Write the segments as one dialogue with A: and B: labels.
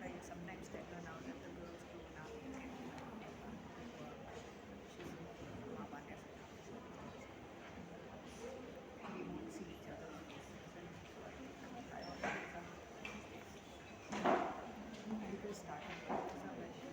A: like sometimes they turn out that the girls grown up and she's mama has and we won't see each other's faces and so I think I already some because starting photos are where she's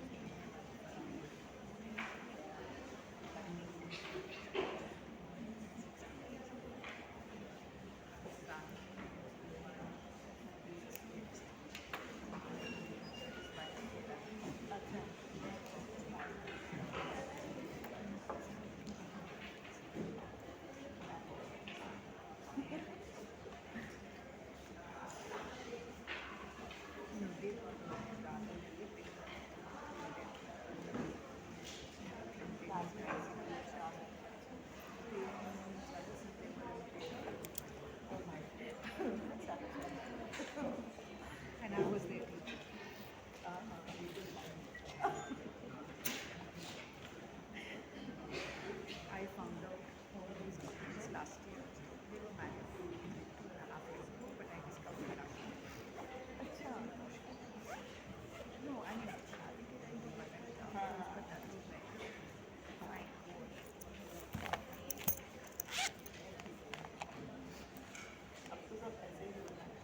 A: and I was there too. I found out all these documents last year. They were married 2.5 years ago, but I discovered last year. अच्छा no, I mean शादी के time भी पता नहीं था but that was like fine. अब तो सब ऐसे ही होता है.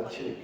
B: Check.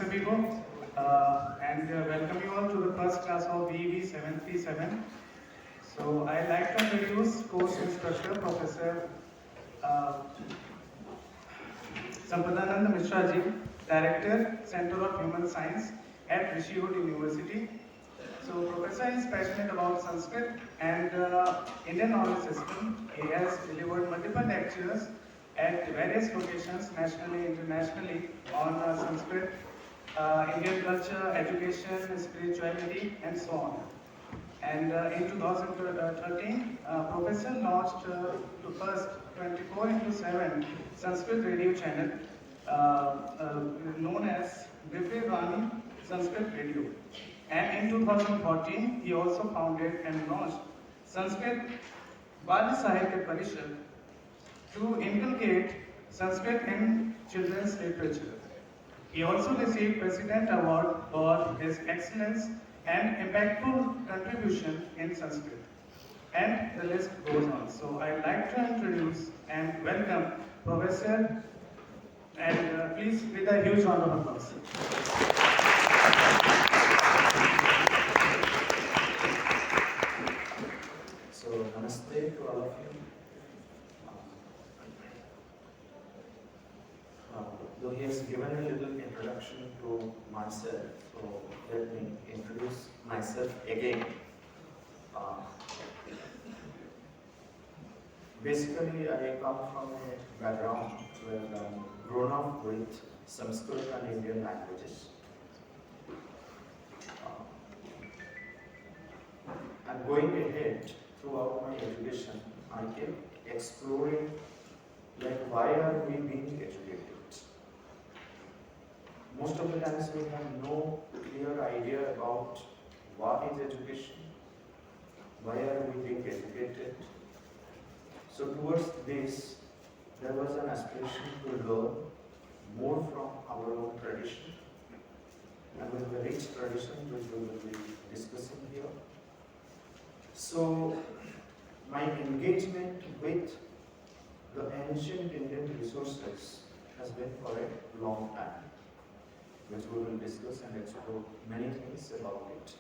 C: people, and welcome you all to the first class of eVeEeVe 737. So I'd like to introduce course instructor, Professor uh, Sampadanand Mishra ji, Director, Center of Human Science at Rishigod University. So Professor is passionate about Sanskrit and Indian knowledge system. He has delivered multiple lectures at various locations, nationally, internationally, on Sanskrit, Indian culture, education, spirituality, and so on. And in 2013, Professor launched the first 24/7 Sanskrit radio channel known as eVeEeVe Sanskrit Radio. And in 2014, he also founded and launched Sanskrit Bali Sahitya Parishad to inculcate Sanskrit in children's literature. He also received President Award for his excellence and impactful contribution in Sanskrit. And the list goes on. So I'd like to introduce and welcome Professor, and please with a huge round of applause.
B: So, namaste to all of you. Though he has given a little introduction to myself, so let me introduce myself again. Basically, I come from a background where I'm grown up with Sanskrit and Indian languages. And going ahead throughout my education, I kept exploring like why are we being educated? Most of the times we have no clear idea about what is education, why are we being educated. So towards this, there was an aspiration to learn more from our own tradition, and with the rich tradition which we will be discussing here. So my engagement with the ancient Indian resources has been for a long time, which we will discuss and explore many things about it.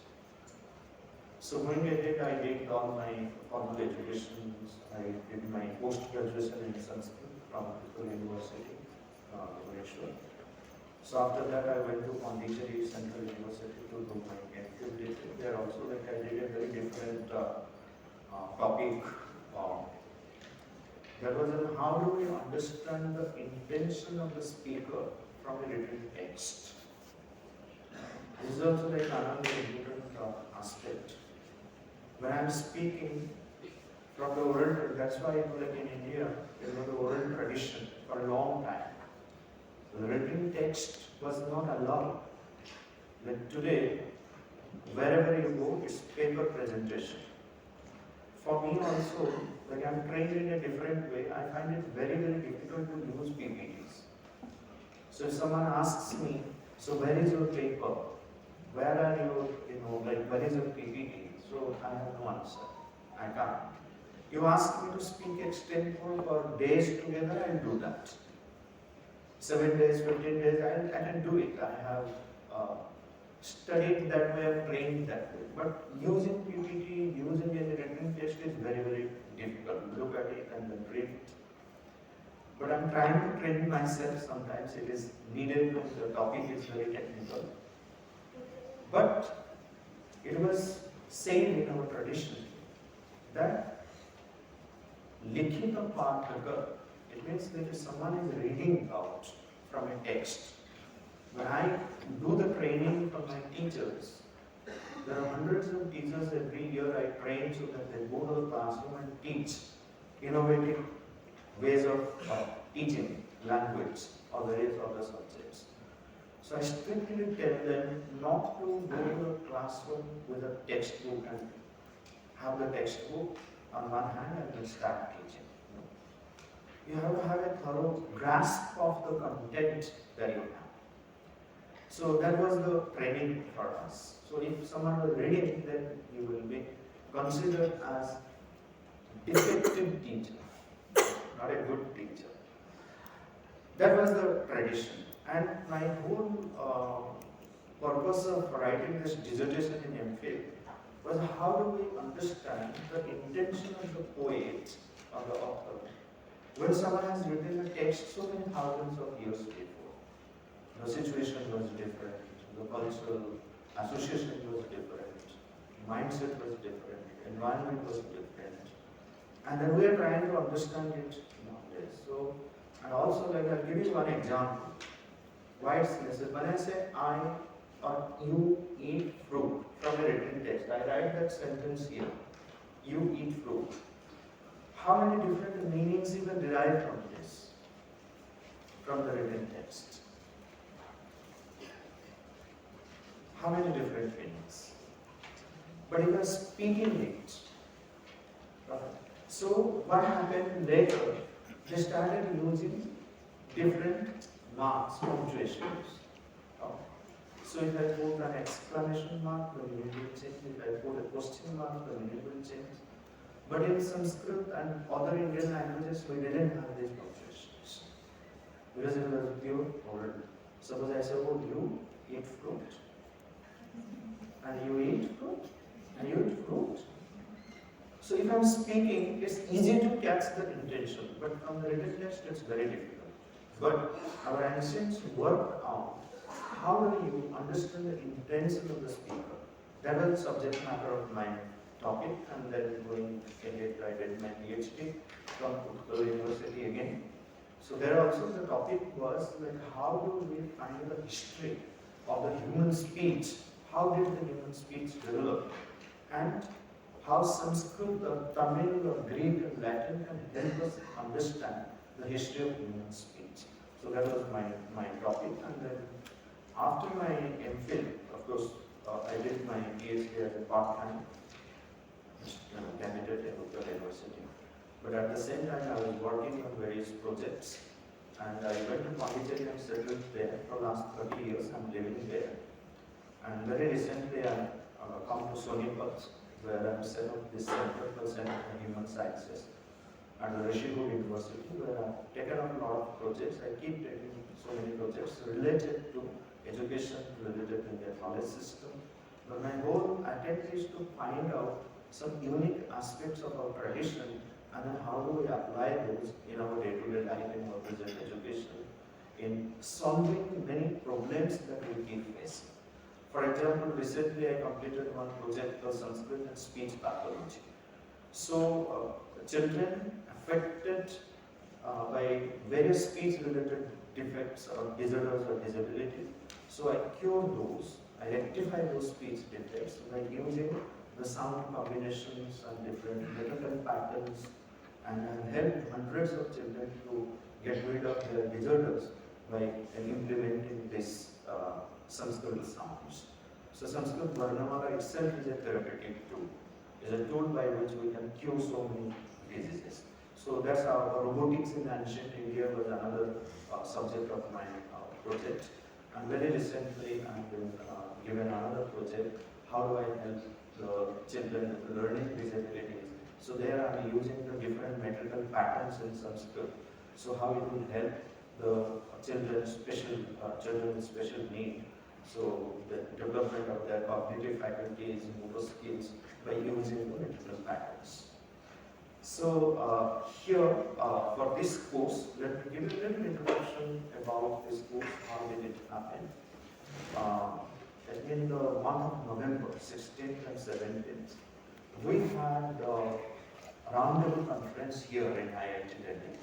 B: So going ahead, I did all my formal education. I did my post-graduation in Sanskrit from University, Bhubaneswar. So after that, I went to Pondicherry Central University to do my MPhil. There also, like I did a very different topic. That was on how do we understand the intention of the speaker from a written text. This is also like another important aspect. When I am speaking from the oral, that's why like in India, there was the oral tradition for a long time. The written text was not allowed. Like today, wherever you go, it's paper presentation. For me also, like I'm trained in a different way, I find it very, very difficult to use PPTs. So if someone asks me, so where is your paper? Where are your, where is your PPT? So I have no answer. I can't. You ask me to speak extempore for days together, I'll do that. 7 days, 15 days, I can do it. I have studied that way, I've trained that way. But using PPT, using any written text is very, very difficult. Look at it and then read it. But I'm trying to train myself. Sometimes it is needed when the topic is very technical. But it was said in our tradition that likhita pathaka, it means that if someone is reading out from a text, when I do the training for my teachers, there are hundreds of teachers every year I train so that they go to the classroom and teach innovative ways of teaching language or various other subjects. So I strictly tell them not to go to the classroom with a textbook and have the textbook on one hand and then start teaching. You have to have a thorough grasp of the content that you have. So that was the training for us. So if someone was reading, then you will be considered as defective teacher, not a good teacher. That was the tradition. And my whole purpose of writing this dissertation in MPhil was how do we understand the intention of the poet or the author when someone has written a text so many thousands of years before. The situation was different, the cultural association was different, mindset was different, environment was different. And then we are trying to understand it nowadays. So, and also like I'll give you one example. Why it's necessary. When I say I or you eat fruit from a written text, I write that sentence here. You eat fruit. How many different meanings you can derive from this? From the written text. How many different meanings? But you are speaking it. So what happened later? They started using different marks, punctuations. So if I put an exclamation mark, the meaning will change. If I put a question mark, the meaning will change. But in Sanskrit and other Indian languages, we didn't have these punctuations. Because it was pure oral. Suppose I say, oh, you eat fruit. And you eat fruit. And you eat fruit. So if I'm speaking, it's easy to catch the intention. But from the written text, it's very difficult. But our ancients worked out how do you understand the intention of the speaker. That was the subject matter of my topic, and then going ahead, I did my PhD from Utkal University again. So there also the topic was like how do we find the history of the human speech? How did the human speech develop? And how Sanskrit or Tamil or Greek and Latin can help us understand the history of human speech. So that was my topic, and then after my MPhil, of course, I did my PhD as a part-time candidate at Utkal University. But at the same time, I was working on various projects, and I went to Pondicherry and settled there for the last 30 years. I'm living there. And very recently, I come to Sonipat, where I'm set up this Center for Human Sciences at the Rishigod University, where I've taken up a lot of projects. I keep taking so many projects related to education, related to the knowledge system. But my whole attempt is to find out some unique aspects of our tradition and then how do we apply those in our day-to-day life in our present education in solving many problems that we keep facing. For example, recently I completed one project called Sanskrit and Speech Pathology. So, children affected by various speech-related defects or disorders or disability. So I cure those, I rectify those speech defects by using the sound combinations and different lexical patterns, and have helped hundreds of children to get rid of their disorders by implementing this Sanskrit sounds. So Sanskrit Varnamala itself is a therapeutic tool. Is a tool by which we can cure so many diseases. So that's how robotics in ancient India was another subject of my project. And very recently I've been given another project, how do I help the children with learning disabilities. So there I'm using the different metrical patterns in Sanskrit. So how it will help the children with special need. So the development of their cognitive faculties, motor skills by using the metrical patterns. So here for this course, let me give you a little introduction about this course, how did it happen. In the month of November, 16th and 17th, we had a roundtable conference here in IIT Delhi.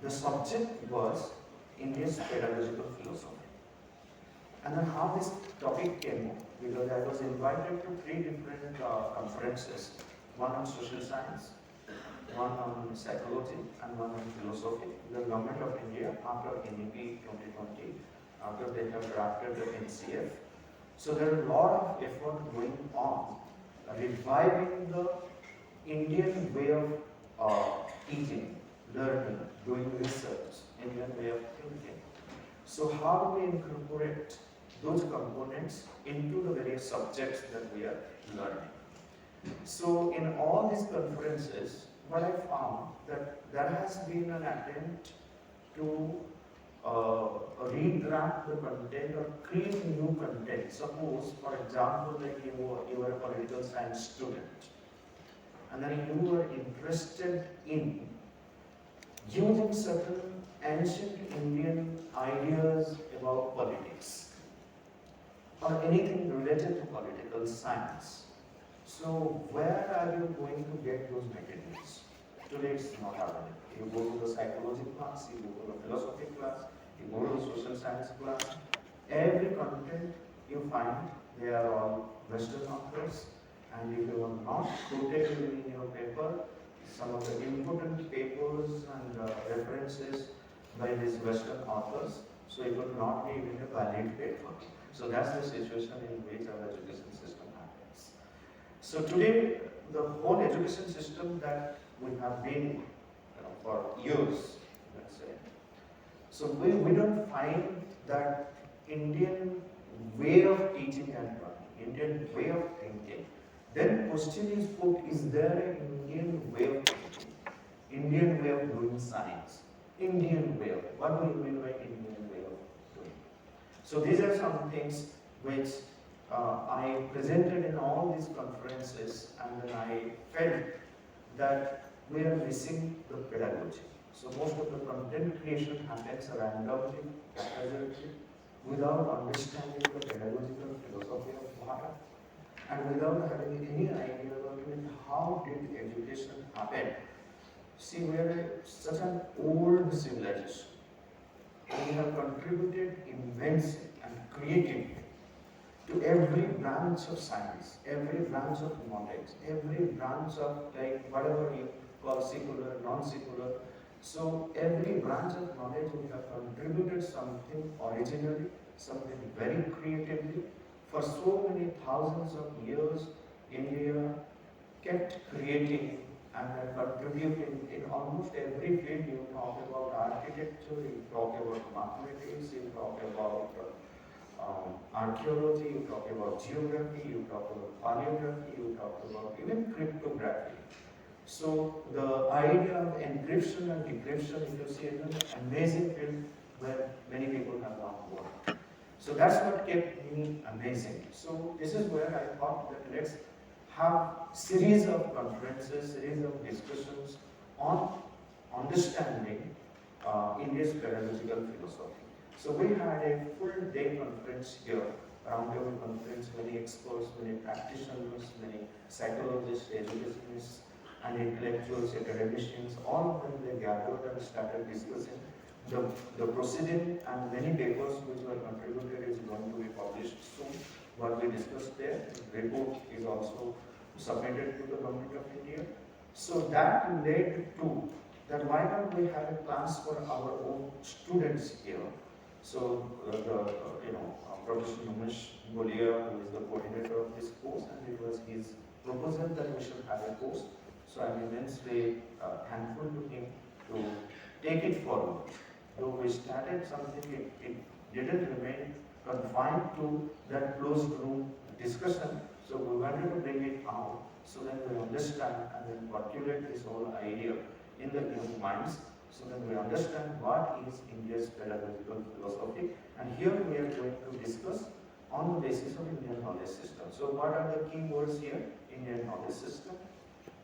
B: The subject was India's pedagogical philosophy. And then how this topic came up, because I was invited to 3 different conferences, one on social science, one on psychology, and one on philosophy. The Government of India, after NEP 2020, after they have drafted the NCF, so there is a lot of effort going on reviving the Indian way of teaching, learning, doing research, Indian way of thinking. So how do we incorporate those components into the various subjects that we are learning? So in all these conferences, what I found that there has been an attempt to redraft the content or create new content. Suppose, for example, like you are a political science student, and then you are interested in using certain ancient Indian ideas about politics or anything related to political science. So where are you going to get those materials? Today it's not available. You go to the psychology class, you go to the philosophy class, you go to the social science class. Every content you find, they are all Western authors, and if you are not quoted in your paper, some of the important papers and references by these Western authors, so it will not be even a valid paper. So that's the situation in which our education system happens. So today, the whole education system that we have been for years, let's say, so we don't find that Indian way of teaching and learning, Indian way of thinking. Then question is put, is there an Indian way of thinking, Indian way of doing science, Indian way of, what do you mean by Indian way of doing? So these are some things which I presented in all these conferences, and then I felt that we are missing the pedagogy. So most of the content creation happens randomly, haphazardly, without understanding the pedagogical philosophy of Bharat, and without having any idea about how did education happen. See, we are such an old civilization. We have contributed immensely and creatively to every branch of science, every branch of knowledge, every branch of like whatever you call secular, non-secular. So every branch of knowledge we have contributed something originally, something very creatively. For so many thousands of years, India kept creating and contributing in almost every field. You talk about architecture, you talk about mathematics, you talk about archaeology, you talk about geography, you talk about paleography, you talk about even cryptography. So the idea of encryption and decryption, if you see, is an amazing field where many people have not worked. So that's what kept me amazing. So this is where I thought that let's have series of conferences, series of discussions on understanding India's pedagogical philosophy. So we had a full day conference here, roundtable conference, many experts, many practitioners, many psychologists, educationists, and intellectuals, academicians, all of them they gathered and started discussing. The proceeding and many papers which were contributed is going to be published soon. What we discussed there, the report is also submitted to the Government of India. So that led to that why not we have a class for our own students here. So Professor Umesh Golia, who is the coordinator of this course, and it was his proposal that we should have a course. So I'm immensely thankful to him to take it forward. Though we started something, it didn't remain confined to that closed room discussion. So we wanted to bring it out so that we understand and then percolate this whole idea in the young minds, so that we understand what is India's pedagogical philosophy. And here we are going to discuss on the basis of Indian knowledge system. So what are the key words here? Indian knowledge system,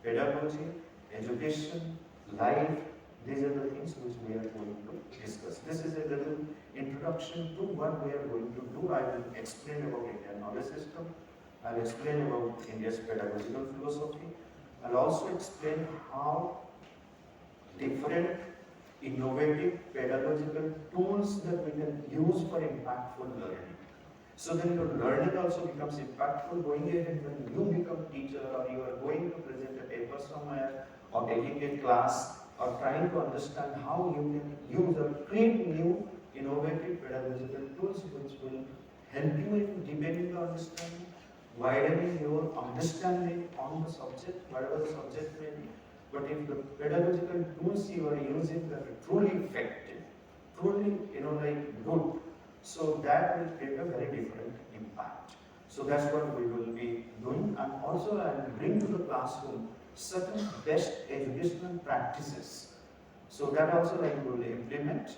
B: pedagogy, education, life. These are the things which we are going to discuss. This is a little introduction to what we are going to do. I will explain about Indian knowledge system. I'll explain about India's pedagogical philosophy. I'll also explain how different innovative pedagogical tools that we can use for impactful learning. So then your learning also becomes impactful going ahead when you become teacher, or you are going to present a paper somewhere, or taking a class, or trying to understand how you can use or create new innovative pedagogical tools which will help you in deepening the understanding, widening your understanding on the subject, whatever the subject may be. But if the pedagogical tools you are using that are truly effective, truly good, so that will create a very different impact. So that's what we will be doing, and also I will bring to the classroom certain best educational practices. So that also I will implement,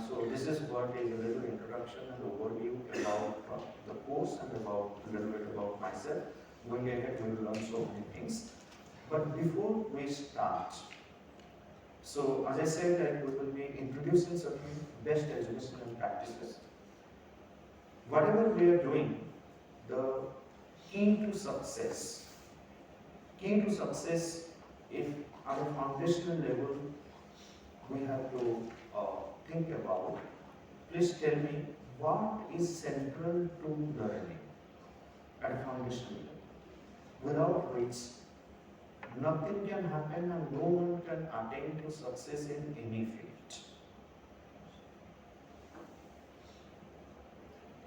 B: So this is what is a little introduction and overview about the course and about a little bit about myself. Going ahead, we will learn so many things. But before we start, so as I said, that we will be introducing certain best educational practices. Whatever we are doing, the key to success, if at a foundational level we have to think about, please tell me what is central to learning at a foundational level, without which nothing can happen and no one can attain to success in any field.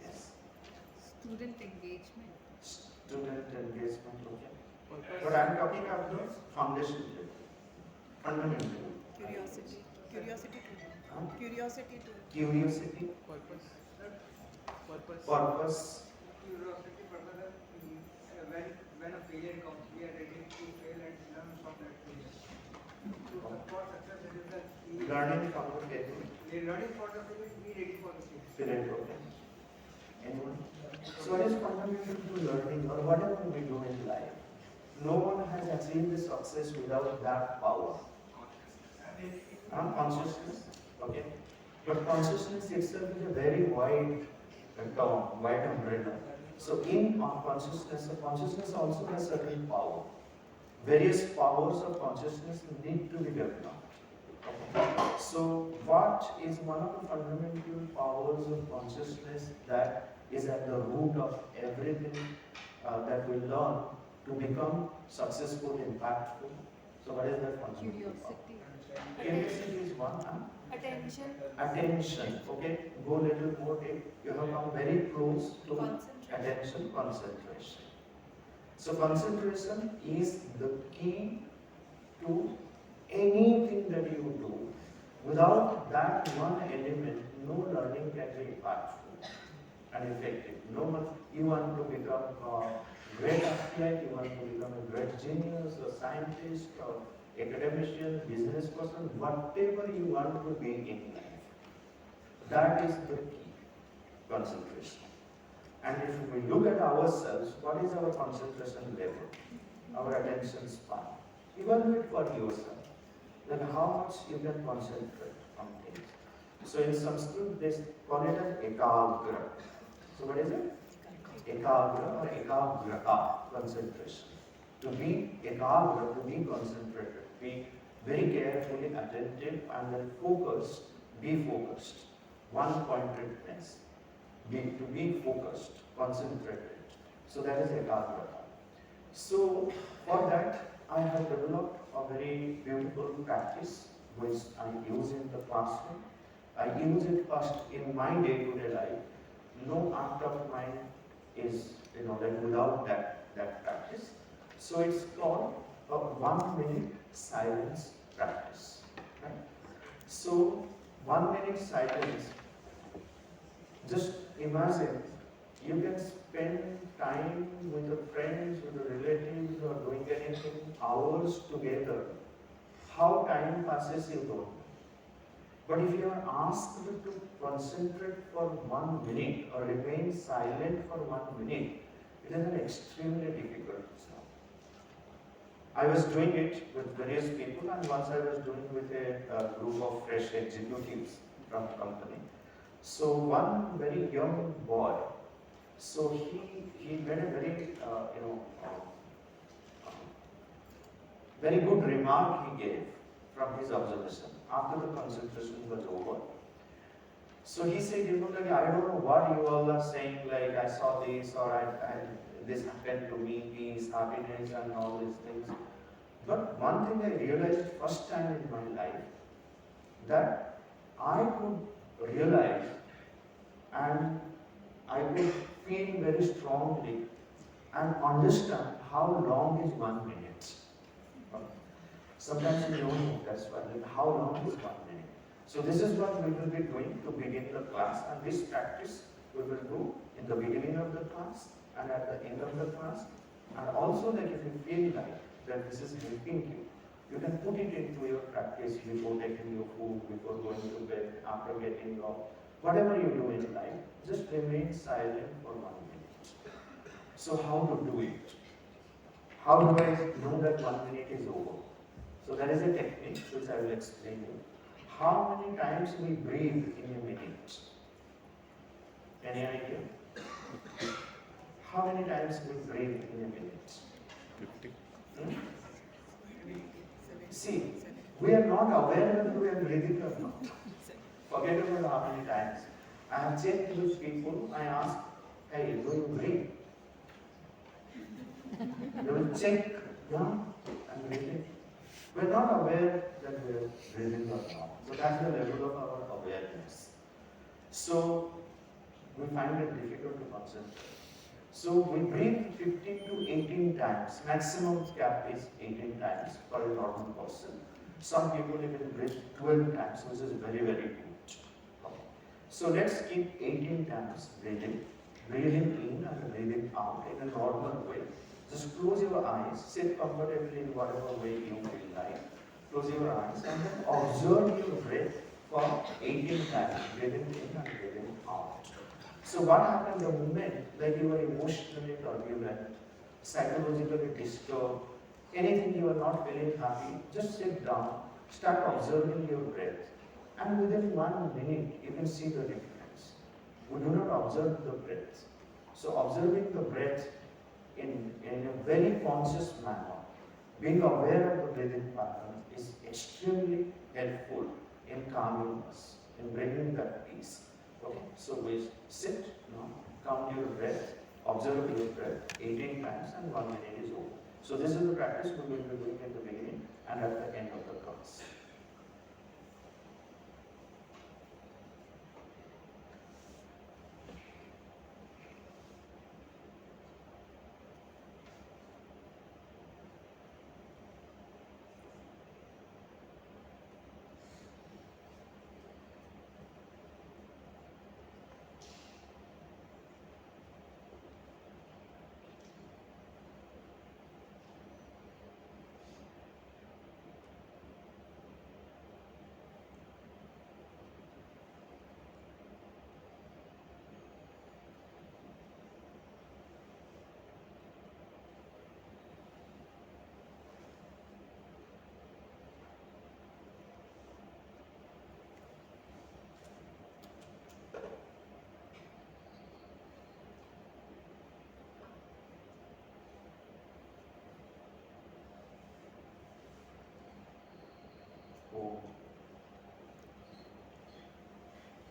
B: Yes.
A: Student engagement.
B: Student engagement, okay. But I am talking about the foundation level, fundamental level.
A: Curiosity. Curiosity too.
B: Huh?
A: Curiosity too.
B: Curiosity,
D: Purpose.
B: purpose,
D: Curiosity, purpose. When a failure comes, we are ready to fail and learn from that failure. So for success, it is the key.
B: learning from the failure.
D: We are learning for the failure, be ready for the failure.
B: Failure, okay. Anyone? So it is fundamental to learning or whatever we do in life. No one has achieved the success without that power. Consciousness, okay. But consciousness itself is a very wide term, wide umbrella. So in consciousness, the consciousness also has certain power. Various powers of consciousness need to be developed. Okay. So what is one of the fundamental powers of consciousness that is at the root of everything that we learn to become successful, impactful? So what is that fundamental power? Curiosity is one.
A: Attention.
B: Attention. Okay. Go a little more deep. You have come very close to attention, concentration. So concentration is the key to anything that you do. Without that one element, no learning can be impactful and effective. No one. You want to become a great athlete, you want to become a great genius, a scientist, or academician, business person, whatever you want to be in life. That is the key, concentration. And if we look at ourselves, what is our concentration level, our attention span? Evaluate for yourself, then how much you can concentrate on things. So in Sanskrit, they call it as ekagra. So what is it? Ekagra or ekagrata, concentration. To be ekagra, to be concentrated, be very carefully attentive and then focused, be focused. One-pointedness, to be focused, concentrated. So that is ekagrata. So for that, I have developed a very beautiful practice which I use in the classroom. I use it first in my day-to-day life. No act of mine is, like without that practice. So it's called a 1 minute silence practice. Right? So 1 minute silence, just imagine you can spend time with your friends, with your relatives, or doing anything, hours together. How time passes you don't know. But if you are asked to concentrate for 1 minute or remain silent for 1 minute, it is an extremely difficult job. I was doing it with various people, and once I was doing with a group of fresh executives from the company. So one very young boy, so he made a very very good remark he gave from his observation after the concentration was over. So he said, like, I don't know what you all are saying, like I saw this or this happened to me, peace, happiness and all these things. But one thing I realized first time in my life, that I could realize and I could feel very strongly and understand how long is 1 minute. Sometimes we don't know, that's why, like how long is 1 minute. So this is what we will be doing to begin the class, and this practice we will do in the beginning of the class and at the end of the class. And also, like if you feel like that this is helping you, You can put it into your practice before taking your food, before going to bed, after getting up. Whatever you do in life, just remain silent for 1 minute. So how to do it? How do I know that 1 minute is over? So there is a technique which I will explain you. How many times we breathe in a minute? Any idea? How many times we breathe in a minute?
E: 50.
B: Hmm? See, we are not aware that we are breathing or not. Forget about how many times. I have checked with people, I ask, hey, do you breathe? They will check, yeah, I'm breathing. We are not aware that we are breathing or not. So that's the level of our awareness. So we find it difficult to concentrate. So we breathe 15 to 18 times. Maximum cap is 18 times for a normal person. Some people even breathe 12 times, which is very, very good. Okay. So let's keep 18 times breathing. Breathing in and breathing out in a normal way. Just close your eyes, sit comfortably in whatever way you feel like. Close your eyes and then observe your breath for 18 times, breathing in and breathing out. So what happens the moment like you are emotionally turbulent, psychologically disturbed, anything you are not feeling happy, just sit down, start observing your breath. And within 1 minute, you can see the difference. We do not observe the breath. So observing the breath in a very conscious manner, being aware of the breathing pattern is extremely helpful in calming us, in bringing that peace. Okay, so we sit now, count your breath, observe your breath 18 times and 1 minute is over. So this is the practice we will be doing at the beginning and at the end of the class.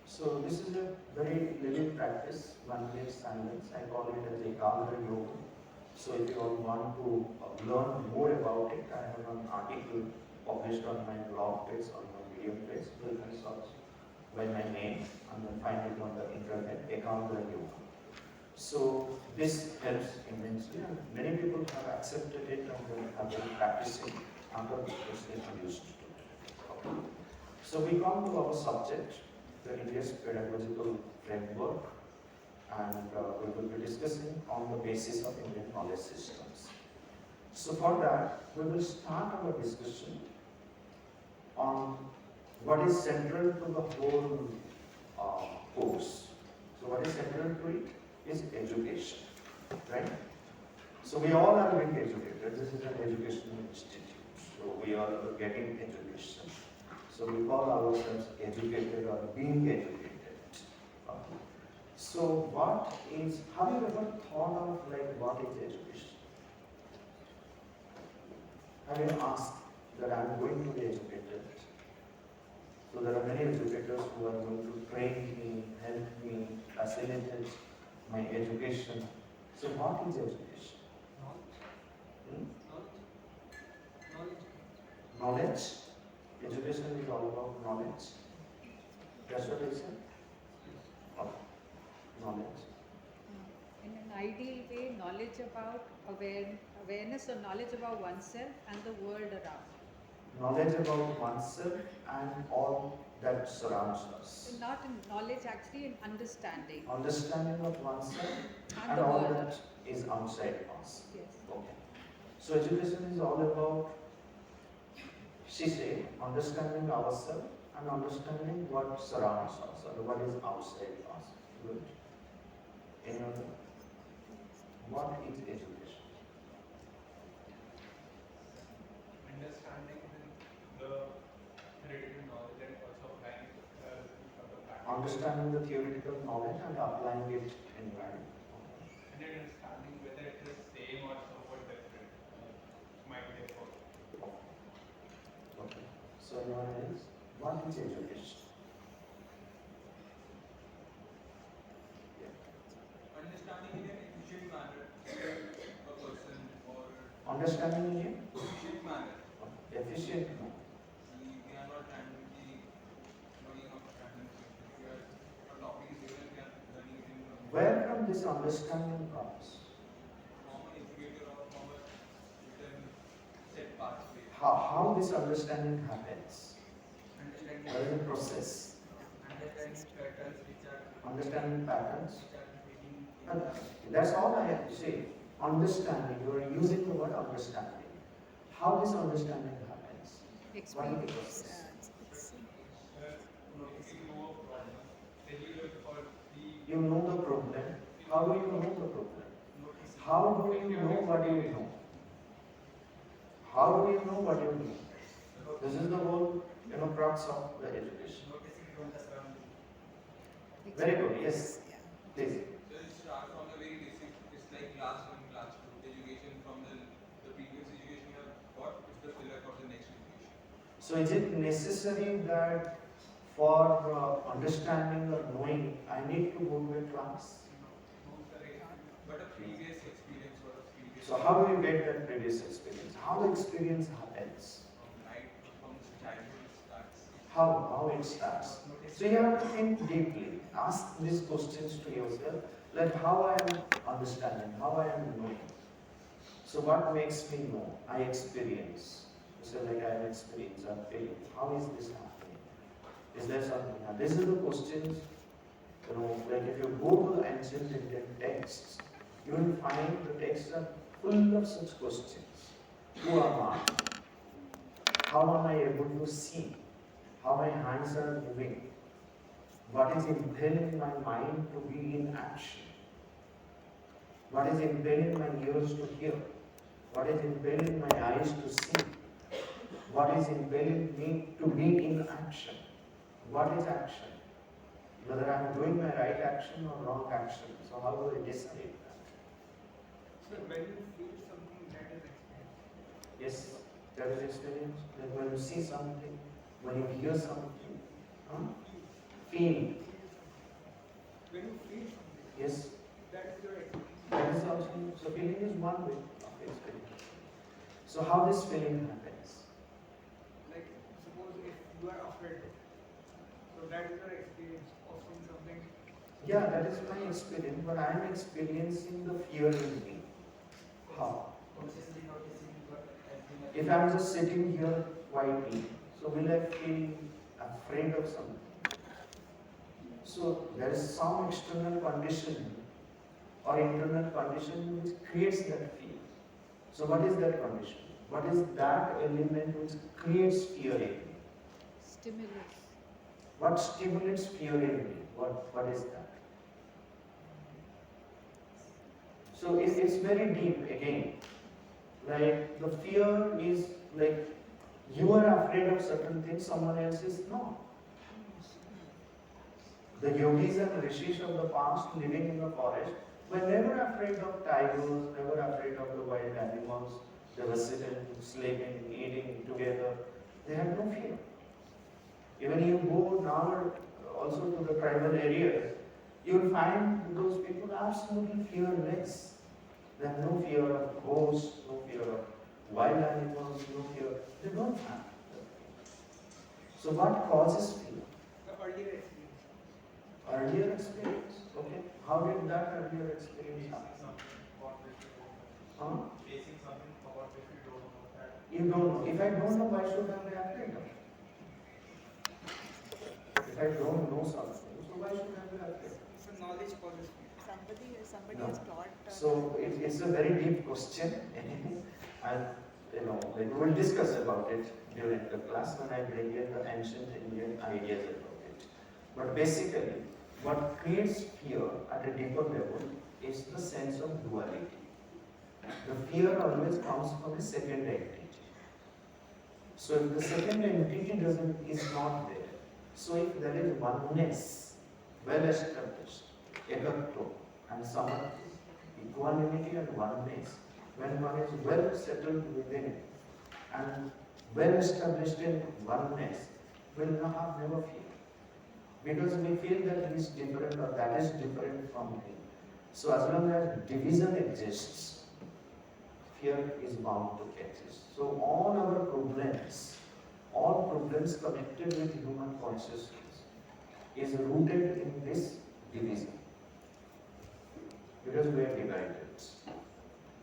B: So this is a very living practice, 1 minute silence. I call it as eVeEeVe yoga. So if you all want to learn more about it, I have an article published on my blog page, on my Medium page. You can search by my name and then find it on the internet, eVeEeVe yoga. So this helps immensely and many people have accepted it and they have been practicing under this introduced to it. Okay. So we come to our subject, the India's pedagogical framework, and we will be discussing on the basis of Indian knowledge systems. So for that, we will start our discussion on what is central to the whole course. So what is central to it is education, right? So we all are being educated. This is an educational institute. So we are getting education. So we call ourselves educated or being educated. Okay. So what is, have you ever thought of like what is education? Have you asked that I'm going to be educated? So there are many educators who are going to train me, help me, facilitate my education. So what is education? Knowledge. Education is all about knowledge. That's what I said? Okay. Knowledge.
A: In an ideal way, knowledge about awareness or knowledge about oneself and the world around.
B: Knowledge about oneself and all that surrounds us.
A: So not in knowledge, actually in understanding.
B: Understanding of oneself
A: And
B: and
A: the
B: all
A: world.
B: that is outside us.
A: Yes.
B: Okay. So education is all about She said, understanding ourselves and understanding what surrounds us or what is outside us. Good. Any other? What is education?
E: Understanding the theoretical knowledge and also applying the practical.
B: Understanding the theoretical knowledge and applying it in life.
E: And then understanding whether it is same or somewhat different. Might differ.
B: Okay. So anyone else? What is education?
E: Understanding in an efficient manner a person or
B: Understanding in
E: efficient manner.
B: efficient.
E: We are not randomly learning of random things. We are a topic is given, we are learning it in a
B: Where from this understanding comes?
E: formal educator or formal written set pathway.
B: How this understanding happens?
E: Understanding
B: What is the process?
E: patterns which are
B: Understanding patterns.
E: repeating.
B: That's all I have to say. Understanding. You are using the word understanding. How this understanding happens?
A: Experience.
E: If you know a problem, then you look for the
B: You know the problem. How do you know the problem? How do you know what you know? How do you know what you know? This is the whole, crux of the education.
E: noticing from the surrounding.
B: Very good. Yes. Please.
E: So it starts from the very basic. It's like class 1, class 2. Education from the previous education you have got is the pillar for the next education.
B: So is it necessary that for understanding or knowing, I need to go to a class?
E: But a previous experience or a previous
B: So how do you get that previous experience? How the experience happens?
E: from childhood starts.
B: How it starts? So you have to think deeply. Ask these questions to yourself, like how I am understanding, how I am knowing. So what makes me know? I experience. So like I am experiencing, I'm feeling. How is this happening? Is there something? Now, this is the questions, like if you go to the ancient Indian texts, you will find the texts are full of such questions. Who am I? How am I able to see? How my hands are moving? What is impelling my mind to be in action? What is impelling my ears to hear? What is impelling my eyes to see? What is impelling me to be in action? What is action? Whether I am doing my right action or wrong action. So how do I decide that?
D: So when you feel something, that is experience.
B: Yes, that is experience. Like when you see something, when you hear something, feel.
D: When you feel something,
B: Yes,
D: that is your experience.
B: that is also. So feeling is one way of experience. So how this feeling happens?
D: Like suppose if you are afraid, so that is your experience of seeing something.
B: Yeah, that is my experience, but I am experiencing the fear in me. How?
E: Consciously noticing what
B: If I am just sitting here quietly, so will I feel afraid of something? So there is some external condition or internal condition which creates that fear. So what is that condition? What is that element which creates fear in me?
A: Stimulus.
B: What stimulates fear in me? What is that? So it's very deep again. Like the fear is like you are afraid of certain things, someone else is not. The yogis and rishis of the past living in the forest were never afraid of tigers, never afraid of the wild animals. They were sitting, sleeping, eating together. They had no fear. Even you go now also to the tribal areas, you will find those people absolutely fearless. They have no fear of ghosts, no fear of wild animals, no fear. They don't have that fear. So what causes fear?
D: The earlier experience.
B: Earlier experience. Okay. How did that earlier experience happen? Huh?
E: Facing something about which we don't know that.
B: You don't know. If I don't know, why should I be afraid of it? If I don't know something, so why should I be afraid?
D: So knowledge causes fear.
A: Somebody
B: No.
A: has taught.
B: So it's a very deep question. And like we will discuss about it during the class when I bring in the ancient Indian ideas about it. But basically, what creates fear at a deeper level is the sense of duality. The fear always comes from a second entity. So if the second entity is not there, so if there is oneness, well established, ekatva and samatva, equanimity and oneness, when one is well settled within and well established in oneness, will not never fear. Because we feel that he is different or that is different from him. So as long as division exists, fear is bound to exist. So all problems connected with human consciousness is rooted in this division. Because we are divided.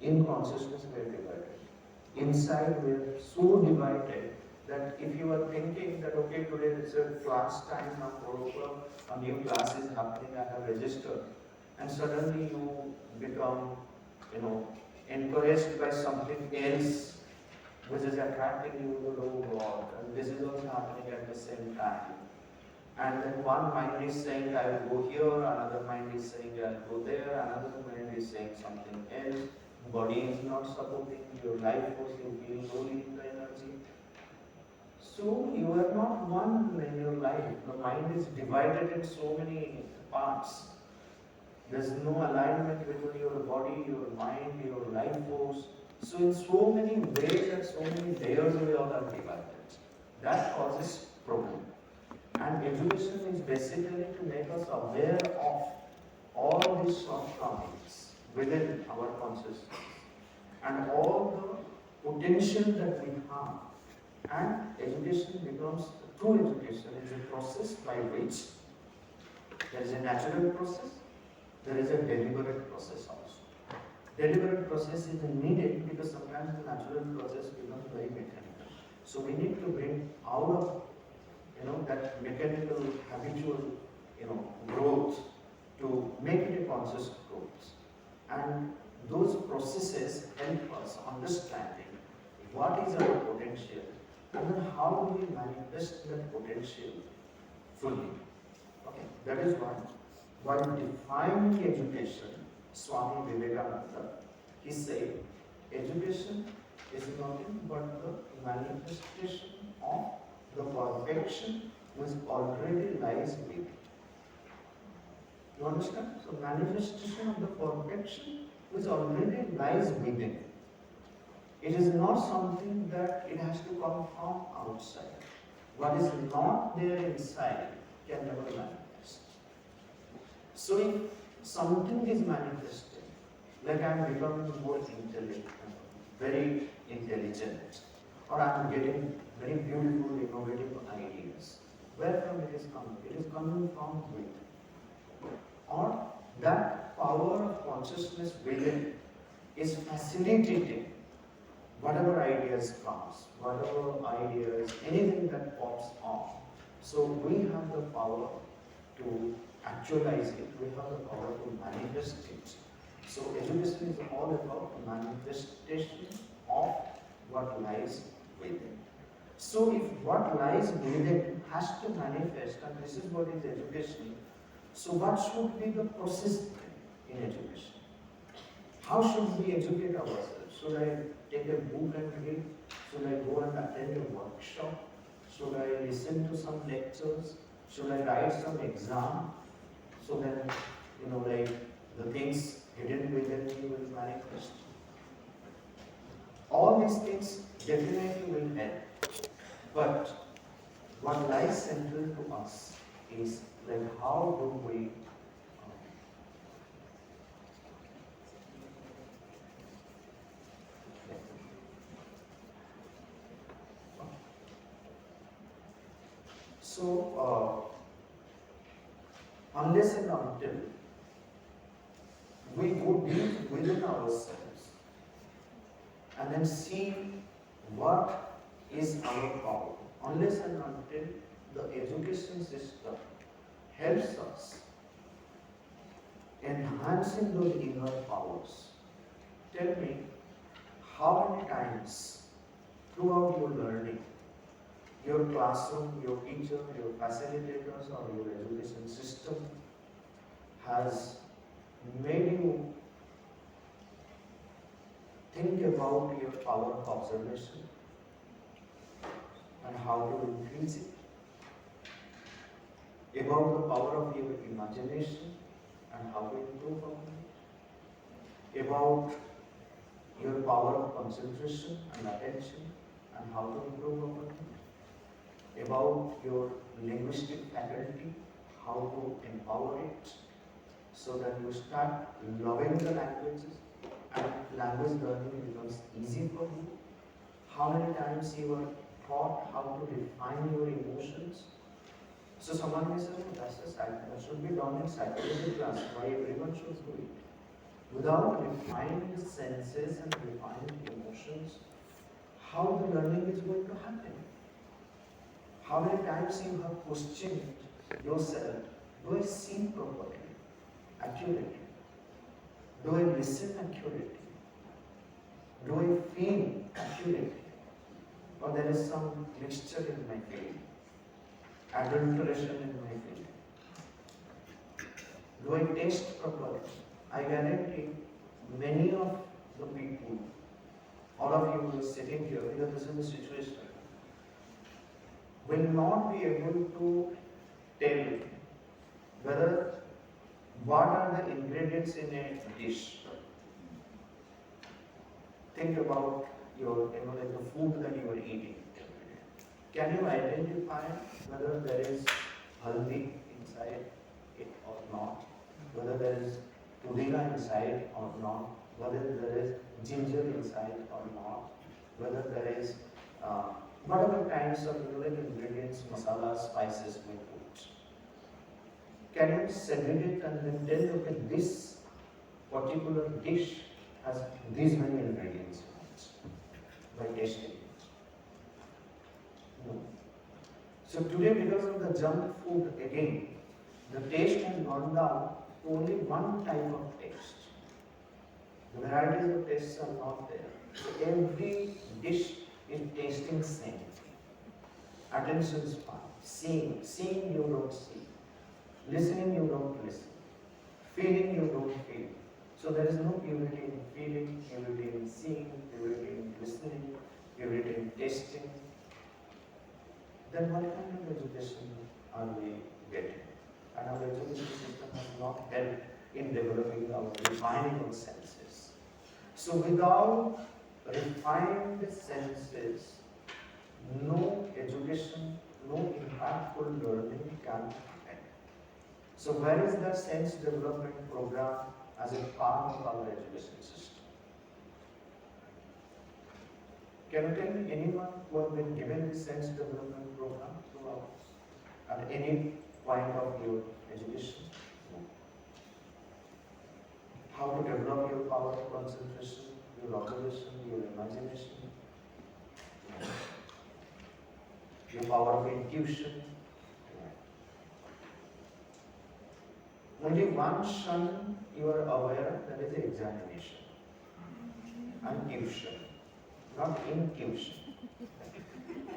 B: In consciousness we are divided. Inside we are so divided that if you are thinking that okay, today is a class time, now 4 o'clock, a new class is happening, I have registered, and suddenly you become, encouraged by something else which is attracting you to the God, and this is also happening at the same time. And then one mind is saying, I will go here, another mind is saying, I will go there, another mind is saying something else. Body is not supporting your life force, you feel low in the energy. So you are not one in your life. The mind is divided in so many parts. There is no alignment between your body, your mind, your life force. So in so many ways and so many layers we all are divided. That causes problem. And education is basically to make us aware of all these shortcomings within our consciousness and all the potential that we have. And education becomes, true education is a process by which there is a natural process, there is a deliberate process also. Deliberate process is needed because sometimes the natural process becomes very mechanical. So we need to bring out of that mechanical, habitual, growth to make it a conscious growth. And those processes help us understanding what is our potential and then how do we manifest that potential fully. Okay, that is why while defining education, Swami Vivekananda, he said, education is nothing but the manifestation of the perfection which already lies within. You understand? So manifestation of the perfection which already lies within. It is not something that it has to come from outside. What is not there inside can never manifest. So if something is manifesting, like I am becoming more intelligent, very intelligent, or I am getting very beautiful, innovative ideas, where from it is coming? It is coming from within. Or that power of consciousness within is facilitating whatever ideas comes, whatever ideas, anything that pops off. So we have the power to actualize it, we have the power to manifest it. So education is all about the manifestation of what lies within. So if what lies within has to manifest, and this is what is education, so what should be the process in education? How should we educate ourselves? Should I take a book and read? Should I go and attend a workshop? Should I listen to some lectures? Should I write some exam? So then, the things hidden within me will manifest. All these things definitely will help. But what lies central to us is how do we unless and until we go deep within ourselves and then see what is our power, unless and until the education system helps us enhancing those inner powers. Tell me, how many times throughout your learning. Your classroom, your teacher, your facilitators, or your education system has made you think about your power of observation and how to increase it, about the power of your imagination and how to improve upon it, about your power of concentration and attention and how to improve upon it, about your linguistic faculty, how to empower it, so that you start loving the languages and language learning becomes easy for you. How many times you are taught how to define your emotions? So someone may say, "No, that should be done in psychology class. Why everyone should do it?" Without refining the senses and refining emotions, how the learning is going to happen? How many times you have questioned yourself, do I see properly, accurately? Do I listen accurately? Do I feel accurately? Or there is some mixture in my feeling, adulteration in my feeling? Do I taste properly? I guarantee many of the people, all of you who are sitting here, because this is the situation, will not be able to tell whether what are the ingredients in a dish. Think about your, like the food that you are eating. Can you identify whether there is haldi inside it or not? Whether there is pudina inside or not? Whether there is ginger inside or not? Whether there is whatever kinds of like ingredients, masala, spices we put. Can you segregate and then tell, okay, this particular dish has these many ingredients by tasting it? No. So today, because of the junk food again, the taste has gone down to only one type of taste. The varieties of tastes are not there. So every dish is tasting same. Attention span. Seeing you don't see. Listening you don't listen. Feeling you don't feel. So there is no purity in feeling, purity in seeing, purity in listening, purity in tasting. Then what kind of education are we getting? And our education system has not helped in developing our refining of senses. So without refined senses, no education, no impactful learning can happen. So where is the sense development program as a part of our education system? Can you tell me anyone who has been given this sense development program throughout at any point of your education? How to develop your power of concentration, your observation, your imagination, your power of intuition. Only one shun you are aware, that is the examination and tuition, not intuition.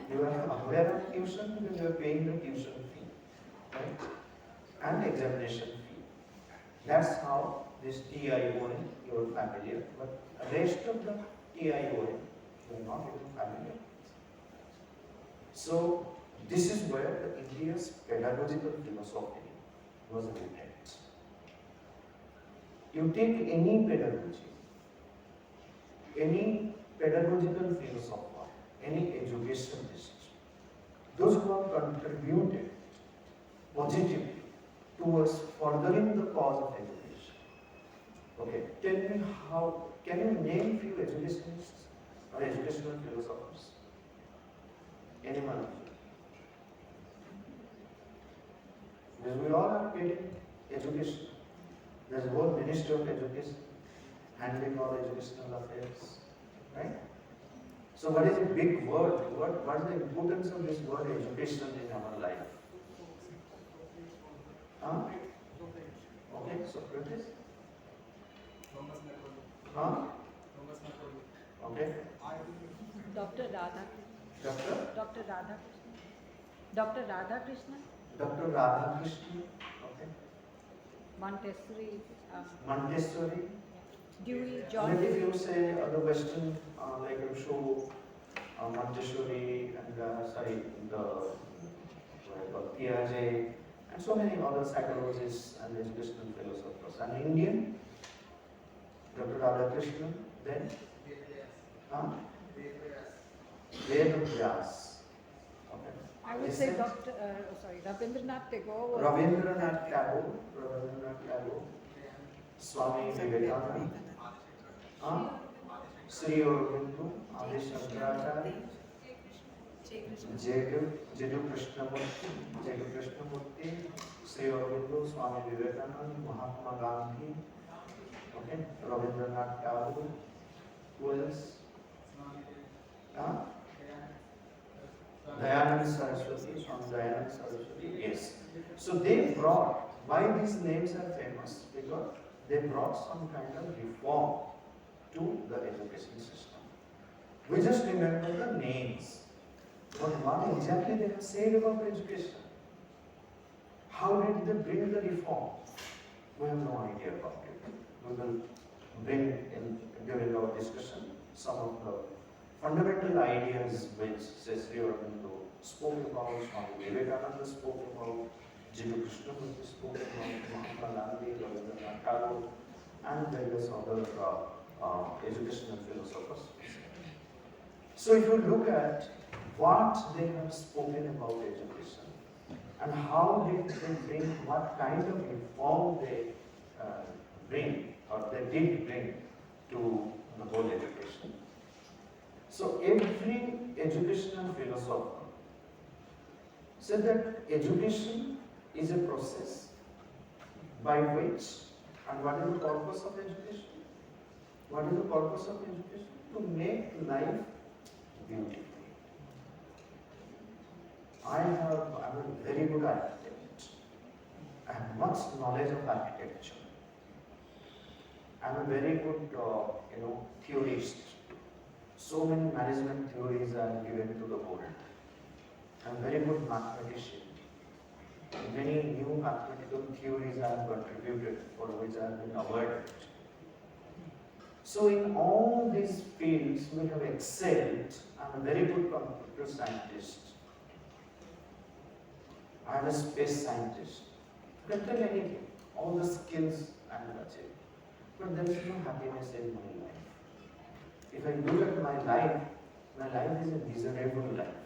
B: You are aware of tuition because you are paying the tuition fee, right? And examination fee. That's how this TION you are familiar, but the rest of the TION you are not even familiar. So this is where India's pedagogical philosophy was rooted. You take any pedagogical philosopher, any educationist, those who have contributed positively towards furthering the cause of education. Okay, tell me how, can you name few educationists or educational philosophers? Anyone of you? Because we all are getting education. There's both Ministry of Education, handling all educational affairs, right? So what is a big word? What is the importance of this word education in our life? Huh? Okay, Socrates? Huh? Okay.
A: Dr. Radha.
B: Dr.
A: Dr. Radha Krishnan. Dr. Radha Krishnan.
B: Dr. Radha Krishnan. Okay.
A: Montessori.
B: Montessori.
A: Dewey. John
B: Maybe if
A: Dewey.
B: you say the Western, like you show Montessori and the Piaget and so many other psychologists and educational philosophers. And Indian, Dr. Radhakrishnan, then Ved Vyas. Okay.
A: I would
B: Is
A: say
B: it
A: Rabindranath Tagore.
B: Rabindranath Tagore, Swami Vivekananda, Sri Aurobindo, Adi Shankaracharya, Jadu Krishnamurti, Sri Aurobindo, Swami Vivekananda, Mahatma Gandhi, okay, Rabindranath Tagore, who else? Dayananda Saraswati, Swami Dayananda Saraswati, yes. So they brought, why these names are famous? Because they brought some kind of reform to the education system. We just remember the names. But what exactly they have said about education? How did they bring the reform? We have no idea about it. We will bring in during our discussion some of the fundamental ideas which Sri Aurobindo spoke about, Swami Vivekananda spoke about, Jiddu Krishnamurti spoke about, Mahatma Gandhi, Rabindranath Tagore, and various other educational philosophers. So if you look at what they have spoken about education and how did they bring, what kind of reform they bring or they did bring to the whole education. So every educational philosopher said that education is a process by which, and what is the purpose of education? What is the purpose of education? To make life beautiful. I'm a very good architect. I have much knowledge of architecture. I'm a very good, theorist. So many management theories are given to the world. I'm a very good mathematician. Many new mathematical theories I have contributed, for which I have been awarded. So in all these fields we have excelled. I'm a very good computer scientist. I am a space scientist. You can tell anything, all the skills I have achieved. But there is no happiness in my life. If I look at my life is a miserable life.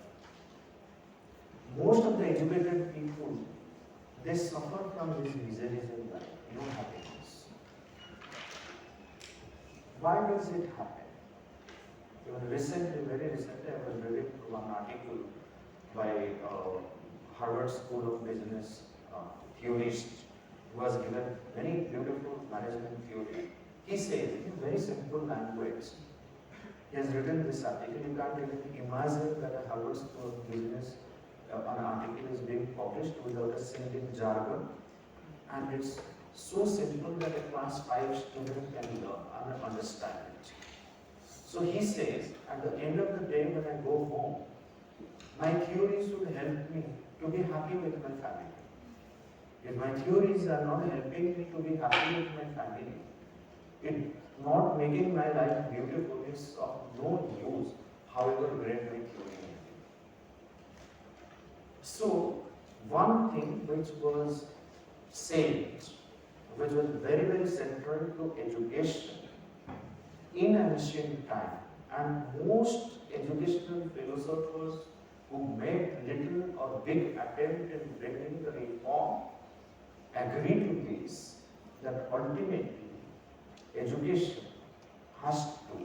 B: Most of the educated people, they suffer from these miseries in life, no happiness. Why does it happen? Even very recently, I was reading one article by Harvard School of Business theorist who has given very beautiful management theory. He says in very simple language, he has written this article, you can't even imagine that a Harvard School of Business an article is being published without a single jargon, and it's so simple that a class 5 student can learn and understand it. So he says, at the end of the day when I go home, my theories should help me to be happy with my family. If my theories are not helping me to be happy with my family, it not making my life beautiful is of no use, however great my theory may be. So, one thing which was said, which was very, very central to education in ancient time, and most educational philosophers who made little or big attempt in bringing the reform agree to this, that ultimately education has to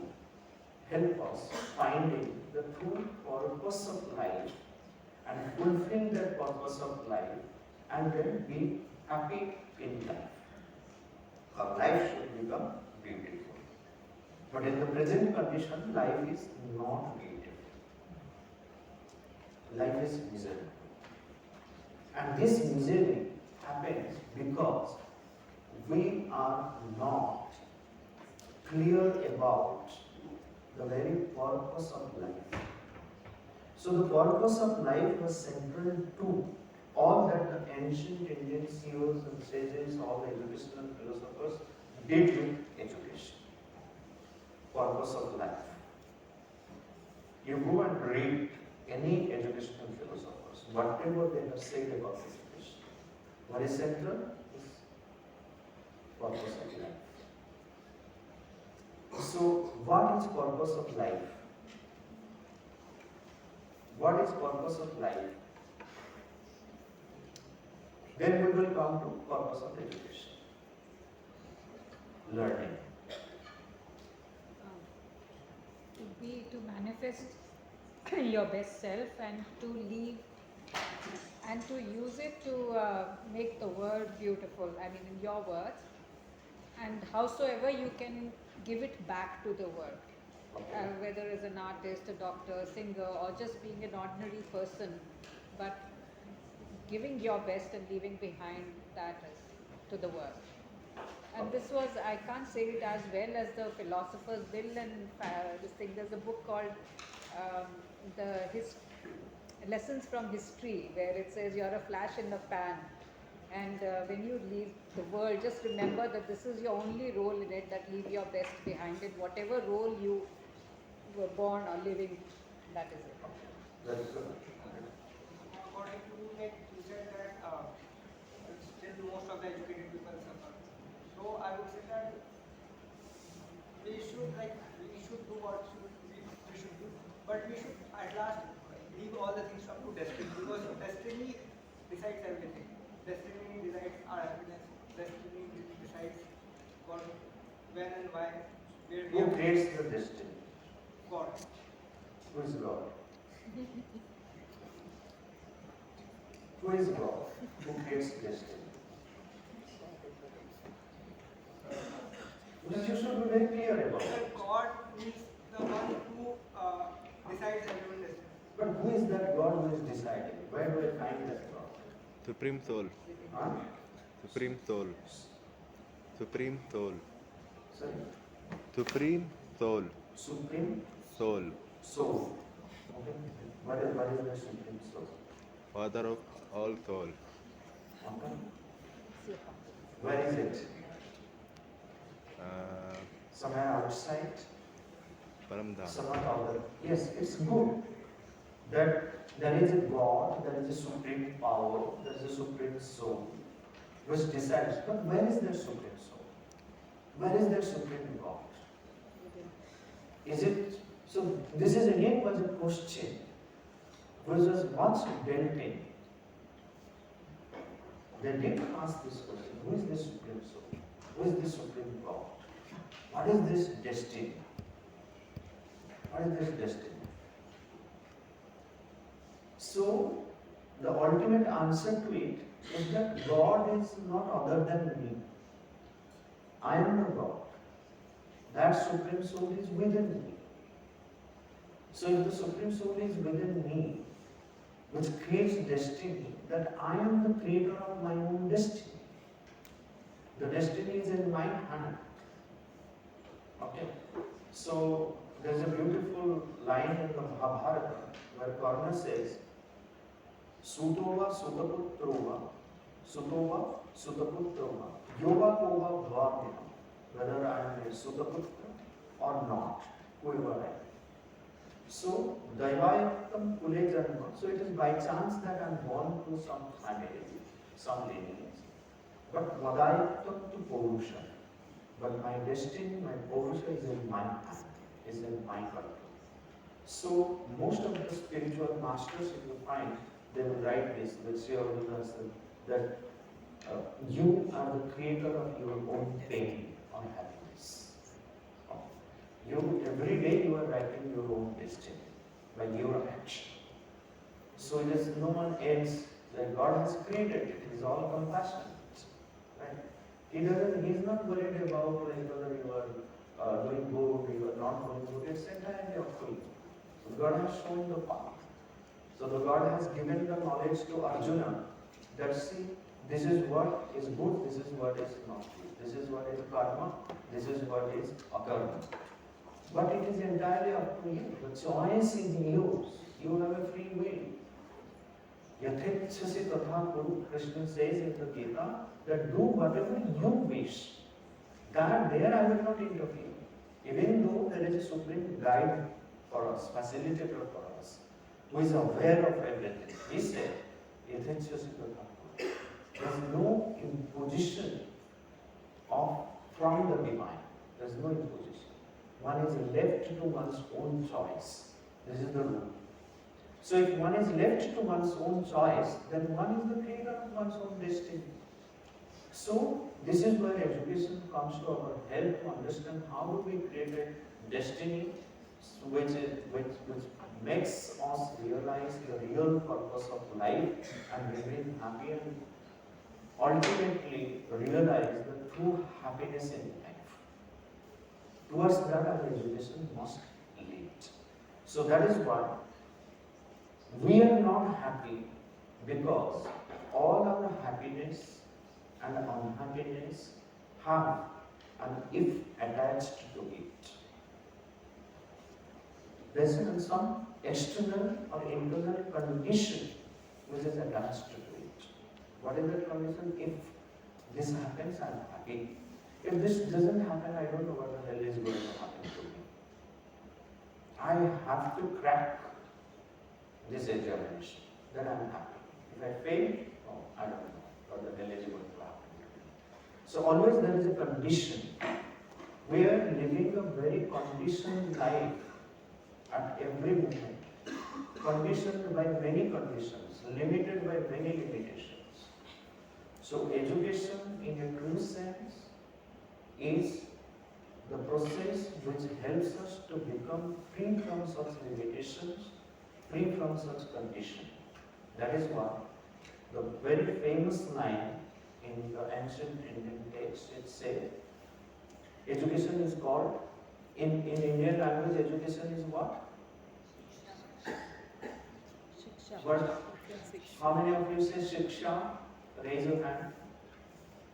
B: help us finding the true purpose of life and fulfill that purpose of life and then be happy in life. Our life should become beautiful. But in the present condition, life is not beautiful. Life is miserable. And this misery happens because we are not clear about the very purpose of life. So the purpose of life was central to all that the ancient Indian seers and sages, all the educational philosophers did with education. Purpose of life. You go and read any educational philosophers, whatever they have said about education. What is central is purpose of life. So, what is purpose of life? What is purpose of life? Then we will come to purpose of education. Learning.
A: To manifest your best self and to leave and to use it to make the world beautiful. I mean, in your words, and howsoever you can give it back to the world, whether as an artist, a doctor, a singer, or just being an ordinary person, but giving your best and leaving behind that to the world. And this was, I can't say it as well as the philosophers Bill and this thing. There's a book called Lessons from History, where it says you're a flash in the pan. And when you leave the world, just remember that this is your only role in it, that leave your best behind it. Whatever role you were born or living, that is it.
B: That is good.
D: According to me, like you said that still most of the educated people suffer. So I would say that we should do what we should do, but we should at last leave all the things up to destiny, because destiny decides everything. Destiny decides our happiness. Destiny decides what, when and why, where we
B: Who
D: are.
B: creates the destiny?
D: God.
B: Who is God? Who is God? Who creates destiny? Because you should be very clear about it.
D: God is the one who decides everyone's destiny.
B: But who is that God who is deciding? Where do I find that God?
F: Supreme Soul.
B: Huh?
F: Supreme Soul. Supreme Soul.
B: Sorry?
F: Supreme Soul.
B: Supreme
F: Soul.
B: Soul. Okay. What is the Supreme Soul?
F: Father of all soul.
B: Okay. Where is it?
F: Uh,
B: Somewhere outside?
F: Paramdham.
B: Somewhere other. Yes, it's good that there is a God, there is a supreme power, there is a supreme soul which decides. But where is their supreme soul? Where is their supreme God? Is it so? This is again was a question which was once built in. They did ask this question: who is the supreme soul? Who is the supreme God? What is this destiny? What is this destiny? So, the ultimate answer to it is that God is not other than me. I am the God. That Supreme Soul is within me. So, if the Supreme Soul is within me, which creates destiny, that I am the creator of my own destiny. The destiny is in my hand. Okay? So, there is a beautiful line in the Mahabharata where Karna says, Sutova Sutaputrova, Sutova Sutaputrova, Yoga Kova Bhavamya, whether I am a Sutaputra or not, whoever I am. So, Daivayaktam Kule Janma. So, it is by chance that I am born to some family, some lineage. But Vadayaktam to Purusha. But my destiny, my Purusha is in my hand, is in my control. So, most of the spiritual masters, if you find, they will write this, which Sri Aurobindo said, that you are the creator of your own pain or happiness. You, every day you are writing your own destiny by your action. So it is no one else, like God has created it, He is all compassionate. Right? He is not worried about like whether you are doing good, you are not doing good, it's entirely up to you. So God has shown the path. So the God has given the knowledge to Arjuna that see, this is what is good, this is what is not good. This is what is karma, this is what is akarma. But it is entirely up to you. The choice is yours. You have a free will. Yathechasi tatha kuru. Krishna says in the Gita that do whatever you wish. God, there I will not interfere. Even though there is a supreme guide for us, facilitator for us, who is aware of everything. He said, Yathechasi tatha kuru. There is no imposition from the divine. There is no imposition. One is left to one's own choice. This is the rule. So if one is left to one's own choice, then one is the creator of one's own destiny. So this is where education comes to our help to understand how do we create a destiny which makes us realize the real purpose of life and remain happy and ultimately realize the true happiness in life. Towards that our education must lead. So that is why we are not happy, because all our happiness and unhappiness have an if attached to it. There is some external or internal condition which is attached to it. What is that condition? If this happens, I am happy. If this doesn't happen, I don't know what the hell is going to happen to me. I have to crack this examination, then I am happy. If I fail, oh, I don't know what the hell is going to happen to me. So always there is a condition. We are living a very conditioned life at every moment. Conditioned by many conditions, limited by many limitations. So education in a true sense is the process which helps us to become free from such limitations, free from such conditions. That is why the very famous line in the ancient Indian text, it says, education is called, in Indian language, education is what? But how many of you say Shiksha? Raise your hand.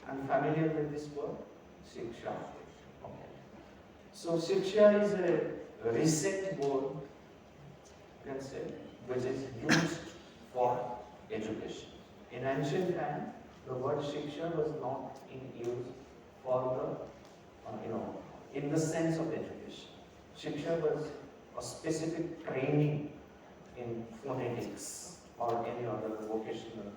B: I'm familiar with this word. Shiksha. Okay. So Shiksha is a recent word, you can say, which is used for education. In ancient time, the word Shiksha was not in use for the, in the sense of education. Shiksha was a specific training in phonetics or any other vocational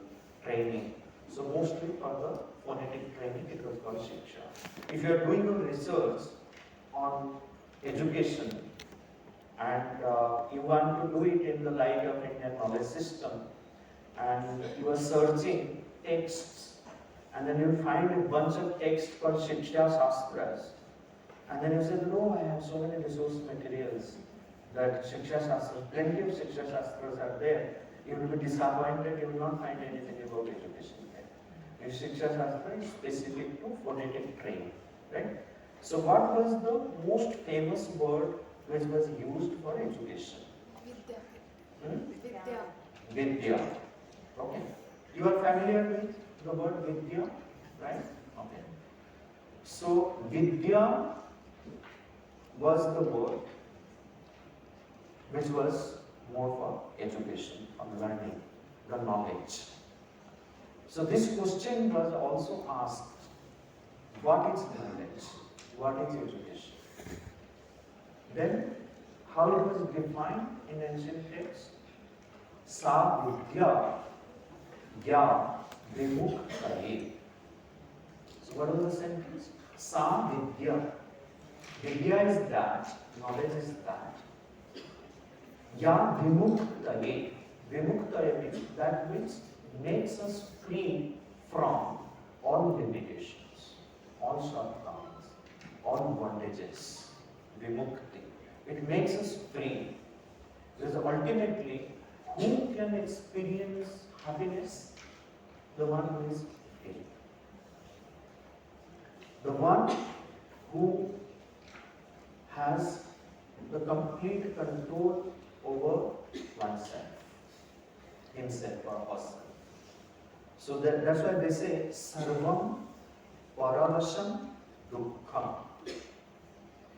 B: training. So mostly for the phonetic training, it was called Shiksha. If you are doing a research on education and you want to do it in the light of Indian knowledge system, and you are searching texts, and then you find a bunch of texts called Shiksha Shastras, and then you say, no, I have so many resource materials that Shiksha Shastras, plenty of Shiksha Shastras are there. You will be disappointed, you will not find anything about education there. If Shiksha Shastra is specific to phonetic training, right? So what was the most famous word which was used for education?
G: Vidya.
B: Vidya. Okay. You are familiar with the word Vidya, right? Okay. So Vidya was the word which was more for education, for learning, the knowledge. So this question was also asked, what is knowledge? What is education? Then, how it was defined in ancient texts? Sa vidya ya vimuktaye. So what was the sentence? Sa vidya. Vidya is that, knowledge is that. Ya vimuktaye. Vimuktaye means that which makes us free from all limitations, all shortcomings, all bondages. Vimukti. It makes us free. Because ultimately, who can experience happiness? The one who is free. The one who has the complete control over oneself, himself or herself. So that's why they say, Sarvam Paravasham Dukkham.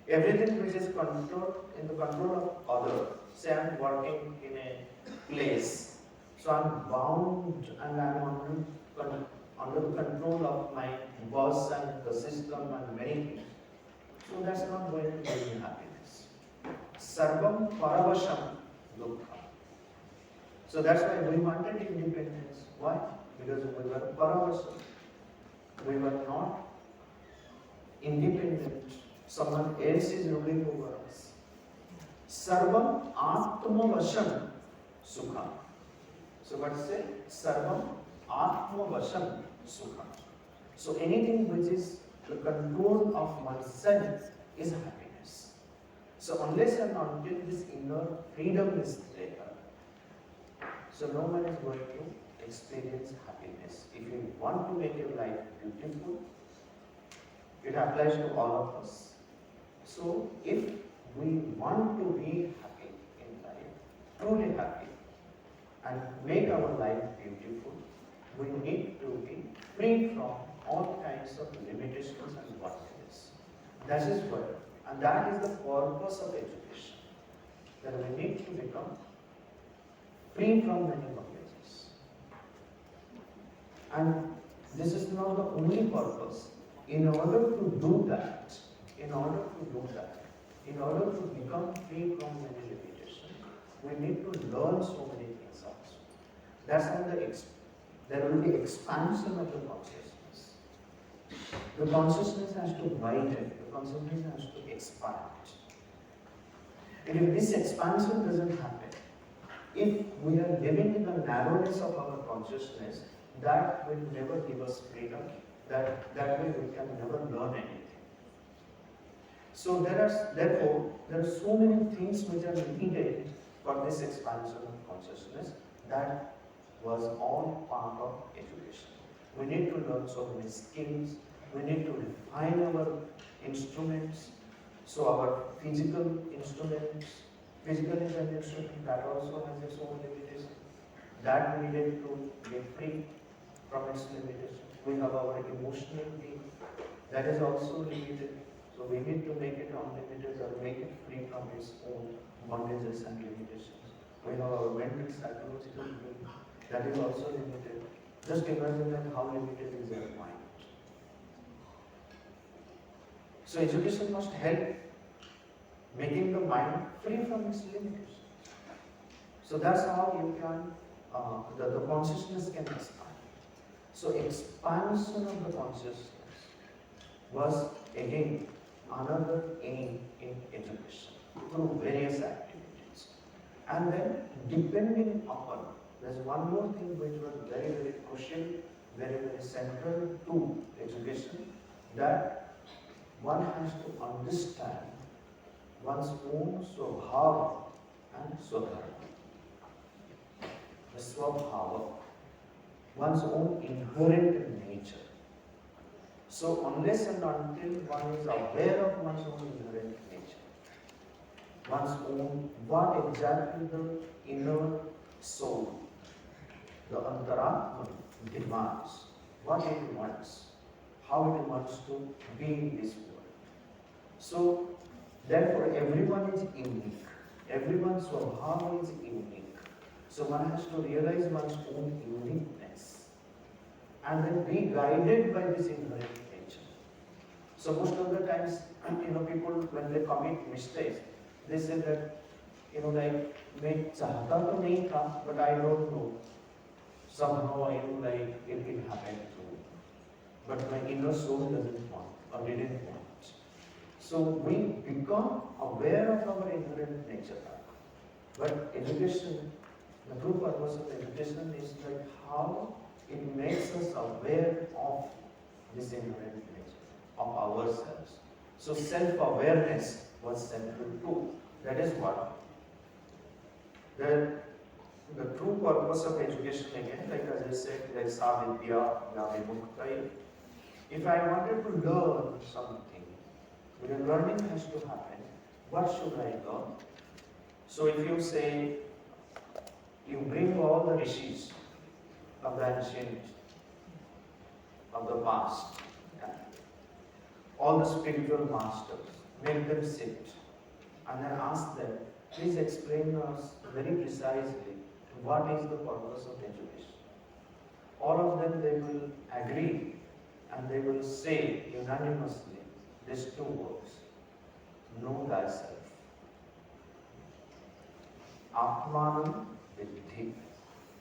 B: Everything which is controlled in the control of other. Say I'm working in a place, so I'm bound and I'm under the control of my boss and the system and many things. So that's not going to give me happiness. Sarvam paravasham dukkha. So that's why we wanted independence. Why? Because we were paravasham. We were not independent. Someone else is ruling over us. Sarvam atma vasham sukha. So what is it? Sarvam atma vasham sukha. So anything which is the control of oneself is happiness. So unless and until this inner freedom is there, so no one is going to experience happiness. If you want to make your life beautiful, it applies to all of us. So if we want to be happy in life, truly happy, and make our life beautiful, we need to be free from all kinds of limitations and bondages. That is what, and that is the purpose of education. That we need to become free from many bondages. And this is not the only purpose. In order to do that, in order to become free from many limitations, we need to learn so many things also. That's when there will be expansion of the consciousness. The consciousness has to widen, the consciousness has to expand. And if this expansion doesn't happen, if we are living in the narrowness of our consciousness, that will never give us freedom, that way we can never learn anything. So therefore, there are so many things which are needed for this expansion of consciousness. That was all part of education. We need to learn so many skills. We need to refine our instruments. So our physical instruments, physical is an instrument that also has its own limitations. That we needed to get free from its limitations. We have our emotional being, that is also limited. So we need to make it unlimited or make it free from its own bondages and limitations. We have our mental psychological being, that is also limited. Just imagine that how limited is our mind. So education must help making the mind free from its limitations. So that's how you can, the consciousness can expand. So expansion of the consciousness was again another aim in education through various activities. And then depending upon, there's one more thing which was very, very crucial, very, very central to education, that one has to understand one's own swabhava and swadharma. The swabhava, one's own inherent nature. So unless and until one is aware of one's own inherent nature, one's own, what exactly the inner soul, the antaratma demands, what it wants, how it wants to be in this world. So therefore everyone is unique. Everyone's swabhava is unique. So one has to realize one's own uniqueness and then be guided by this inherent nature. So most of the times, people when they commit mistakes, they say that, like, मैं चाहता तो नहीं था, but I don't know. Somehow it happened to me. But my inner soul doesn't want or didn't want. So we become aware of our inherent nature. But education, the true purpose of education is like how it makes us aware of this inherent nature, of ourselves. So self-awareness was central too. That is what the true purpose of education again, like as I said, like savidya, yavimuktai. If I wanted to learn something, because learning has to happen, what should I learn? So if you say, you bring all the rishis of the ancient, of the past, all the spiritual masters, make them sit, and then ask them, please explain us very precisely what is the purpose of education. All of them, they will agree and they will say unanimously these two words: know thyself. Atmanam Vidhi.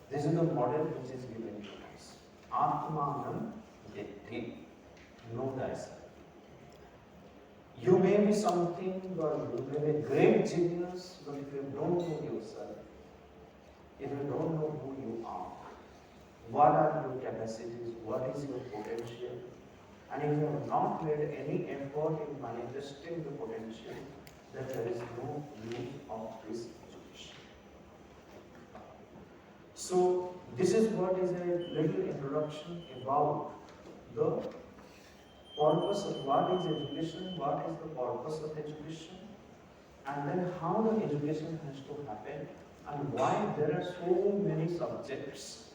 B: This is the model which is given to us. Atmanam Vidhi. Know thyself. You may be something, or you may be a great genius, but if you don't know yourself, if you don't know who you are, what are your capacities, what is your potential, and if you have not made any effort in manifesting the potential, then there is no use of this education. So, this is what is a little introduction about the purpose of what is education, what is the purpose of education, and then how the education has to happen, and why there are so many subjects.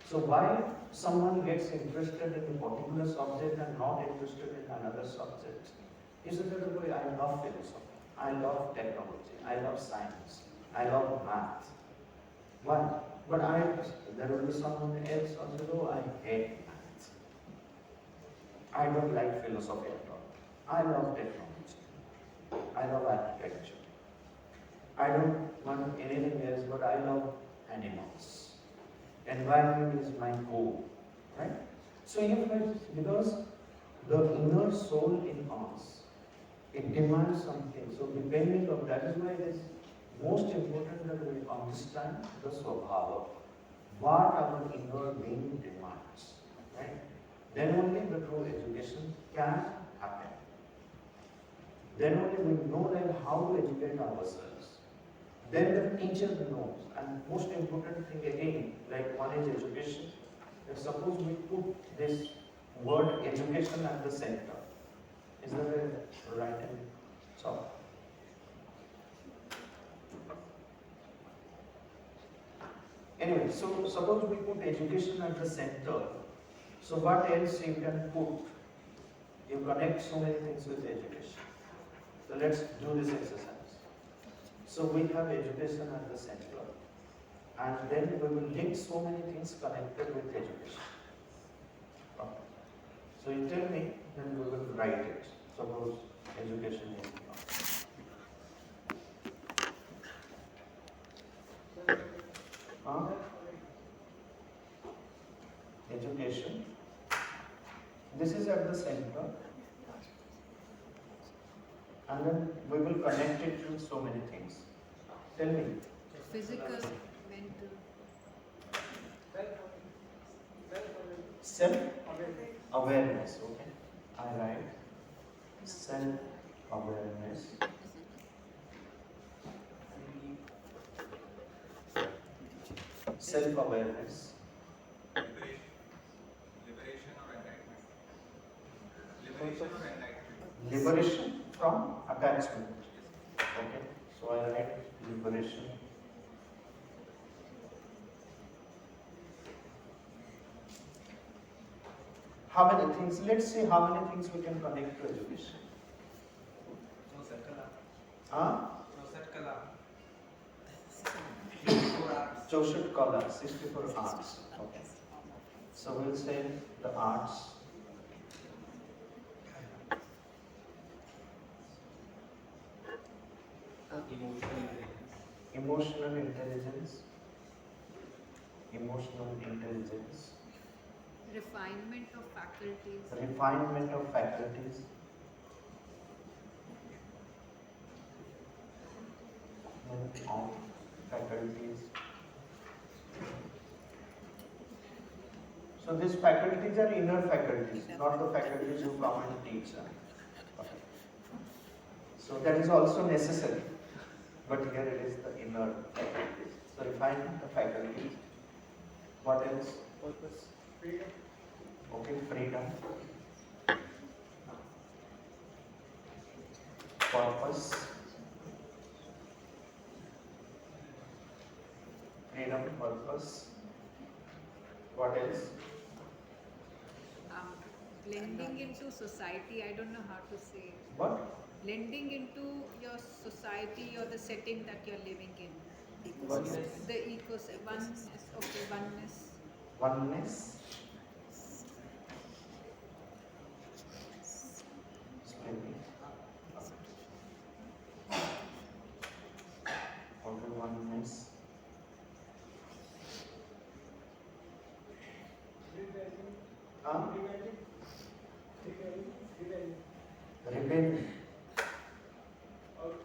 B: So why someone gets interested in a particular subject and not interested in another subject? Is it that way? I love philosophy, I love technology, I love science, I love math. Why? But there will be someone else also, oh, I hate math. I don't like philosophy at all. I love technology. I love architecture. I don't want anything else, but I love animals. Environment is my goal, right? So because the inner soul in us, it demands something. So depending on that is why it is most important that we understand the swabhava, what our inner being demands, right? Then only the true education can happen. Then only we know then how to educate ourselves. Then the teacher knows. And most important thing again, like one is education. If suppose we put this word education at the center, is that a right and so? Anyway, so suppose we put education at the center. So what else you can put? You connect so many things with education. So let's do this exercise. So we have education at the center, and then we will link so many things connected with education. Okay. So you tell me, then we will write it. Suppose education is education. This is at the center, and then we will connect it with so many things. Tell me.
A: Physical, mental.
B: Self-awareness, okay. I write self-awareness. Self-awareness.
E: Liberation or enlightenment? Liberation or enlightenment?
B: Liberation from attachment. Okay, so I write liberation. How many things? Let's see how many things we can connect to education. Huh? 64 Kala, 64 arts. Okay. So we'll say the arts. Emotional intelligence. Emotional intelligence.
A: Refinement of faculties.
B: Refinement of faculties. Of faculties. So these faculties are inner faculties, not the faculties who come and teach. Okay. So that is also necessary, but here it is the inner faculties. So refinement of faculties. What else? Purpose. Freedom. Okay, freedom. Purpose. Freedom, purpose. What else?
A: blending into society. I don't know how to say it.
B: What?
A: Blending into your society or the setting that you're living in.
B: Oneness.
A: The ecosystem. Oneness. Okay, oneness.
B: Oneness. Splitting. Okay, oneness. Huh? Rebellion.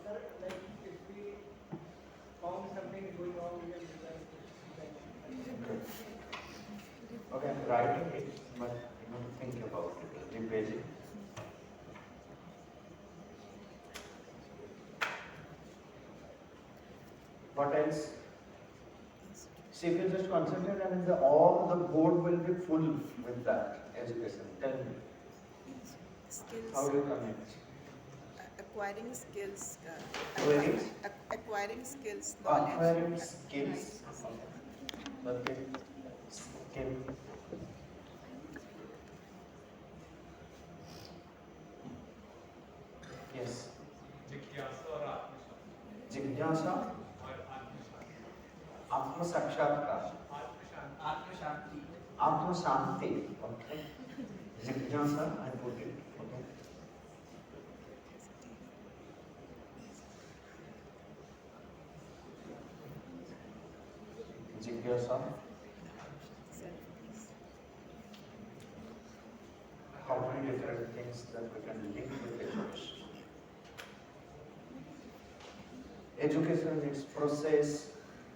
D: Sir, like if we found something going wrong, we can
B: Okay. Okay, I'm writing it, but you don't think about it. Rebellion. What else? See, if you just concentrate and all the board will be full with that education. Tell me,
G: Skills.
B: how do you connect?
G: Acquiring skills.
B: Acquiring?
G: Acquiring skills. Knowledge.
B: Acquiring skills. Okay. Skill. Yes.
E: जिज्ञासा और
B: जिज्ञासा आत्म साक्षात्कार
D: आत्मशांति
B: आत्म शांति. Okay. जिज्ञासा I put it. Okay. जिज्ञासा. How many different things that we can link with education? Education needs process.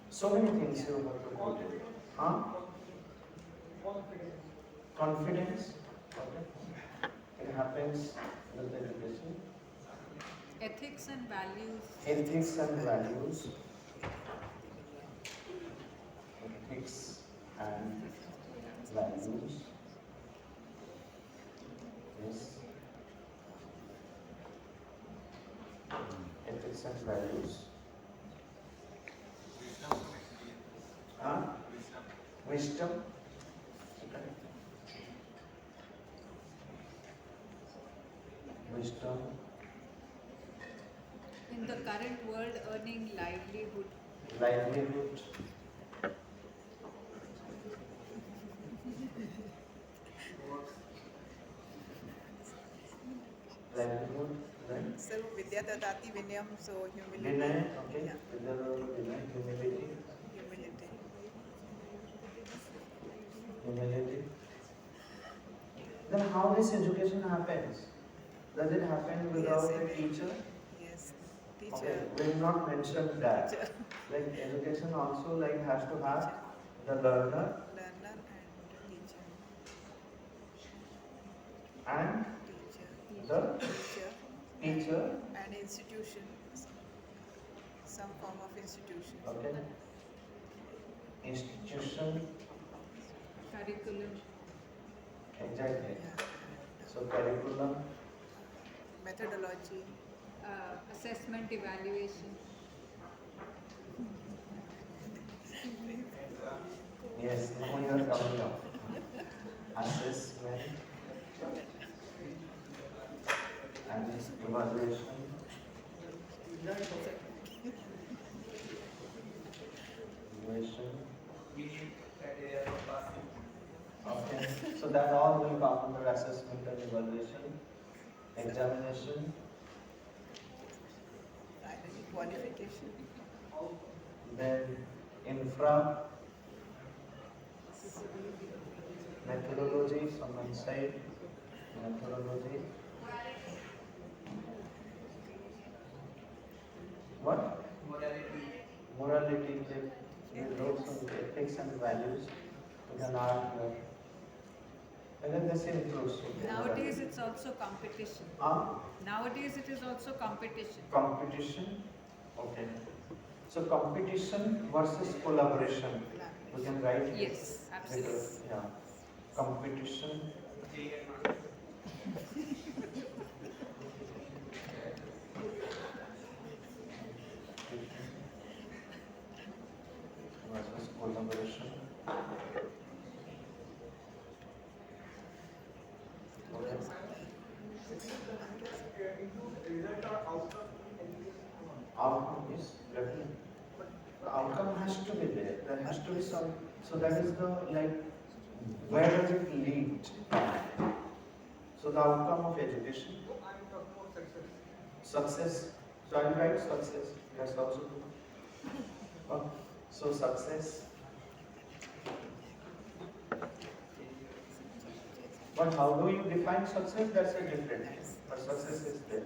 B: So many things you have to put in. Huh? Confidence. Okay. It happens with education.
A: Ethics and values.
B: Ethics and values. Ethics and values. Yes. Ethics and values. Huh? Wisdom. Wisdom.
A: In the current world, earning livelihood.
B: Livelihood. Livelihood, right?
G: So Vidya Dadati Vinayam, so humility.
B: Vinay, okay.
G: Yeah.
B: Vinay, humility.
G: Humility.
B: Humility. Then how this education happens? Does it happen without
G: Yes,
B: a teacher?
G: Yes.
B: Okay,
G: Teacher.
B: we will not mention that.
G: Teacher.
B: Like education also like has to have the learner
G: Learner and teacher.
B: and
G: Teacher.
B: the
G: Teacher.
B: teacher.
G: And institution. Some form of institution.
B: Okay. Institution.
A: Curriculum.
B: Exactly.
G: Yeah.
B: So curriculum.
G: Methodology.
A: Assessment, evaluation.
B: Yes, now you are coming up. Assessment and evaluation. Evaluation. Okay, so that all will come under assessment and evaluation. Examination.
G: Finally, qualification.
B: Then infra. Methodology from one side. Methodology. What? Morality, there also ethics and values. We can add here. And then this includes.
A: Nowadays, it's also competition. Nowadays, it is also competition.
B: Competition. Okay. So competition versus collaboration. We can write it.
A: Yes, absolutely.
B: Because, yeah. Competition. Versus collaboration.
D: include result or outcome in education?
B: Outcome is definitely. The outcome has to be there. There has to be some. So that is the like, where does it lead? So the outcome of education.
D: So I'm talking about success.
B: Success. So I'll write success. That's also true. Okay. So success. But how do you define success? That's a different thing. But success is there.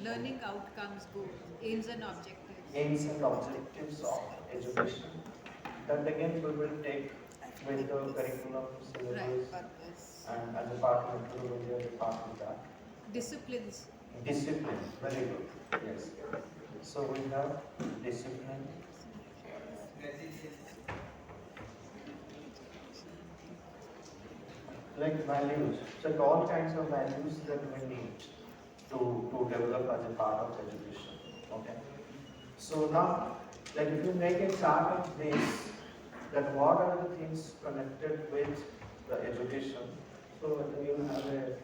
G: Learning outcomes, goals, aims and objectives.
B: Aims and objectives of education. That again we will take with the curriculum
G: Right,
B: syllabus
G: purpose.
B: and as a part of methodology as a part of that.
G: Disciplines.
B: Discipline, very good. Yes. So we have discipline. Like values. So all kinds of values that we need to develop as a part of education. Okay. So now, like if you make a chart of this, that what are the things connected with the education, so you have a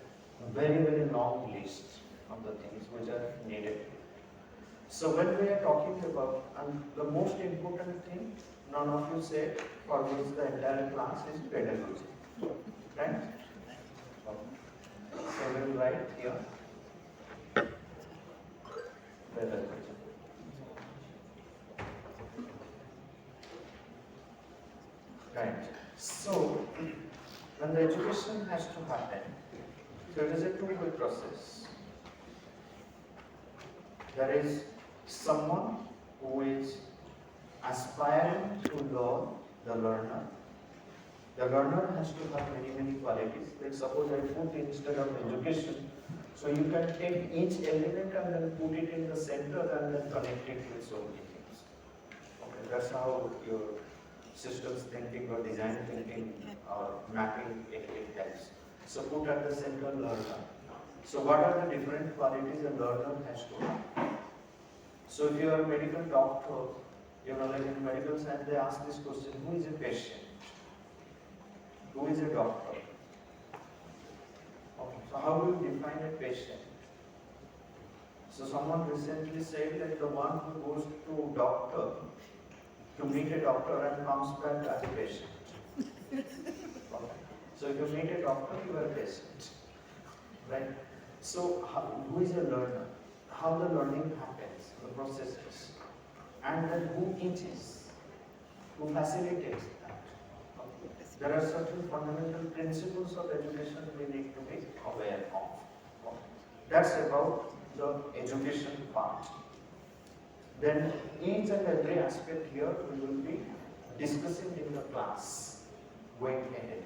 B: very long list of the things which are needed. So when we are talking about, and the most important thing, none of you said for which the entire class is pedagogy, right? So we will write here pedagogy. Right. So when the education has to happen, so it is a two-way process. There is someone who is aspiring to learn, the learner. The learner has to have many qualities. Like suppose I put instead of education, so you can take each element and then put it in the center and then connect it with so many things. Okay, that's how your systems thinking or design thinking or mapping it helps. So put at the center learner. So what are the different qualities a learner has to have? So if you are a medical doctor, like in medical science they ask this question, who is a patient? Who is a doctor? Okay. So how do you define a patient? So someone recently said that the one who goes to doctor to meet a doctor and comes back as a patient. Okay. So if you meet a doctor, you are a patient. Right? So who is a learner? How the learning happens, the processes, and then who teaches, who facilitates that. Okay. There are certain fundamental principles of education we need to be aware of. Okay. That's about the education part. Then each and every aspect here we will be discussing in the class going ahead.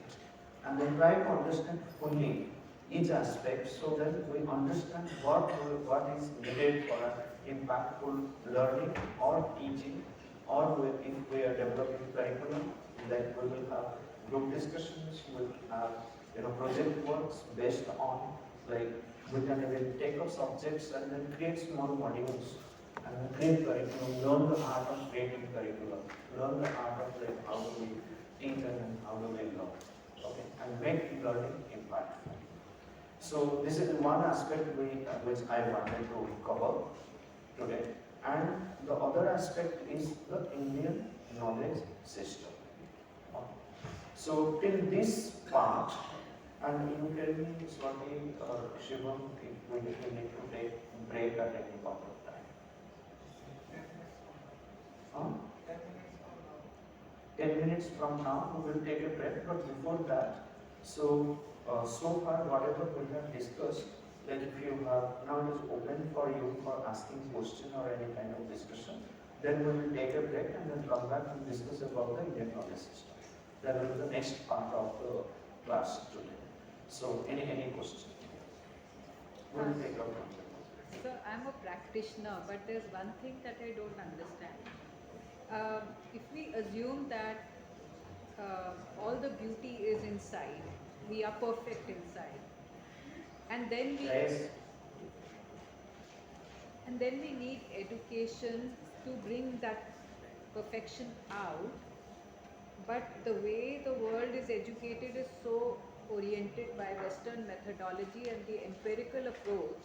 B: And then try to understand fully each aspect so that we understand what is needed for an impactful learning or teaching, or if we are developing curriculum, then we will have group discussions, we will have project works based on, like we can even take up subjects and then create small modules and then create curriculum, learn the art of creating curriculum, learn the art of like how do we teach and how do we learn, okay, and make learning impactful. So this is one aspect which I wanted to cover today, and the other aspect is the Indian knowledge system. So till this part, and you tell me, Swati or Shivam, if we need to take a break at any point of time. 10 minutes from now, we will take a break, but before that, so far whatever we have discussed, like if you have, now it is open for you for asking question or any kind of discussion, then we will take a break and then come back and discuss about the Indian knowledge system. That will be the next part of the class today. So any question? We will take up.
A: So I'm a practitioner, but there's one thing that I don't understand. If we assume that all the beauty is inside, we are perfect inside, and then we need education to bring that perfection out. But the way the world is educated is so oriented by Western methodology and the empirical approach,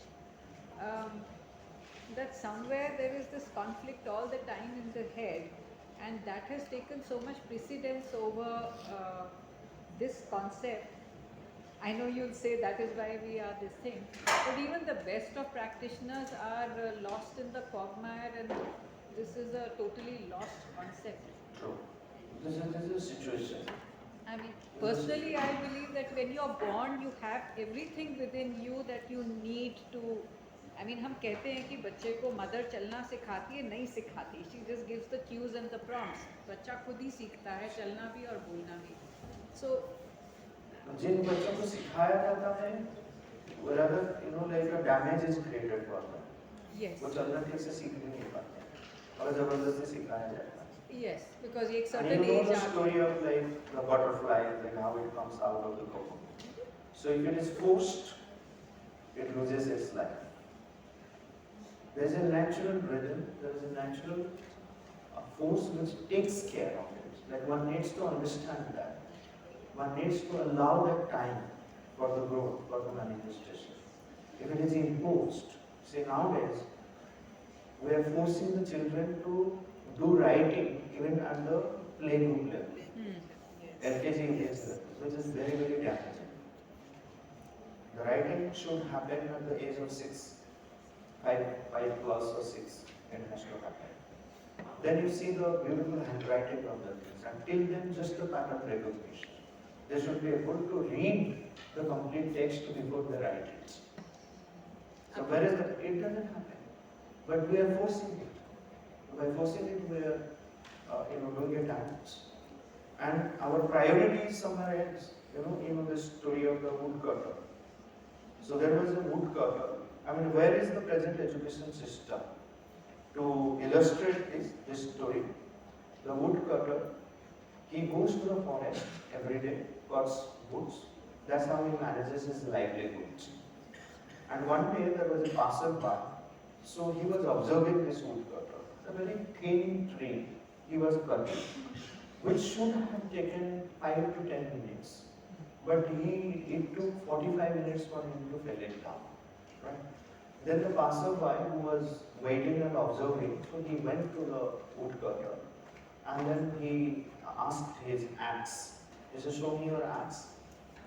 A: that somewhere there is this conflict all the time in the head, and that has taken so much precedence over this concept. I know you'll say that is why we are this thing, but even the best of practitioners are lost in the quagmire, and this is a totally lost concept.
B: True. This is a situation.
A: I mean, personally, I believe that when you're born, you have everything within you that you need to. I mean, हम कहते हैं कि बच्चे को mother चलना सिखाती है, नहीं सिखाती. She just gives the cues and the prompts. बच्चा खुद ही सीखता है चलना भी और बोलना भी. So
B: जिन बच्चों को सिखाया जाता है, wherever like a damage is created for them.
A: yes,
B: वो चलना ठीक से सीख नहीं पाते, और जबरदस्ती सिखाया जाता है.
A: yes, because एक
B: And
A: certain
B: you know
A: age
B: the
A: आ
B: story of like the butterfly and how it comes out of the cocoon. So if it is forced, it loses its life. There is a natural rhythm, there is a natural force which takes care of it. Like one needs to understand that. One needs to allow that time for the growth, for the manifestation. If it is imposed, say nowadays, we are forcing the children to do writing even at the playgroup level, LKG, UKG level, which is very, very damaging. The writing should happen at the age of 6, 5 plus or 6, it has to happen. Then you see the beautiful handwriting of the things. Until then, just the pattern recognition. They should be able to read the complete text before they write it. So where is that? It doesn't happen. But we are forcing it. By forcing it, we are doing a damage. And our priority is somewhere else. The story of the woodcutter. So there was a woodcutter. I mean, where is the present education system? To illustrate this story, the woodcutter, he goes to the forest every day, cuts woods. That's how he manages his livelihood. And one day there was a passerby, so he was observing this woodcutter. A very thin tree he was cutting, which should have taken 5 to 10 minutes. But it took 45 minutes for him to fell it down. Right? Then the passerby who was waiting and observing, so he went to the woodcutter and then he asked his axe. He said, "Show me your axe."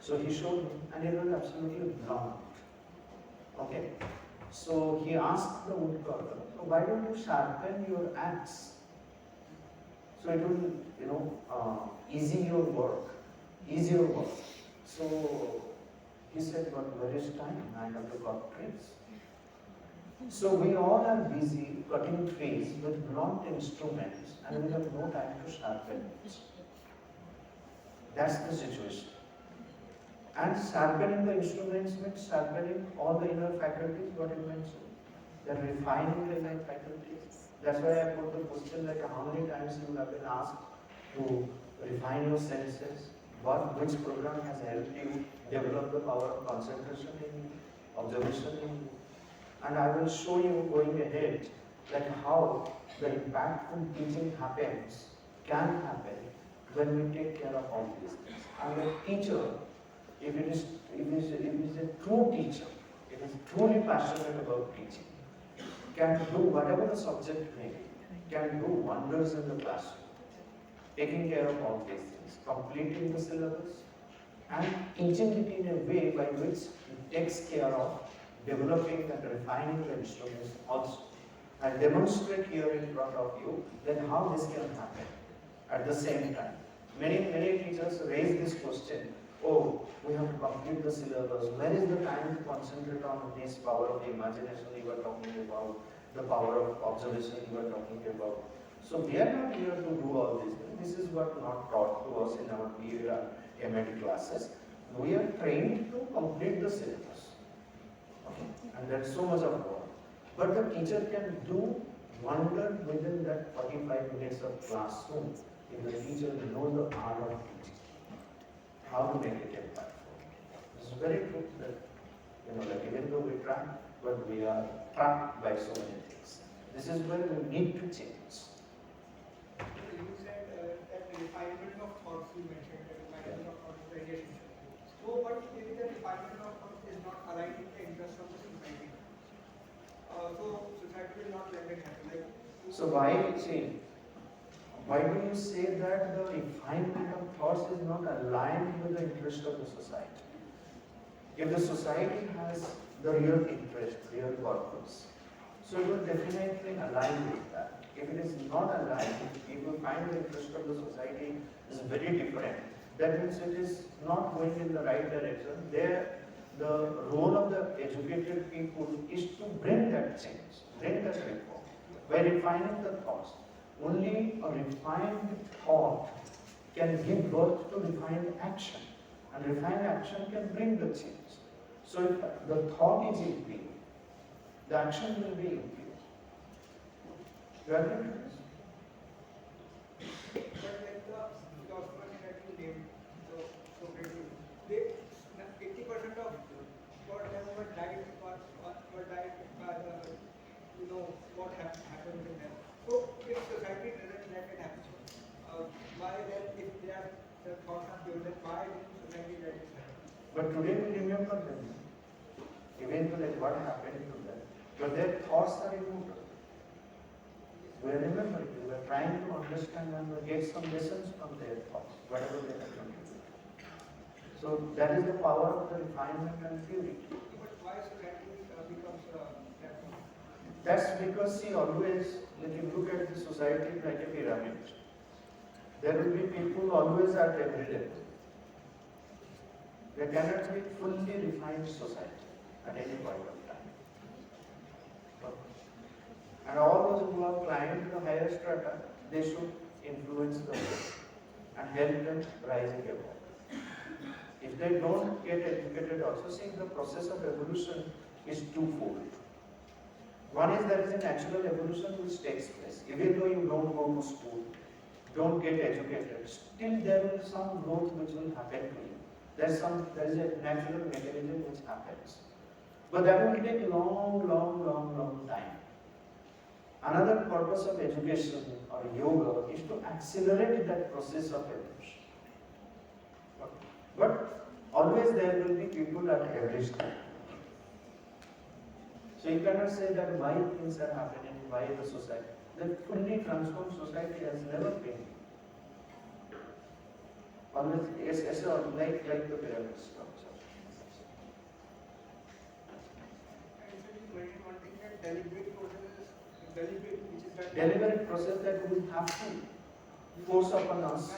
B: So he showed him and it was absolutely blunt. Okay. So he asked the woodcutter, "So why don't you sharpen your axe? So it will, ease your work. So he said, "But where is time? I have to cut trees." So we all are busy cutting trees with blunt instruments and we have no time to sharpen it. That's the situation. And sharpening the instruments means sharpening all the inner faculties, what you mentioned. They're refining the inner faculties. That's why I put the question like how many times you have been asked to refine your senses, which program has helped you develop the power of concentration in you, observation in you. And I will show you going ahead that how the impactful teaching can happen when we take care of all these things. And a teacher, if it is a true teacher, it is truly passionate about teaching, can do whatever the subject may be, can do wonders in the classroom, taking care of all these things, completing the syllabus, and teaching it in a way by which it takes care of developing and refining the instruments also. And demonstrate here in front of you that how this can happen at the same time. Many teachers raise this question, oh, we have to complete the syllabus. Where is the time to concentrate on this power of imagination you were talking about, the power of observation you were talking about? So we are not here to do all these things. This is what not taught to us in our BA and MAD classes. We are trained to complete the syllabus. Okay? And there's so much of work. But the teacher can do wonder within that 45 minutes of classroom if the teacher knows the art of teaching, how to make it impactful. This is very true that even though we try, but we are trapped by so many things. This is where we need to change.
D: You said that the refinement of thoughts you mentioned, the refinement of thoughts is very essential. So So, but maybe the refinement of thought is not aligned with the interest of the society. So society will not let it happen. Like,
B: So why do you say that the refinement of thoughts is not aligned with the interest of the society? If the society has the real interest, real purpose, so it will definitely align with that. If it is not aligned, if you find the interest of the society is very different, that means it is not going in the right direction. There, the role of the educated people is to bring that change, bring that reform, by refining the thoughts. Only a refined thought can give birth to refined action, and refined action can bring the change. So if the thought is impure, the action will be impure. You agree with this?
D: but like the philosophers that you named, so Socrates, they 80% of what them were died by the what happened with them. So if society doesn't let it happen, why then if the thoughts are pure, then why didn't society let it happen?
B: But today we remember them. Eventually what happened to them. But their thoughts are immortal. We are remembering, we are trying to understand and get some lessons from their thoughts, whatever they have done. So that is the power of the refinement and purity.
D: But why society becomes that?
B: That's because, see, always, when you look at the society like a pyramid, there will be people always at every level. There cannot be fully refined society at any point of time. And all those who have climbed the higher strata, they should influence the world and help them rising above. If they don't get educated also, see, the process of evolution is twofold. One is there is a natural evolution which takes place. Even though you don't go to school, don't get educated, still there will be some growth which will happen to you. There is a natural mechanism which happens. But that will take long time. Another purpose of education or yoga is to accelerate that process of evolution. But always there will be people at every step. So you cannot say that why things are happening, why the society. The fully transformed society has never been. Always, it's like the pyramid structure.
D: And so you mentioned one thing that deliberate process is deliberate, which is that
B: Deliberate process that we have to force upon us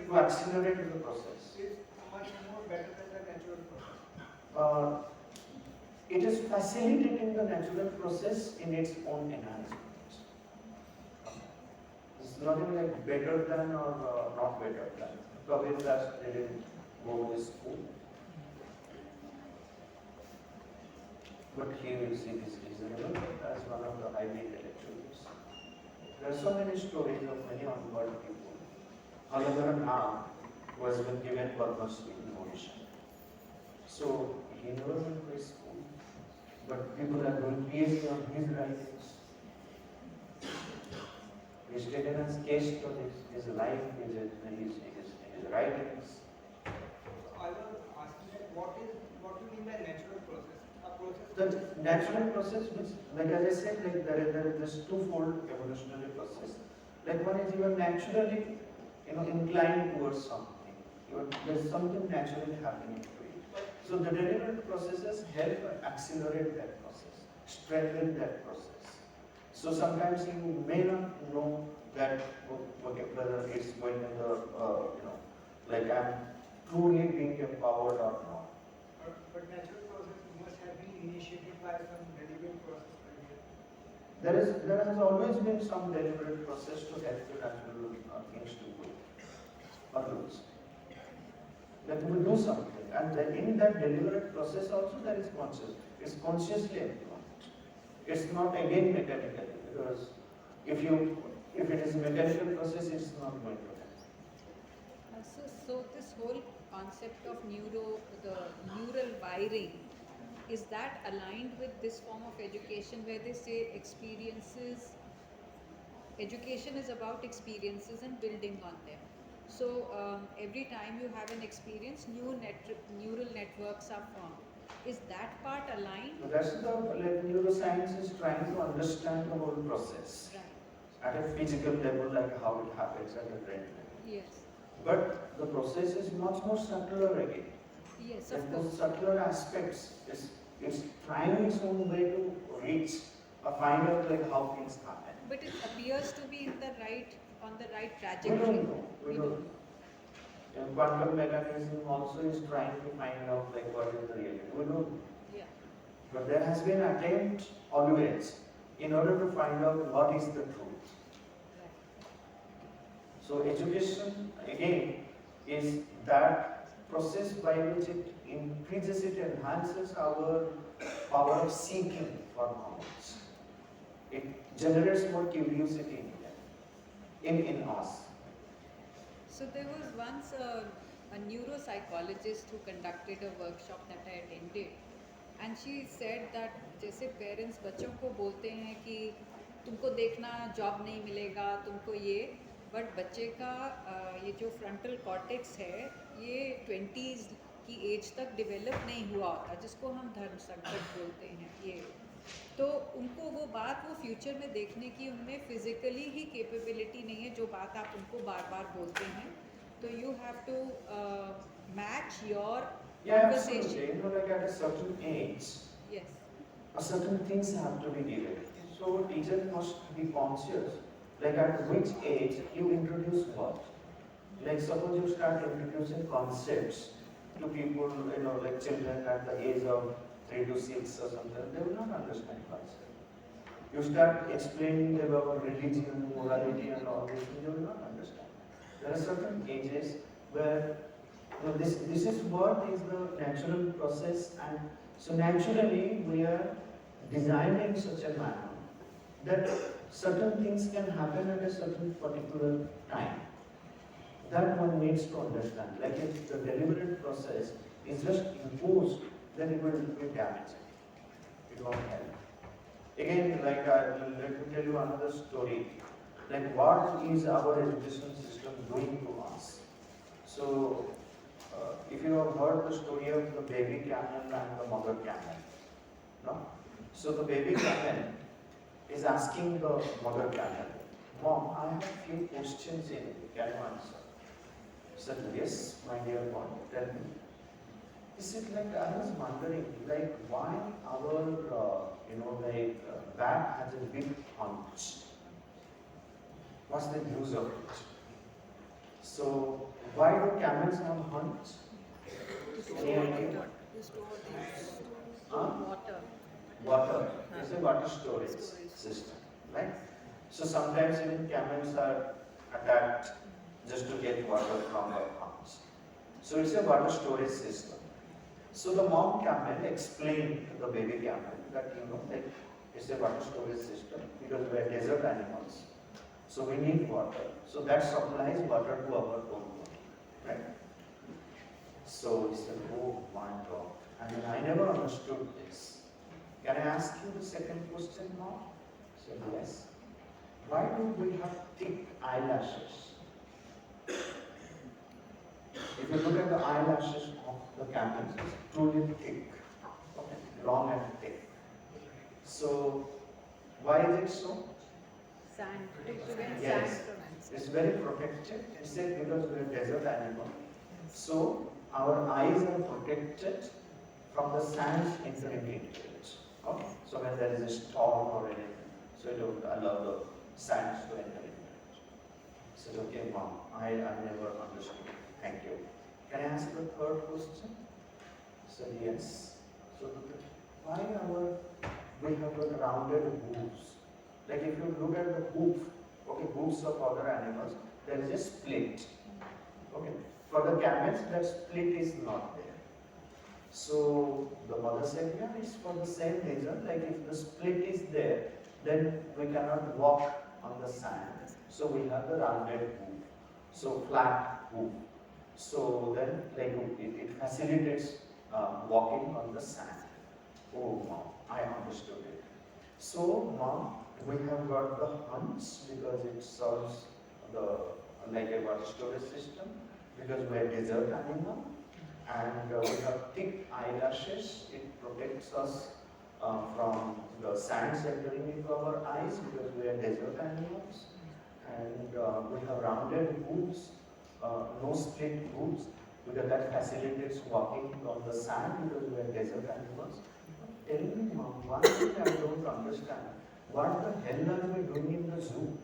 B: to accelerate the process.
D: is much more better than the natural process.
B: It is facilitating the natural process in its own enhancement. It's nothing like better than or not better than. Kabir Das didn't go to school. But he is remembered as one of the highly intellectuals. There are so many stories of many unborn people. Alagar Nam was been given purpose in Odisha. So he never went to school. But people are doing PhD on his writings. He's taken as case to his life, his writings.
D: So I was asking that what do you mean by natural process? A process.
B: The natural process, which, like as I said, like there is this twofold evolutionary process. Like one is you are naturally, inclined towards something. There's something naturally happening to you. So the deliberate processes help accelerate that process, strengthen that process. So sometimes you may not know that whether it's going in the, like I'm truly being empowered or not.
D: But natural process must have been initiated by some deliberate process earlier.
B: There has always been some deliberate process to help the natural things to grow or lose. That we do something, and then in that deliberate process also there is conscious. It's consciously employed. It's not again mechanical, because if it is a mechanical process, it's not going to happen.
G: So this whole concept of the neural wiring, is that aligned with this form of education where they say education is about experiences and building on them? So every time you have an experience, neural networks are formed. Is that part aligned?
B: So that's the like neuroscience is trying to understand the whole process
G: Right.
B: at a physical level, like how it happens at the brain level.
G: Yes.
B: But the process is much more subtler again.
G: Yes,
B: Like
G: of
B: those
G: course.
B: subtler aspects, it's trying its own way to reach or find out like how things happen.
G: But it appears to be in the right on the right
B: We
G: trajectory.
B: don't know. We don't know. And quantum mechanism also is trying to find out like what is the reality. We don't know.
G: Yeah.
B: But there has been attempt always in order to find out what is the truth.
G: Right.
B: So education again is that process by which it increases, it enhances our power of seeking for knowledge. It generates more curiosity in us.
G: So there was once a neuropsychologist who conducted a workshop that I attended, and she said that जैसे parents बच्चों को बोलते हैं कि तुमको देखना job नहीं मिलेगा तुमको ये, बट बच्चे का ये जो फ्रंटल कॉर्टेक्स है ये 20s की एज तक डेवलप नहीं हुआ होता, जिसको हम धर्म संकट बोलते हैं ये। तो उनको वो बात वो फ्यूचर में देखने की उनमें फिजिकली ही कैपेबिलिटी नहीं है, जो बात आप उनको बार बार बोलते हैं। तो you have to match your
B: Yeah, absolutely. You know, like at a certain age,
G: Yes.
B: certain things have to be given. So teacher must be conscious. Like at which age you introduce what? Like suppose you start introducing concepts to people, you know, like children at the age of 3 to 6 or something, they will not understand concept. You start explaining about religion, morality and all this, they will not understand. There are certain ages where this is what is the natural process, and so naturally we are designed in such a manner that certain things can happen at a certain particular time. That one needs to understand. Like if the deliberate process is just imposed, then it will be damaging. It won't help. Again, like let me tell you another story. Like what is our education system doing to us? So if you have heard the story of the baby camel and the mother camel, no? So the baby camel is asking the mother camel, "Mom, I have a few questions in. Can you answer?" She said, "Yes, my dear boy, tell me." He said, "Like I was wondering, like why our back has a big hunch. What's the use of it? So why do camels have hunch?" Any idea? Huh?
G: Water.
B: Water. It's a water storage system, right? So sometimes even camels are attacked just to get water from the hunch. So it's a water storage system. So the mom camel explained to the baby camel that like it's a water storage system because we are desert animals. So we need water. So that supplies water to our whole body, right? So he said, "Oh my God. I mean, I never understood this. Can I ask you the second question now?" He said, "Yes. Why do we have thick eyelashes?" If you look at the eyelashes of the camels, it's truly thick, okay, long and thick. So why is it so?
G: Sand. To prevent
B: Yes.
G: sand from
B: It's very protected. It's said because we are desert animal. So our eyes are protected from the sands entering into it. Okay. So when there is a storm or anything, so it will allow the sands to enter into it. He said, "Okay, Mom, I never understood. Thank you. Can I ask the third question?" He said, "Yes." So why we have got rounded hooves? Like if you look at the hooves of other animals, there is a split. Okay. For the camels, that split is not there. So the mother said, "Yeah, it's for the same reason. Like if the split is there, then we cannot walk on the sand. So we have the rounded hoof. So flat hoof. So then like it facilitates walking on the sand." Oh, Mom, I understood it. So, Mom, we have got the hunch because it serves the like a water storage system because we are desert animal, and we have thick eyelashes. It protects us from the sand settling into our eyes because we are desert animals, and we have rounded hooves, no split hooves because that facilitates walking on the sand because we are desert animals. Tell me, mom, one thing I don't understand. What the hell are we doing in the zoo?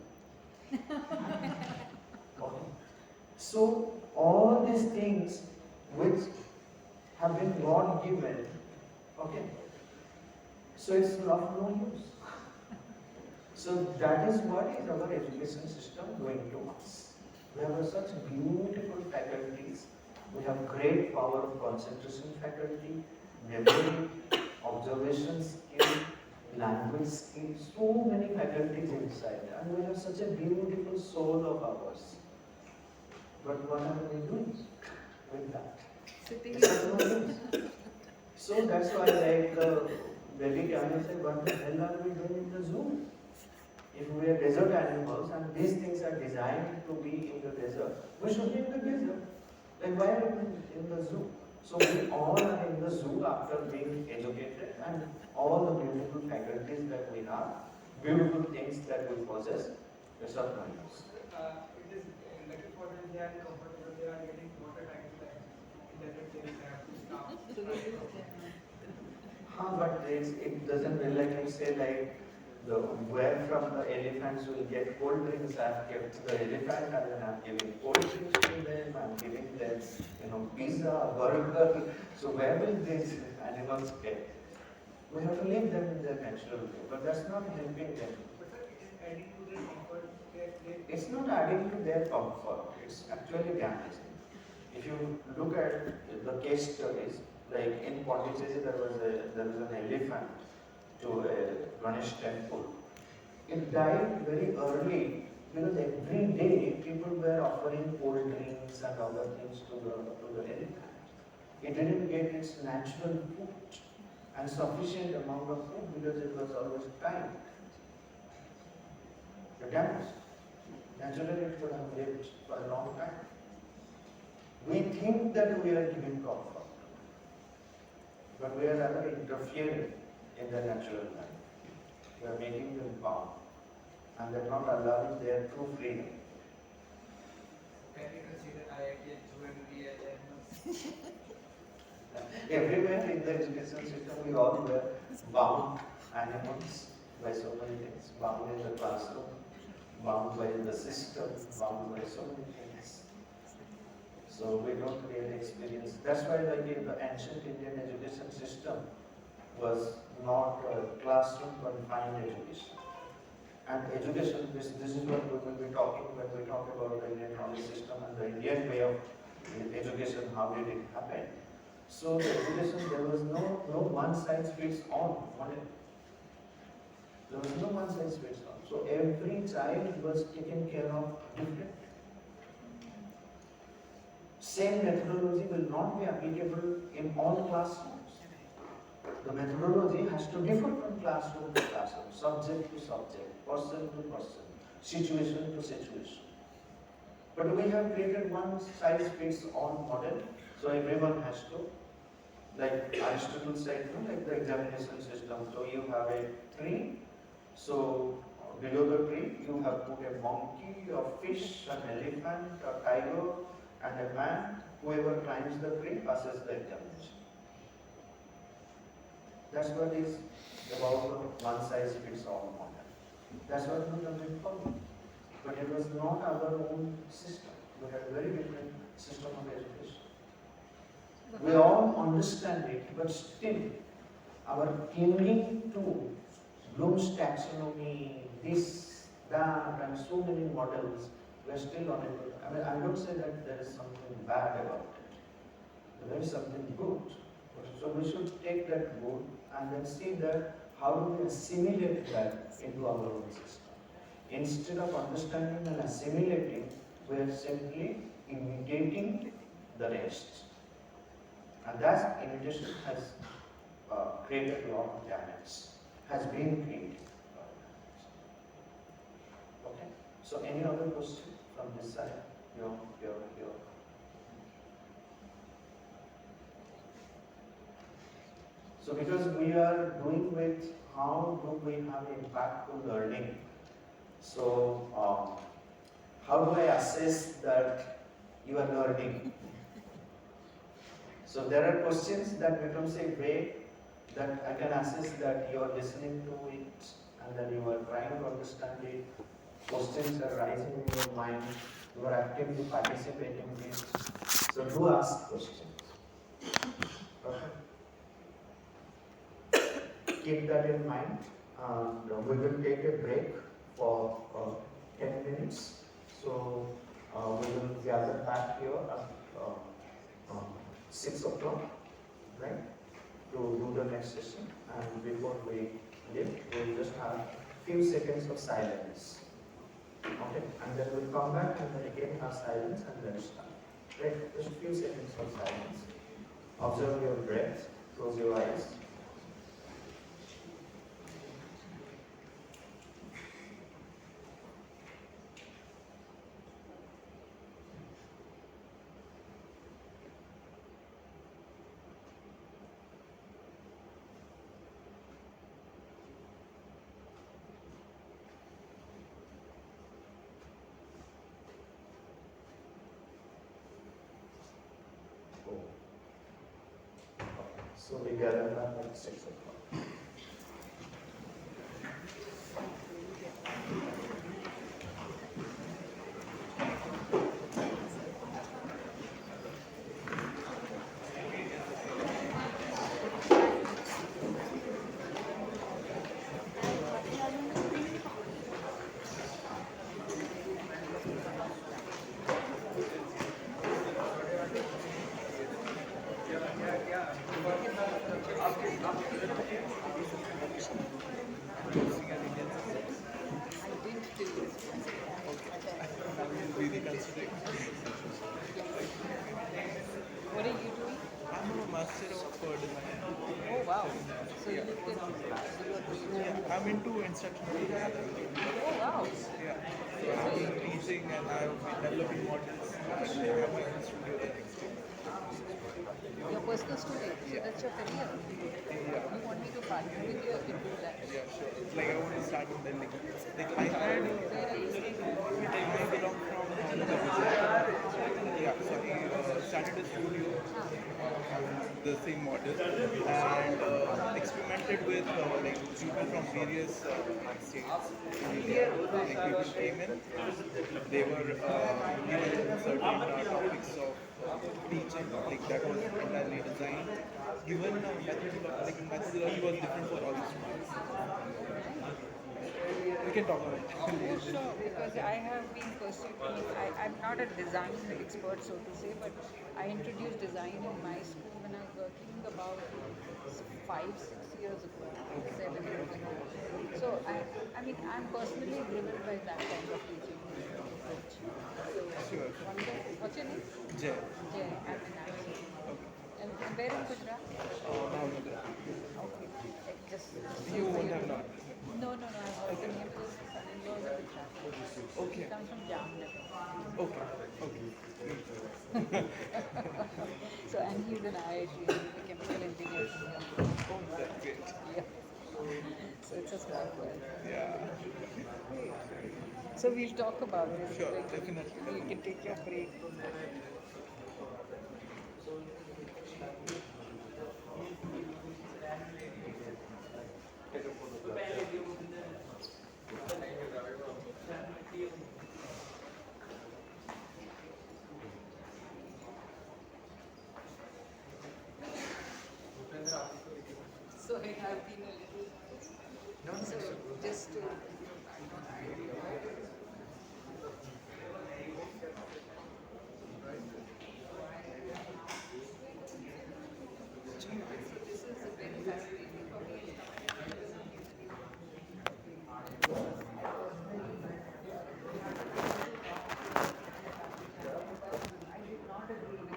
B: Okay. So all these things which have been God given, okay, so it's of no use. So that is what is our education system doing to us. We have such beautiful faculties. We have great power of concentration faculty, memory, observation skill, language skill, so many faculties inside. And we have such a beautiful soul of ours. But what are we doing with that?
G: Sitting
B: It's of no use. So that's why like baby camel said, what the hell are we doing in the zoo? If we are desert animals and these things are designed to be in the desert, we should be in the desert. Like why are we in the zoo? So we all are in the zoo after being educated, and all the beautiful faculties that we have, beautiful things that we possess, it's of no use.
D: It is lucky for them, they are comfortable, they are getting water time like in desert they will have to stop.
G: So we use them.
B: But it doesn't really like you say like where from the elephants will get cold drinks. I have kept the elephant and then I'm giving cold drinks to them. I'm giving them, pizza, burger. So where will these animals get? We have to leave them in their natural way, but that's not helping them.
D: But sir, it is adding to their comfort.
B: It's not adding to their comfort. It's actually damaging. If you look at the case studies, like in Pondicherry, there was an elephant to a Ganesh temple. It died very early because every day people were offering cold drinks and other things to the elephant. It didn't get its natural food and sufficient amount of food because it was always time. The damage. Naturally, it could have lived for a long time. We think that we are giving comfort, but we are rather interfering in their natural life. We are making them bound, and we are not allowing their true freedom.
D: Can you consider IIT and jewelry as animals?
B: Everywhere in the education system, we all were bound animals by so many things, bound in the classroom, bound by the system, bound by so many things. So we don't really experience. That's why, like in the ancient Indian education system, was not a classroom confined education. And education, this is what we will be talking when we talk about the Indian knowledge system and the Indian way of education. How did it happen? So the education, there was no one size fits all model. There was no one size fits all. So every child was taken care of differently. Same methodology will not be applicable in all classrooms. The methodology has to differ from classroom to classroom, subject to subject, person to person, situation to situation. But we have created one size fits all model, so everyone has to, like Aristotle said, like the examination system. So you have a tree, so below the tree you have put a monkey, a fish, an elephant, a tiger, and a man. Whoever climbs the tree passes the examination. That's what is about the one size fits all model. That's what we have been following. But it was not our own system. We had a very different system of education. We all understand it, but still our clinging to Bloom's taxonomy, this, that, and so many models, we are still unable. I don't say that there is something bad about it. There is something good. So we should take that good and then see that how do we assimilate that into our own system. Instead of understanding and assimilating, we are simply imitating the rest. And that imitation has created a lot of damage, has been created. Okay. So any other question from this side? here. So because we are doing with how do we have impactful learning, so how do I assess that you are learning? So there are questions that becomes a way that I can assess that you are listening to it and then you are trying to understand it. Questions are rising in your mind, you are actively participating in it. So do ask questions. Okay. Keep that in mind. And we will take a break for 10 minutes. So we will gather back here at 6 o'clock, right, to do the next session. And before we leave, we will just have a few seconds of silence. Okay, and then we'll come back and then again have silence and then start. Right, just a few seconds of silence. Observe your breath, close your eyes. So we gather back at 6 o'clock.
G: What are you doing?
H: I'm a master of design.
G: Oh wow. So you looked into
H: Yeah, I'm into instructional design.
G: Oh wow.
H: Yeah. So I've been teaching and I've been developing models. And I have my own studio the next day.
G: Your personal studio. So
H: Yeah.
G: that's your career.
H: Yeah.
G: You want me to partner with you, I can do that.
H: Yeah, sure. It's like I want to start in Delhi. Like I had,
G: Where are you staying?
H: I belong from Gujarat. Yeah, so I started a studio the same model and experimented with like people from various states in India. Like people came in, they were given certain topics of teaching, like that was entirely designed. Given methodology was different for all the students. We can talk about it.
G: Oh, sure, because I have been pursuing, I'm not a design expert, so to say, but I introduced design in my school when I was working about 5-6 years ago, 7 years ago. So, I mean, I'm personally driven by that kind of teaching approach. So,
H: Sure.
G: wonderful. What's your name?
H: Jay.
G: Jay, I'm an actor. And where in Gujarat?
H: Bhavnagar.
G: Okay. Just
H: You won't have not.
G: No, I'm working here because my son-in-law is a Gujarati.
H: Okay.
G: He comes from Jamnagar.
H: Okay.
G: So, and he's an IIT, a chemical engineer.
H: Oh, that's great.
G: Yeah. So it's a small world.
H: Yeah.
G: So we'll talk about this.
H: Sure,
G: Like,
H: definitely.
G: You can take your break. So it have been a little. So just to. This is a very fascinating topic. I did not agree with it.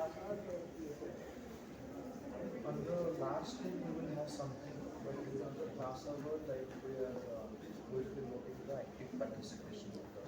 B: On the last day you will have something, but on the class hour, like we are going to be noting the active participation of the.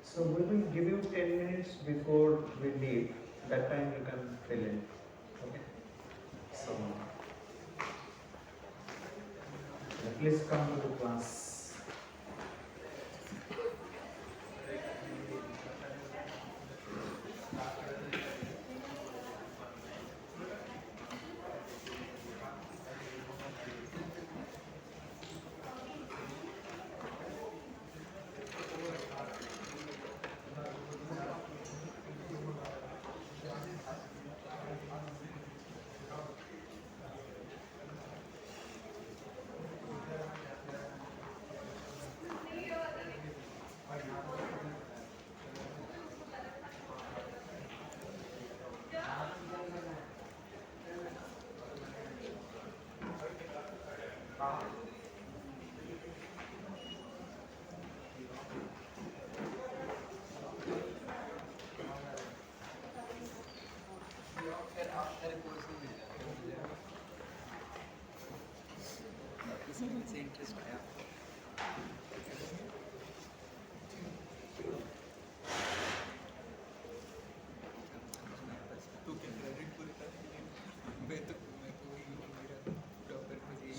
B: So we will give you 10 minutes before we leave. That time you can fill in. Okay. So please come to the class.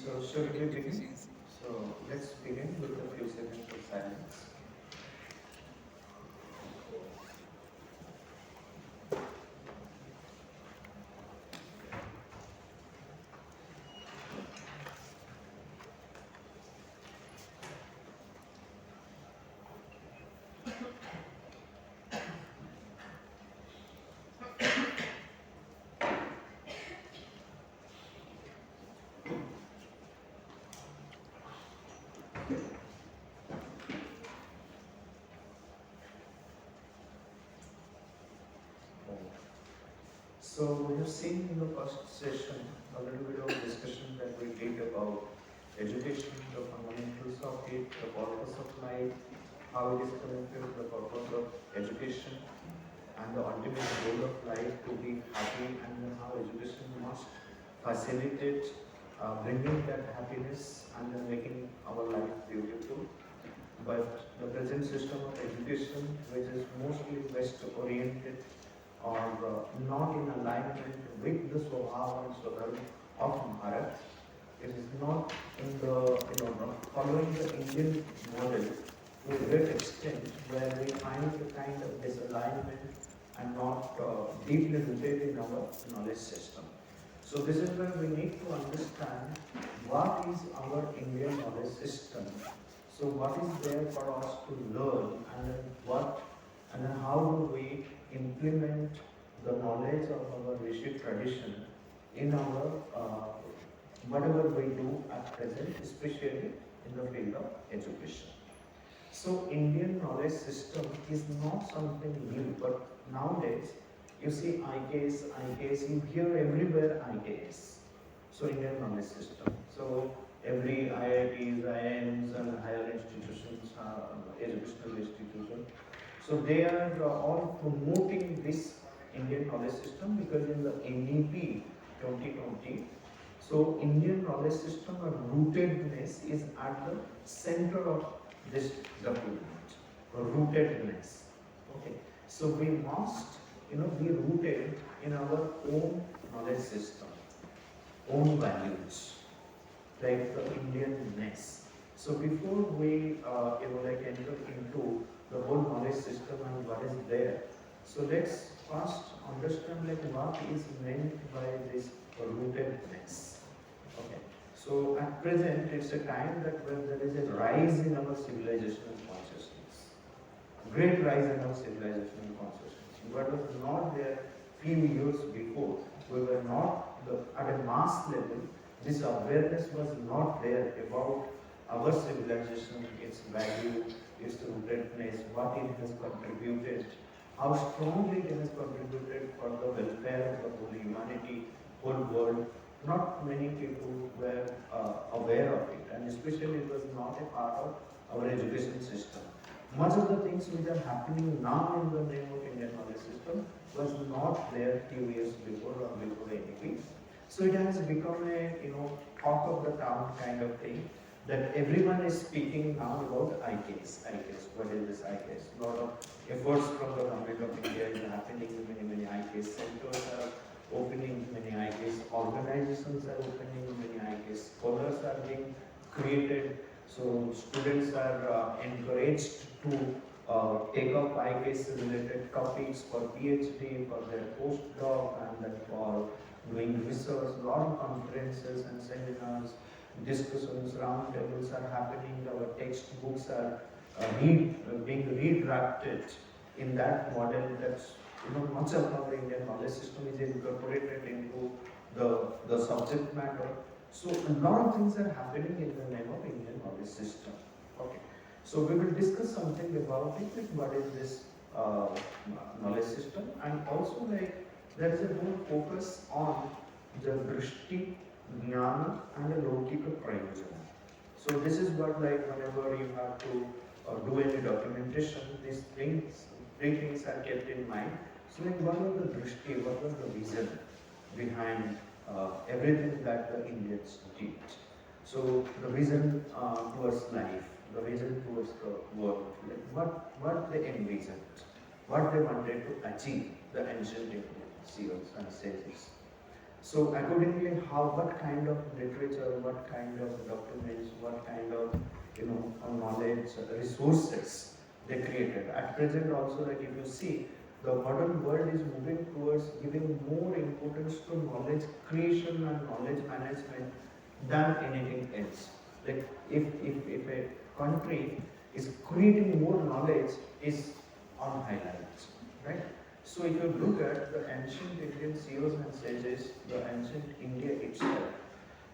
B: So should we begin? So let's begin with a few seconds of silence. So we have seen in the first session a little bit of discussion that we did about education, the fundamentals of it, the purpose of life, how it is connected with the purpose of education, and the ultimate goal of life to be happy, and how education must facilitate bringing that happiness and then making our life beautiful. But the present system of education, which is mostly West oriented, or not in alignment with the Swabhava and Swadarma of Bharat. It is not in the, not following the Indian model to a great extent, where we find the kind of disalignment and not deeply rooted in our knowledge system. So this is where we need to understand what is our Indian knowledge system. So what is there for us to learn, and then how do we implement the knowledge of our Rishi tradition in our whatever we do at present, especially in the field of education. So Indian knowledge system is not something new, but nowadays you see IKS, you hear everywhere IKS. So Indian knowledge system. So every IITs, IIMs and higher institutions, educational institutions. So they are all promoting this Indian knowledge system because in the NEP 2020, so Indian knowledge system or rootedness is at the center of this document, or rootedness. Okay, so we must, be rooted in our own knowledge system, own values, like the Indianness. So before we, enter into the whole knowledge system and what is there, so let's first understand what is meant by this rootedness. Okay. So at present, it's a time that when there is a rise in our civilizational consciousness, great rise in our civilizational consciousness. What was not there few years before, we were not at a mass level. This awareness was not there about our civilization, its value, its rootedness, what it has contributed, how strongly it has contributed for the welfare of the whole humanity, whole world. Not many people were aware of it, and especially it was not a part of our education system. Much of the things which are happening now in the name of Indian knowledge system was not there few years before or before anything. So it has become a talk of the town kind of thing, that everyone is speaking now about IKS. What is this IKS? A lot of efforts from the government of India is happening. Many IKS centers are opening, many IKS organizations are opening, many IKS scholars are being created. So students are encouraged to take up IKS related topics for PhD, for their postdoc, and then for doing research. A lot of conferences and seminars, discussions, roundtables are happening. Our textbooks are being redrafted in that model. That's much of our Indian knowledge system is incorporated into the subject matter. So a lot of things are happening in the name of Indian knowledge system. Okay. So we will discuss something about it, like what is this knowledge system, and also there is a whole focus on the drishti, jnana and the lokika prayojana. So this is what whenever you have to do any documentation, these things, three things are kept in mind. So what was the drishti, what was the vision behind everything that the Indians did? So the vision towards life, the vision towards the world, what they envisioned, what they wanted to achieve, the ancient Indian seers and sages. So accordingly, what kind of literature, what kind of documents, what kind of knowledge, resources they created. At present also, if you see, the modern world is moving towards giving more importance to knowledge creation and knowledge management than anything else. Like if a country is creating more knowledge, is on highlights, right? So if you look at the ancient Indian seers and sages, the ancient India itself,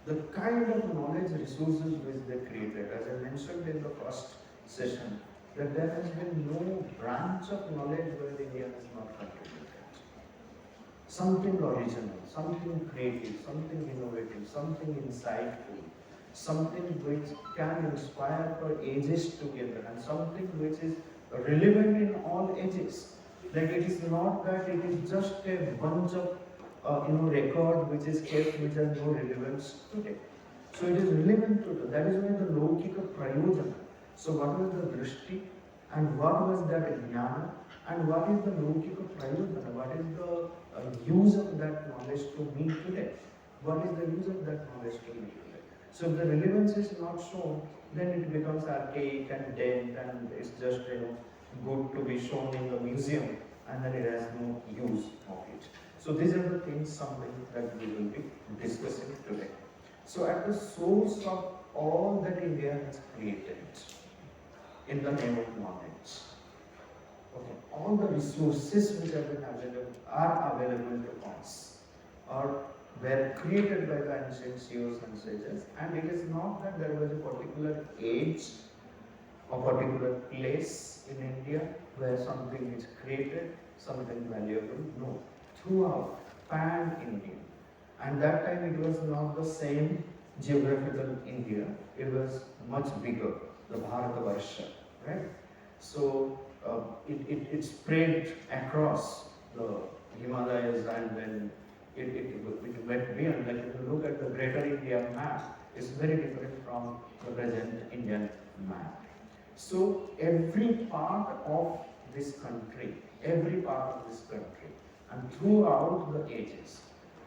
B: the kind of knowledge resources which they created, as I mentioned in the first session, that there has been no branch of knowledge where India has not contributed. Something original, something creative, something innovative, something insightful, something which can inspire for ages together, and something which is relevant in all ages. Like it is not that it is just a bunch of record which is kept which has no relevance today. So it is relevant to that is why the lokika prayojana. So what was the drishti and what was that jnana and what is the lokika prayojana? What is the use of that knowledge to me today? What is the use of that knowledge to me today? So if the relevance is not shown, then it becomes archaic and dead, and it's just good to be shown in the museum and then it has no use of it. So these are the things, something that we will be discussing today. So at the source of all that India has created in the name of knowledge, okay, all the resources which have been available are available to us, or were created by the ancient seers and sages, and it is not that there was a particular age or particular place in India where something is created, something valuable. No, throughout, pan-Indian. And that time it was not the same geographical India, it was much bigger, the Bharatavarsha, right? So it spread across the Himalayas, and then it went beyond. Like if you look at the Greater India map, it's very different from the present Indian map. So every part of this country, and throughout the ages,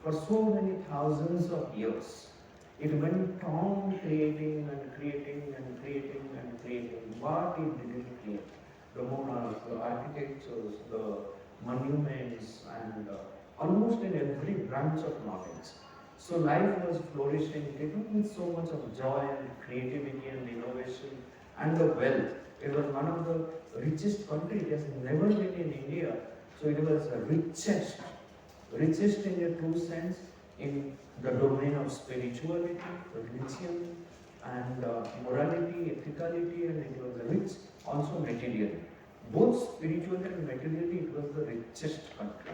B: for so many thousands of years, it went on creating and creating and creating and creating what it didn't create. The monarchs, the architectures, the monuments, and almost in every branch of knowledge. So life was flourishing, with so much of joy and creativity and innovation and the wealth. It was one of the richest countries. It has never been in India. So it was the richest in a true sense in the domain of spirituality, religion, and morality, ethicality, and it was rich also materially. Both spiritually and materially, it was the richest country.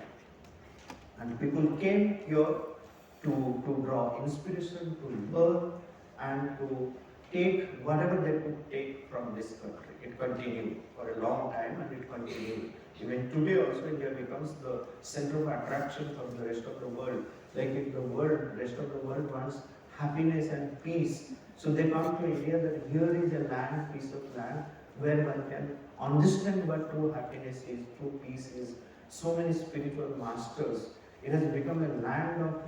B: And people came here to draw inspiration, to learn, and to take whatever they could take from this country. It continued for a long time, and it continued. Even today also India becomes the center of attraction for the rest of the world. Like if the rest of the world wants happiness and peace, so they come to India, that here is a land, piece of land, where one can understand what true happiness is, true peace is. So many spiritual masters. It has become a land of,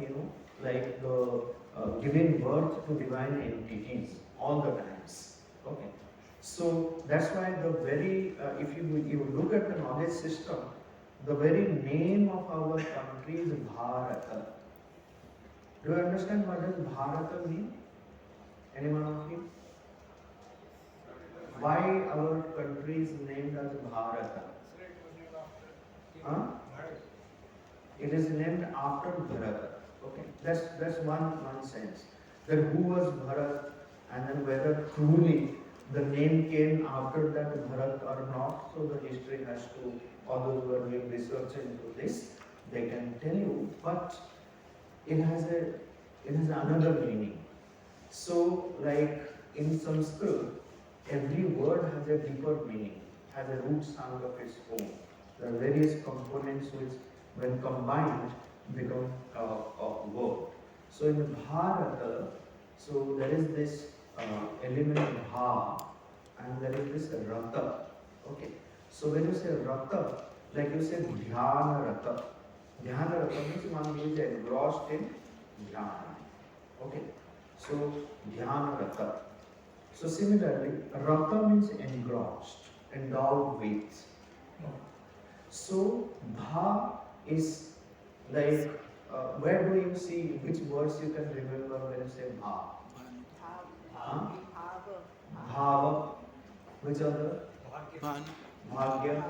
B: like the giving birth to divine entities all the times. Okay. So that's why the very, if you look at the knowledge system, the very name of our country is Bharata. Do you understand what does Bharata mean? Anyone of you? Why our country is named as Bharata? Huh? It is named after Bharata. Okay, that's one sense. That who was Bharat, and then whether truly the name came after that Bharat or not. So the history has to, all those who are doing research into this, they can tell you. But it has another meaning. So like in Sanskrit, every word has a deeper meaning, has a root sound of its own. There are various components which, when combined, become a word. So in Bharata, so there is this element Bha, and there is this Rata. Okay. So when you say Rata, like you say Dhyana Rata. Dhyana Rata means one who is engrossed in Dhyana. Okay. So Dhyana Rata. So similarly, Rata means engrossed, endowed with. So Bha is like, where do you see, which words you can remember when you say Bha? Huh? Bhava. Which other? Bhagya.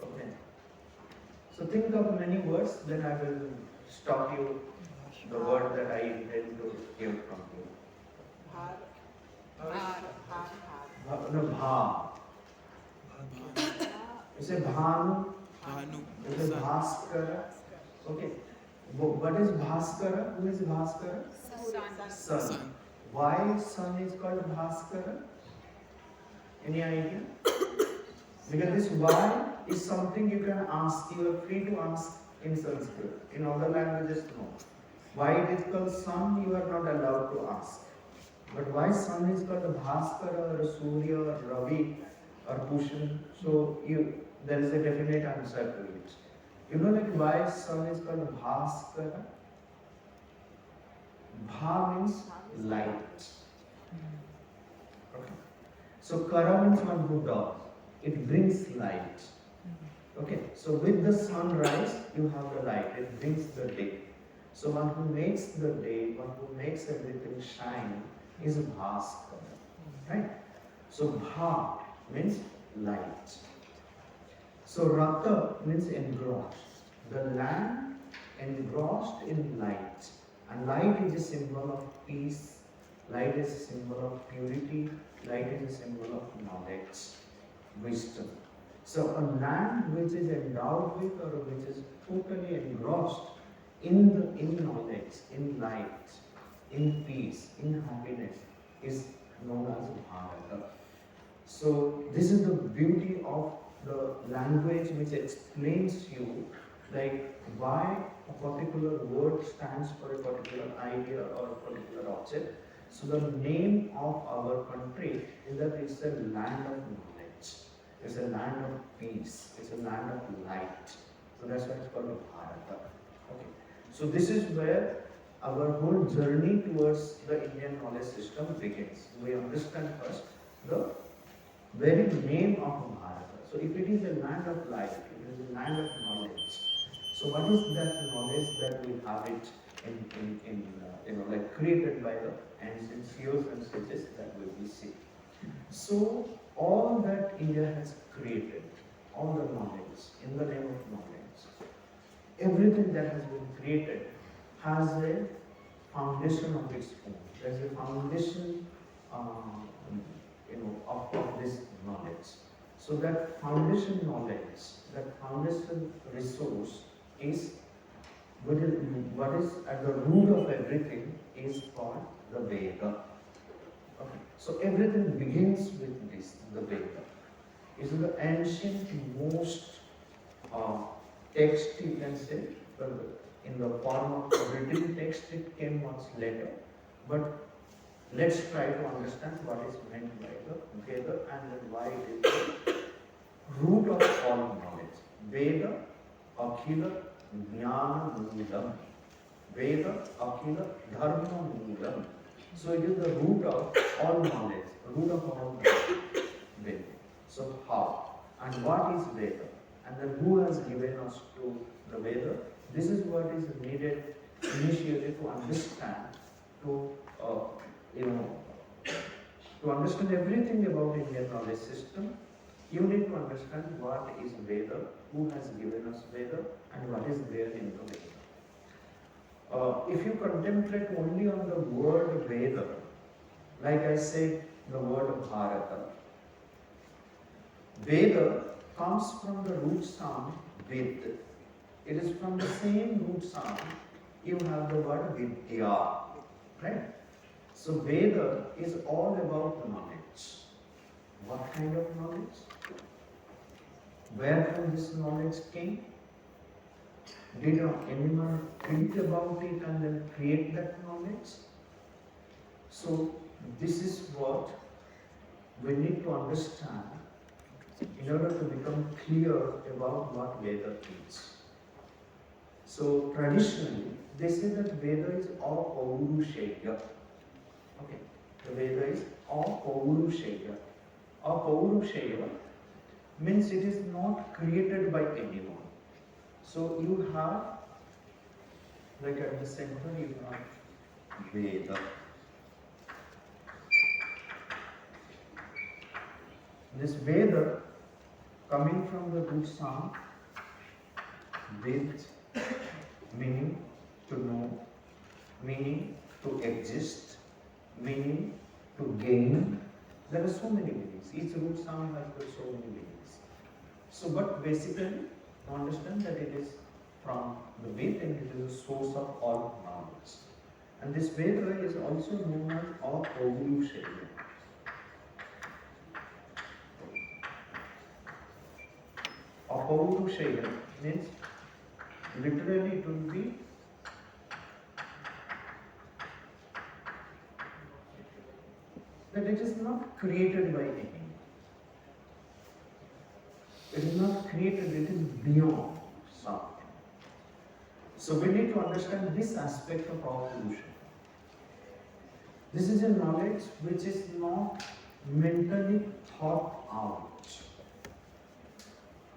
B: Okay. So think of many words, then I will stop you the word that I intend to hear from you. No, Bha. You say Bhanu. You say Bhaskara. Okay. What is Bhaskara? Who is Bhaskara? Sun. Why sun is called Bhaskara? Any idea? Because this why is something you can ask. You are free to ask in Sanskrit. In other languages, no. Why it is called sun, you are not allowed to ask. But why sun is called Bhaskara or Surya or Ravi or Bhushan? So there is a definite answer to it. You know like why sun is called Bhaskara? Bha means light. Okay. So Kara means one who does. It brings light. Okay, so with the sunrise, you have the light, it brings the day. So one who makes the day, one who makes everything shine is Bhaskar, right? So Bha means light. So Rata means engrossed. The land engrossed in light. And light is a symbol of peace, light is a symbol of purity, light is a symbol of knowledge, wisdom. So a land which is endowed with or which is totally engrossed in knowledge, in light, in peace, in happiness is known as Bharata. So this is the beauty of the language which explains you like why a particular word stands for a particular idea or a particular object. So the name of our country is that it's a land of knowledge, it's a land of peace, it's a land of light. So that's why it's called Bharata. Okay. So this is where our whole journey towards the Indian knowledge system begins. We understand first the very name of Bharata. So if it is a land of light, if it is a land of knowledge, so what is that knowledge that we have it like created by the ancient seers and sages that we will see. So all that India has created, all the knowledge, in the name of knowledge, everything that has been created has a foundation of its own. There is a foundation of this knowledge. So that foundation knowledge, that foundation resource is what is at the root of everything is called the Veda. Okay. So everything begins with this, the Veda. It's the ancient most text, you can say, in the form of written text. It came much later, but let's try to understand what is meant by the Veda and then why it is the root of all knowledge. Veda, Akhila, Jnana Moolam. Veda, Akhila, Dharma Moolam. So it is the root of all knowledge, root of all knowledge. Veda. So how? And what is Veda? And then who has given us to the Veda? This is what is needed initially to understand, to understand everything about Indian knowledge system. You need to understand what is Veda, who has given us Veda, and what is there in the Veda. If you contemplate only on the word Veda, like I said, the word Bharata, Veda comes from the root sound Ved. It is from the same root sound you have the word Vidya, right? So Veda is all about knowledge. What kind of knowledge? Where from this knowledge came? Did anyone think about it and then create that knowledge? So this is what we need to understand in order to become clear about what Veda is. So traditionally, they say that Veda is apaurushaya. Okay, the Veda is apaurushaya. Apaurushaya means it is not created by anyone. So you have, like at the center, you have Veda. This Veda coming from the root sound Ved, meaning to know, meaning to exist, meaning to gain. There are so many meanings. Each root sound has got so many meanings. So, but basically, to understand that it is from the Ved and it is a source of all knowledge. And this Veda is also known as apaurushaya. Apaurushaya means literally it will be that it is not created by anyone. It is not created, it is beyond something. So we need to understand this aspect of apaurushaya. This is a knowledge which is not mentally thought out.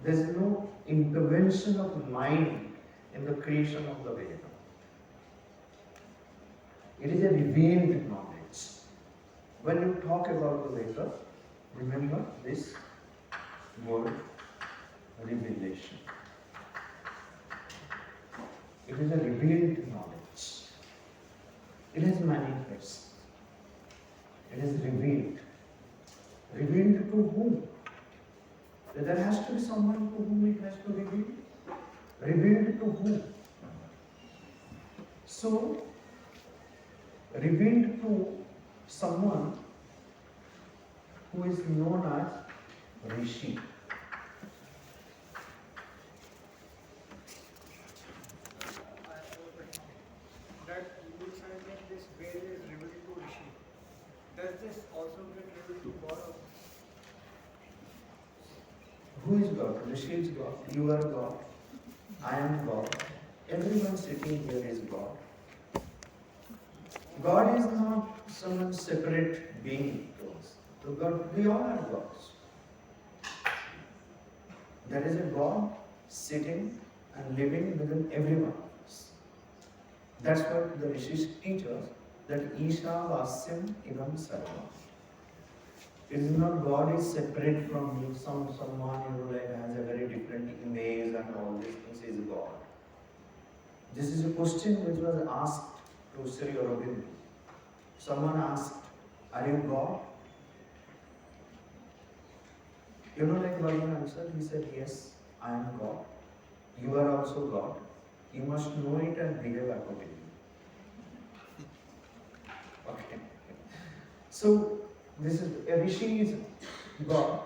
B: There is no intervention of mind in the creation of the Veda. It is a revealed knowledge. When you talk about the Veda, remember this word, revelation. It is a revealed knowledge. It is manifest. It is revealed. Revealed to whom? There has to be someone to whom it has to be revealed. Revealed to whom? So, revealed to someone who is known as Rishi.
D: That you said that this Veda is revealed to Rishi. Does this also get revealed to God?
B: Who is God? Rishi is God. You are God. I am God. Everyone sitting here is God. God is not some separate being to us. To God, we all are gods. There is a God sitting and living within everyone of us. That's what the Rishis teach us, that Isha Vasyam Ivam Sarva. It is not God is separate from you, someone like has a very different image and all these things is God. This is a question which was asked to Sri Aurobindo. Someone asked, are you God? You know like what he answered? He said, yes, I am God. You are also God. You must know it and behave accordingly. Okay. So, this is a Rishi is God.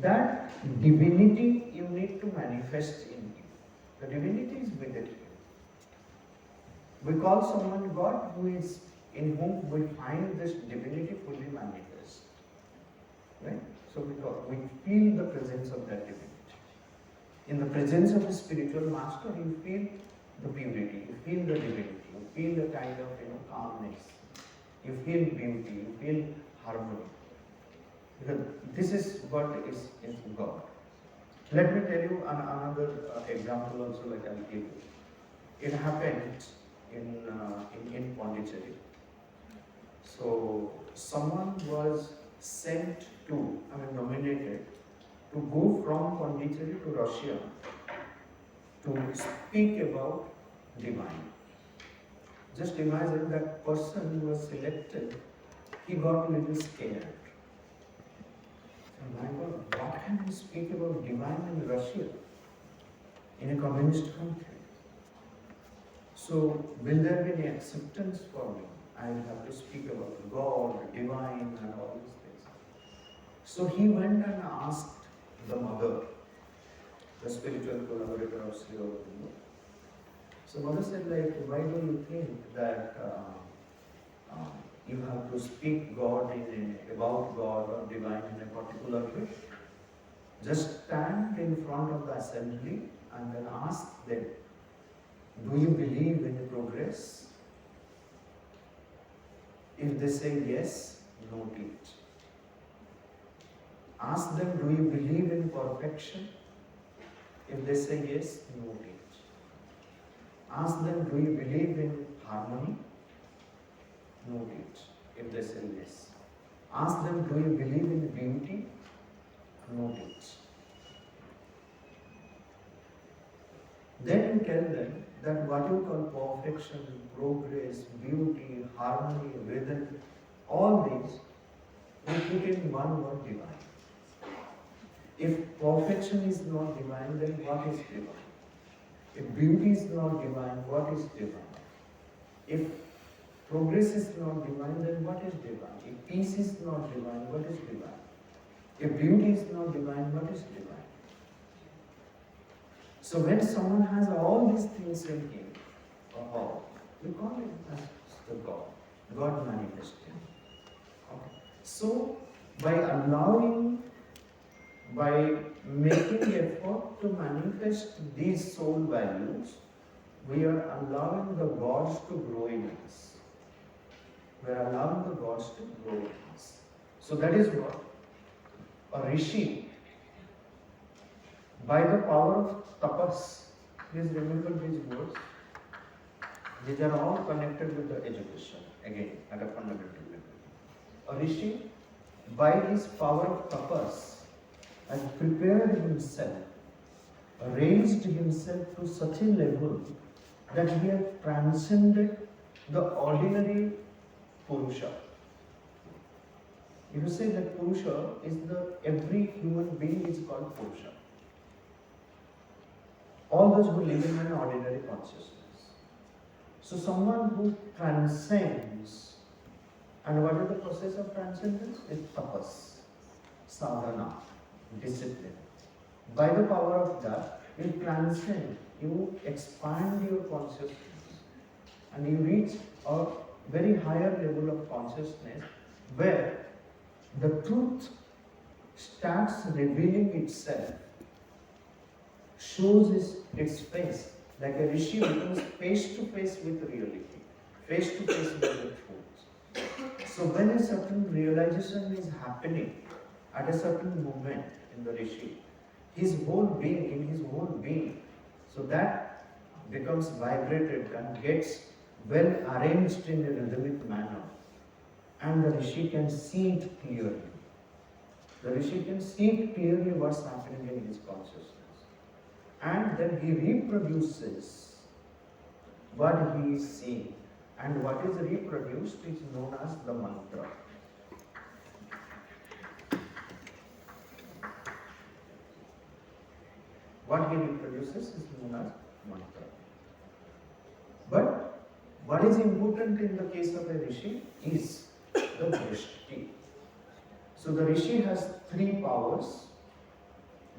B: That divinity you need to manifest in you. The divinity is within you. We call someone God who is in whom we find this divinity fully manifest. Right? So we feel the presence of that divinity. In the presence of a spiritual master, you feel the purity, you feel the divinity, you feel the kind of calmness, you feel beauty, you feel harmony. Because this is what is God. Let me tell you another example also, like I'll give you. It happened in Pondicherry. So someone was sent to, nominated to go from Pondicherry to Russia to speak about divine. Just imagine that person who was selected, he got a little scared. My God, what can we speak about divine in Russia, in a communist country? So, will there be any acceptance for me? I will have to speak about God, divine, and all these things. So he went and asked the mother, the spiritual collaborator of Sri Aurobindo. So mother said, like, why do you think that you have to speak God about God or divine in a particular way? Just stand in front of the assembly and then ask them, do you believe in progress? If they say yes, note it. Ask them, do you believe in perfection? If they say yes, note it. Ask them, do you believe in harmony? Note it. If they say yes. Ask them, do you believe in beauty? Note it. Then you tell them that what you call perfection, progress, beauty, harmony, rhythm, all these, we put in one word, divine. If perfection is not divine, then what is divine? If beauty is not divine, what is divine? If progress is not divine, then what is divine? If peace is not divine, what is divine? If beauty is not divine, what is divine? So when someone has all these things in him, we call it as the God. God manifested. Okay. So by making effort to manifest these soul values, we are allowing the gods to grow in us. We are allowing the gods to grow in us. So that is what a rishi By the power of tapas, please remember these words. These are all connected with the education, again, at a fundamental level. A rishi, by his power of tapas, has prepared himself, raised himself to such a level that he has transcended the ordinary Purusha. If you say that Purusha is every human being is called Purusha. All those who live in an ordinary consciousness. So someone who transcends, and what is the process of transcendence? It's tapas, sadhana, discipline. By the power of that, you transcend, you expand your consciousness, and you reach a very higher level of consciousness where the truth starts revealing itself, shows its face, like a rishi becomes face to face with reality, face to face with the truth. So when a certain realization is happening at a certain moment in the rishi, his whole being, so that becomes vibrated and gets well arranged in a rhythmic manner, and the rishi can see it clearly. The rishi can see it clearly what's happening in his consciousness. And then he reproduces what he is seeing. And what is reproduced is known as the mantra. What he reproduces is known as mantra. But what is important in the case of a rishi is the drishti. So the rishi has three powers.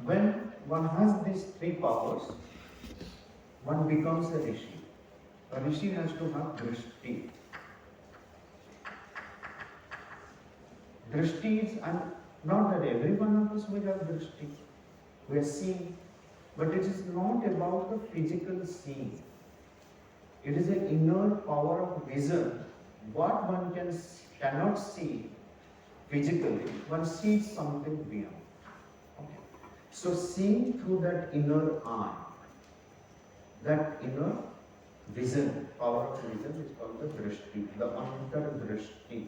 B: When one has these three powers, one becomes a rishi. A rishi has to have drishti. Drishti is, and not that every one of us will have drishti. We are seeing, but it is not about the physical seeing. It is an inner power of vision. What one cannot see physically, one sees something beyond. Okay. So seeing through that inner eye, that inner vision, power of vision is called the drishti, the antardrishti.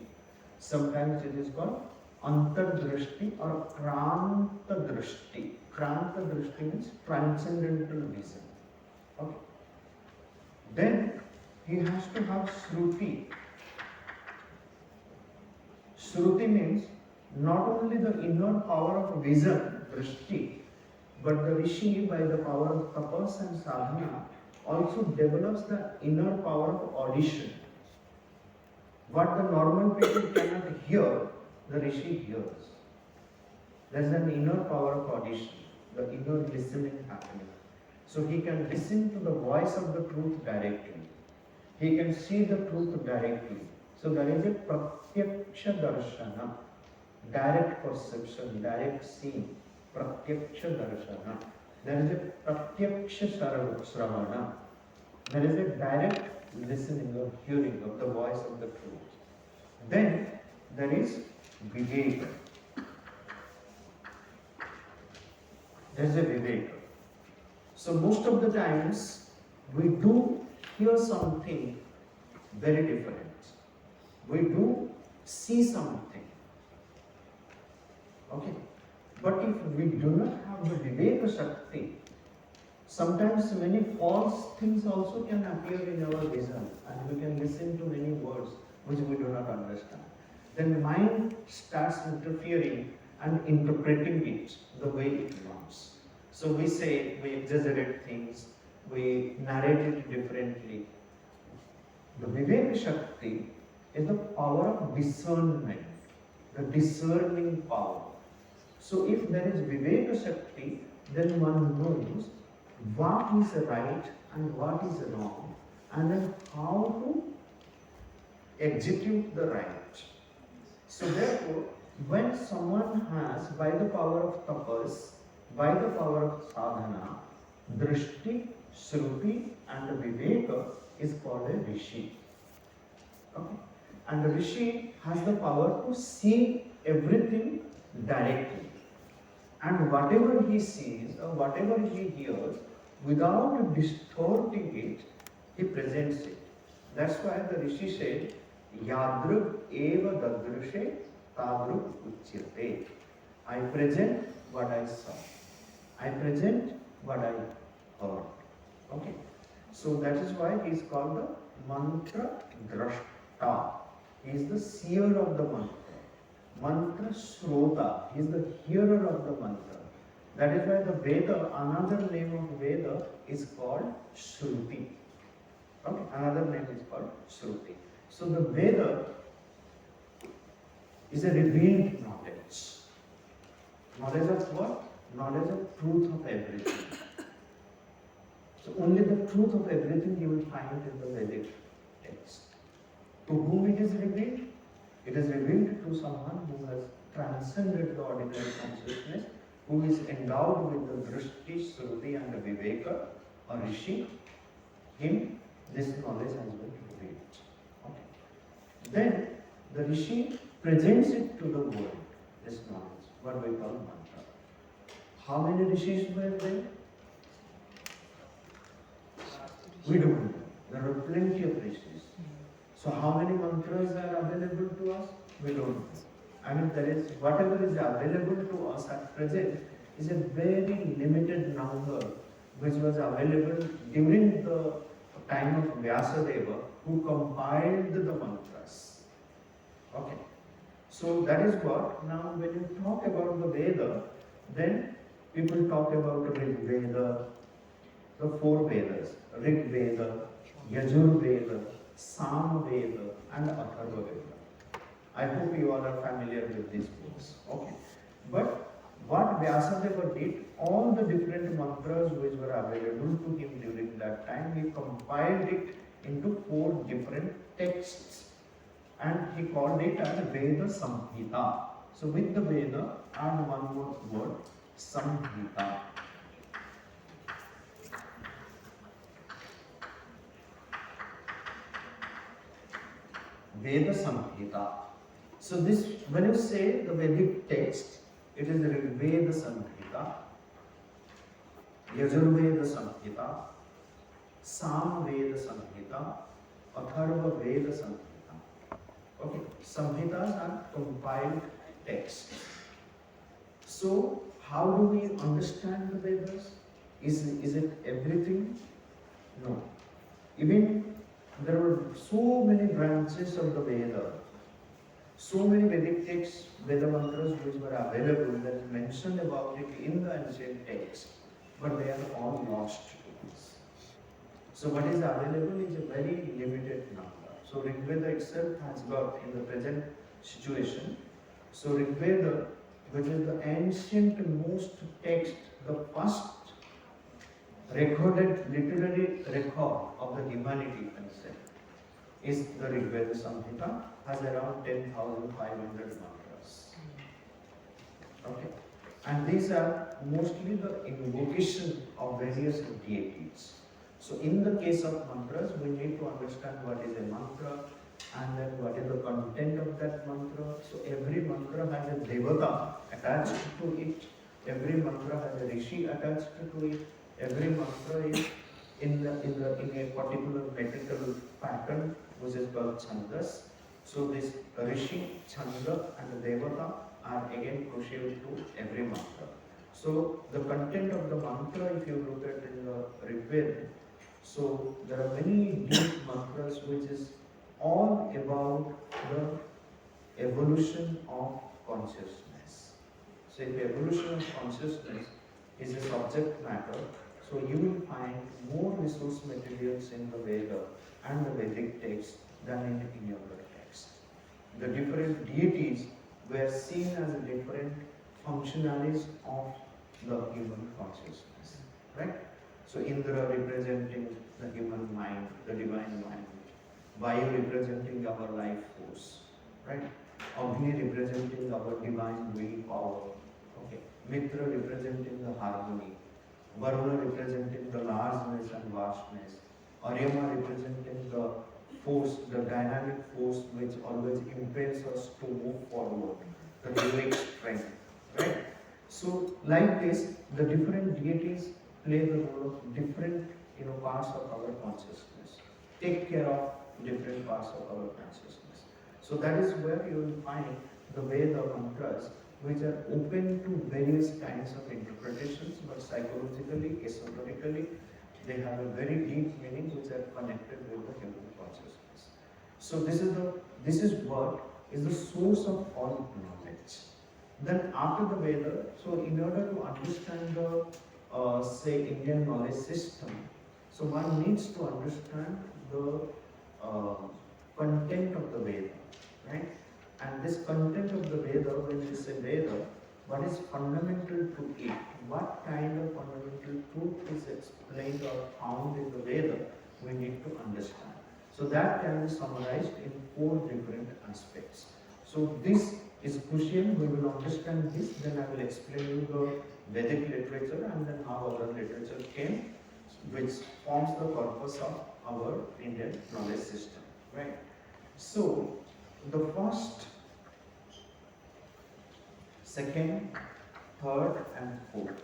B: Sometimes it is called antardrishti or krantadrishti. Krantadrishti means transcendental vision. Okay. Then he has to have shruti. Shruti means not only the inner power of vision, drishti, but the rishi, by the power of tapas and sadhana, also develops the inner power of audition. What the normal people cannot hear, the rishi hears. There is an inner power of audition, the inner listening happening. So he can listen to the voice of the truth directly. He can see the truth directly. So there is a pratyaksha darshana, direct perception, direct seeing, pratyaksha darshana. There is a pratyaksha shravana. There is a direct listening or hearing of the voice of the truth. Then there is viveka. There is a viveka. So most of the times we do hear something very different. We do see something. Okay. But if we do not have the viveka shakti, sometimes many false things also can appear in our vision, and we can listen to many words which we do not understand. Then mind starts interfering and interpreting it the way it wants. So we say, we exaggerate things, we narrate it differently. The Viveka Shakti is the power of discernment, the discerning power. So if there is Viveka Shakti, then one knows what is right and what is wrong, and then how to execute the right. So therefore, when someone has, by the power of tapas, by the power of sadhana, drishti, shruti and viveka is called a rishi. Okay? And the rishi has the power to see everything directly. And whatever he sees or whatever he hears, without distorting it, he presents it. That's why the Rishi said, Yadruk eva dadrushe tadruk uchyate. I present what I saw. I present what I heard. Okay. So that is why he is called the mantra drashta. He is the seer of the mantra. Mantra Shrota, he is the hearer of the mantra. That is why the Veda, another name of Veda is called Shruti. Okay, another name is called Shruti. So the Veda is a revealed knowledge. Knowledge of what? Knowledge of truth of everything. So only the truth of everything you will find in the Vedic text. To whom it is revealed? It is revealed to someone who has transcended the ordinary consciousness, who is endowed with the drishti, shruti and viveka, or rishi. Him, this knowledge has been revealed. Okay. Then the rishi presents it to the world, this knowledge, what we call mantra. How many rishis were there? We don't know. There are plenty of rishis. So how many mantras are available to us? We don't know. I mean, there is whatever is available to us at present is a very limited number which was available during the time of Vyasadeva, who compiled the mantras. Okay. So that is what, now when you talk about the Veda, then people talk about Rig Veda, the four Vedas, Rig Veda, Yajur Veda, Sam Veda and Atharva Veda. I hope you all are familiar with these books. Okay. But what Vyasadeva did, all the different mantras which were available to him during that time, he compiled it into four different texts. And he called it as Veda Samhita. So with the Veda, add one more word, Samhita. Veda Samhita. So this, when you say the Vedic text, it is the Veda Samhita, Yajurveda Samhita, Sam Veda Samhita, Atharva Veda Samhita. Okay, Samhitas are compiled texts. So how do we understand the Vedas? Is it everything? No. Even there were so many branches of the Veda, so many Vedic texts, Veda mantras which were available, that is mentioned about it in the ancient text, but they are all lost to us. So what is available is a very limited number. So Rig Veda itself has got, in the present situation, so Rig Veda, which is the ancient most text, the first recorded literary record of the humanity concept, is the Rig Veda Samhita, has around 10,500 mantras. Okay. And these are mostly the invocation of various deities. So in the case of mantras, we need to understand what is a mantra and then what is the content of that mantra. So every mantra has a devata attached to it. Every mantra has a rishi attached to it. Every mantra is in a particular metrical pattern, which is called chandas. So this rishi, chanda and devata are again crucial to every mantra. So the content of the mantra, if you look at in the Rig Veda, so there are many deep mantras which is all about the evolution of consciousness. So if evolution of consciousness is a subject matter, so you will find more resource materials in the Veda and the Vedic text than in any other text. The different deities were seen as different functionaries of the human consciousness, right? So Indra representing the human mind, the divine mind. Vayu representing our life force, right? Agni representing our divine willpower, okay? Mitra representing the harmony. Varuna representing the largeness and vastness. Aryama representing the force, the dynamic force which always impels us to move forward, the heroic strength, right? So like this, the different deities play the role of different parts of our consciousness, take care of different parts of our consciousness. So that is where you will find the Veda mantras which are open to various kinds of interpretations, but psychologically, esoterically, they have a very deep meaning which are connected with the human consciousness. So this is what is the source of all knowledge. Then after the Veda, so in order to understand the say Indian knowledge system, so one needs to understand the content of the Veda, right? And this content of the Veda, when we say Veda, what is fundamental to it? What kind of fundamental truth is explained or found in the Veda, we need to understand. So that can be summarized in 4 different aspects. So this is crucial. We will understand this, then I will explain you the Vedic literature and then how other literature came, which forms the purpose of our Indian knowledge system, right? So the first, second, third and fourth.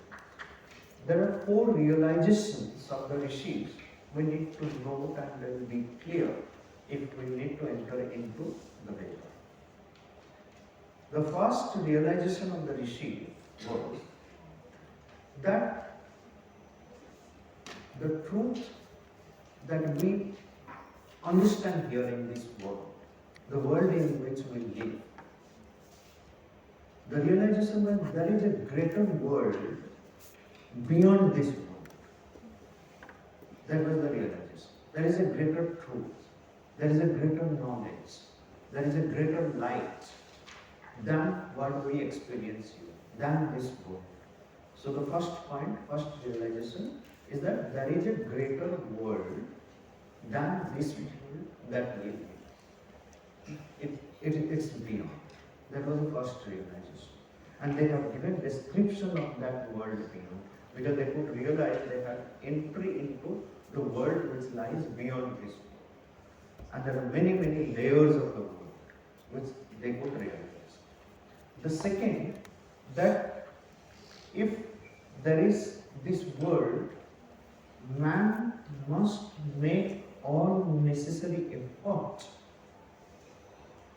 B: There are 4 realizations of the rishis we need to note and then be clear if we need to enter into the Veda. The first realization of the rishi was that the truth that we understand here in this world, the world in which we live, the realization that there is a greater world beyond this world. That was the realization. There is a greater truth, there is a greater knowledge, there is a greater light than what we experience here, than this world. So the first point, first realization is that there is a greater world than this world that we live. It's beyond. That was the first realization. And they have given description of that world beyond, because they could realize they had entry into the world which lies beyond this world. And there are many, many layers of the world which they could realize. The second, that if there is this world, man must make all necessary effort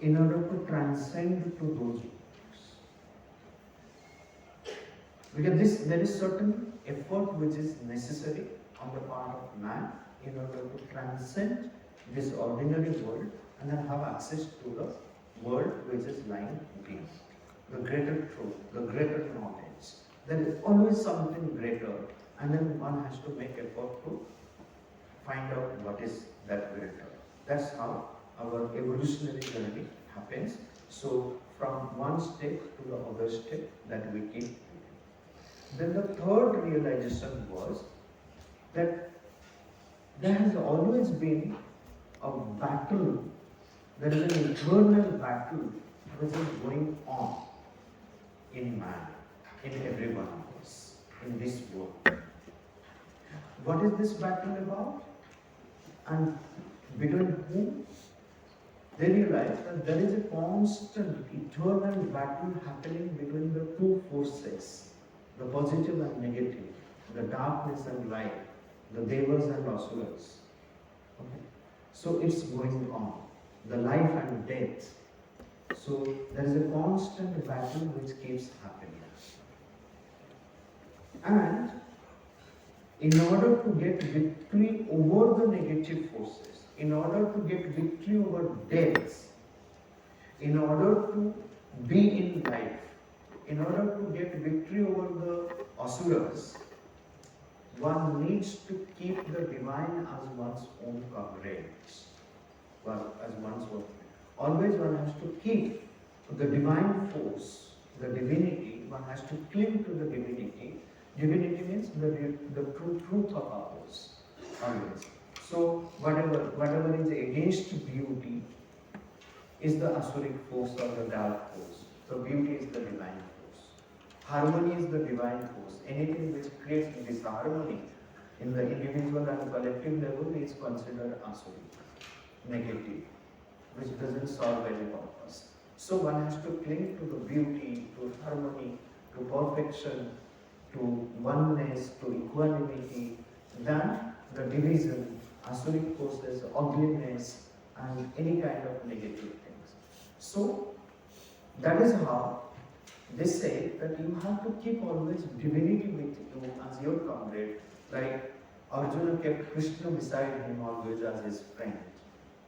B: in order to transcend to those worlds. Because there is certain effort which is necessary on the part of man in order to transcend this ordinary world and then have access to the world which is lying beyond. The greater truth, the greater knowledge. There is always something greater, and then one has to make effort to find out what is that greater. That's how our evolutionary journey happens. So from one step to the other step that we keep. Then the third realization was that there has always been a battle, there is an eternal battle which is going on in man, in every one of us, in this world. What is this battle about? And between whom? They realize that there is a constant, eternal battle happening between the 2 forces, the positive and negative, the darkness and light, the devas and asuras. Okay. So it's going on, the life and death. So there is a constant battle which keeps happening. And in order to get victory over the negative forces, in order to get victory over death, in order to be in life, in order to get victory over the asuras, one needs to keep the divine as one's own coverage, as one's own. Always one has to keep the divine force, the divinity, one has to cling to the divinity. Divinity means the true truth of ours, always. So whatever is against beauty is the asuric force or the dark force. So beauty is the divine force. Harmony is the divine force. Anything which creates disharmony in the individual and collective level is considered asuric, negative, which doesn't solve any purpose. So one has to cling to the beauty, to harmony, to perfection, to oneness, to equanimity, than the division, asuric forces, ugliness, and any kind of negative things. So, that is how they say that you have to keep always divinity with you as your comrade, like Arjuna kept Krishna beside him always as his friend.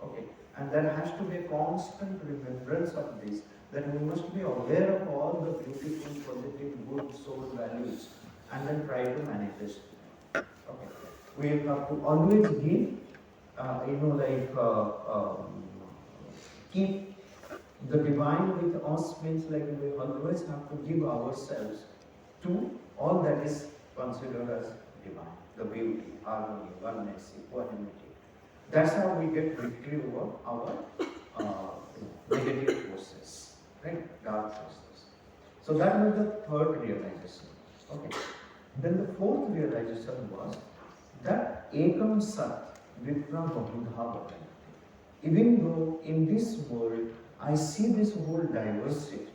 B: Okay, and there has to be a constant remembrance of this, that we must be aware of all the beautiful, positive, good soul values and then try to manifest them. Okay, we have to always give, keep the divine with us means like we always have to give ourselves to all that is considered as divine, the beauty, harmony, oneness, equanimity. That's how we get victory over our negative forces, right? Dark forces. So that was the third realization. Okay. Then the fourth realization was that Ekam Sat Vipra Bahudha Bhavanti. Even though in this world I see this whole diversity,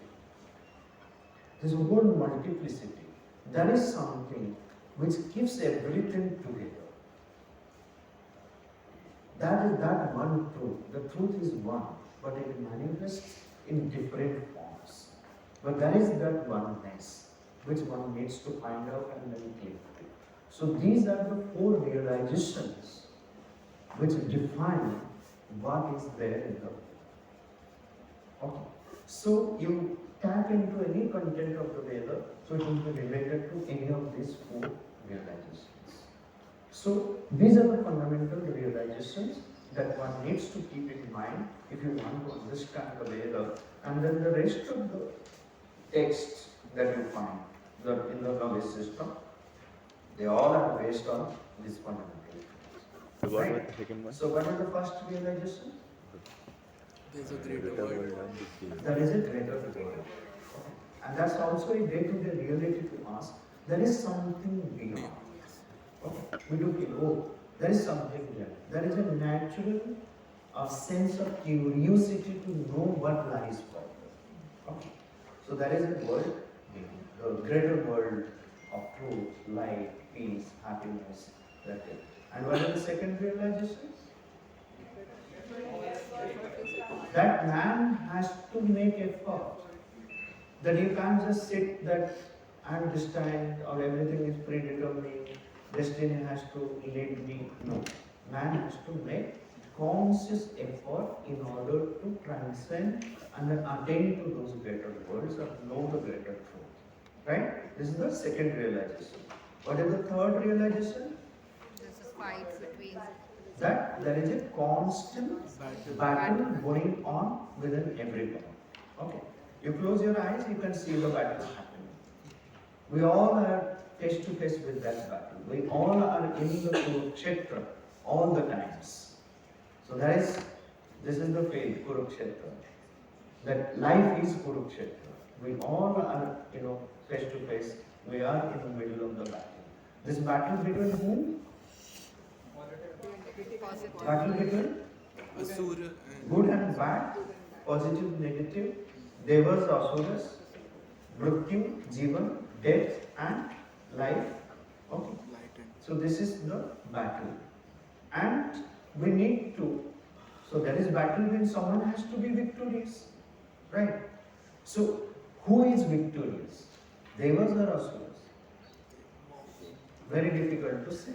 B: this whole multiplicity, there is something which keeps everything together. That is that one truth. The truth is one, but it manifests in different forms. But there is that oneness which one needs to find out and then cling to. So these are the four realizations which define what is there in the world. Okay. So you tap into any content of the Veda, so it will be related to any of these four realizations. So these are the fundamental realizations that one needs to keep in mind if you want to understand the Veda, and then the rest of the texts that you find in the novice system, they all are based on these fundamental.
F: So what was
B: Right?
F: the second one?
B: So what is the first realization?
H: There's a greater
F: Greater
H: world.
F: world and this world.
B: There is a greater world. And that's also a day-to-day reality to us. There is something beyond. Okay. We do feel, oh, there is something there. There is a natural sense of curiosity to know what lies further. Okay. So there is a world, the greater world of truth, light, peace, happiness, that is. And what is the second realization? That man has to make effort. That you can't just sit that I'm destined or everything is predetermined, destiny has to lead me. No. Man has to make conscious effort in order to transcend and then attain to those greater worlds or know the greater truth. Right? This is the second realization. What is the third realization?
G: There's a fight between
B: That there is a constant battle going on within everyone. Okay. You close your eyes, you can see the battle happening. We all are face to face with that battle. We all are in the Kurukshetra all the times. So this is the faith, Kurukshetra. That life is Kurukshetra. We all are, face to face. We are in the middle of the battle. This battle between whom?
G: positive.
B: Battle between
H: Asura and
B: good and bad, positive, negative, devas, asuras, mrityu, jivan, death and life. Okay.
H: light and
B: So this is the battle. And we need to, so there is battle when someone has to be victorious. Right? So who is victorious? Devas or asuras? Very difficult to say.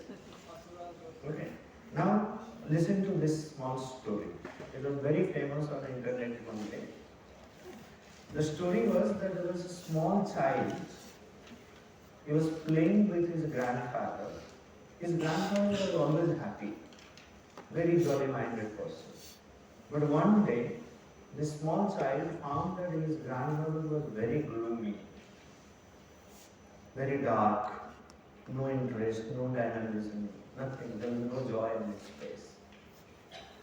B: Okay. Now listen to this small story. It was very famous on the internet one day. The story was that there was a small child. He was playing with his grandfather. His grandfather was always happy, very jolly-minded person. But one day, this small child found that his grandmother was very gloomy, very dark, no interest, no dynamism, nothing. There was no joy in his face.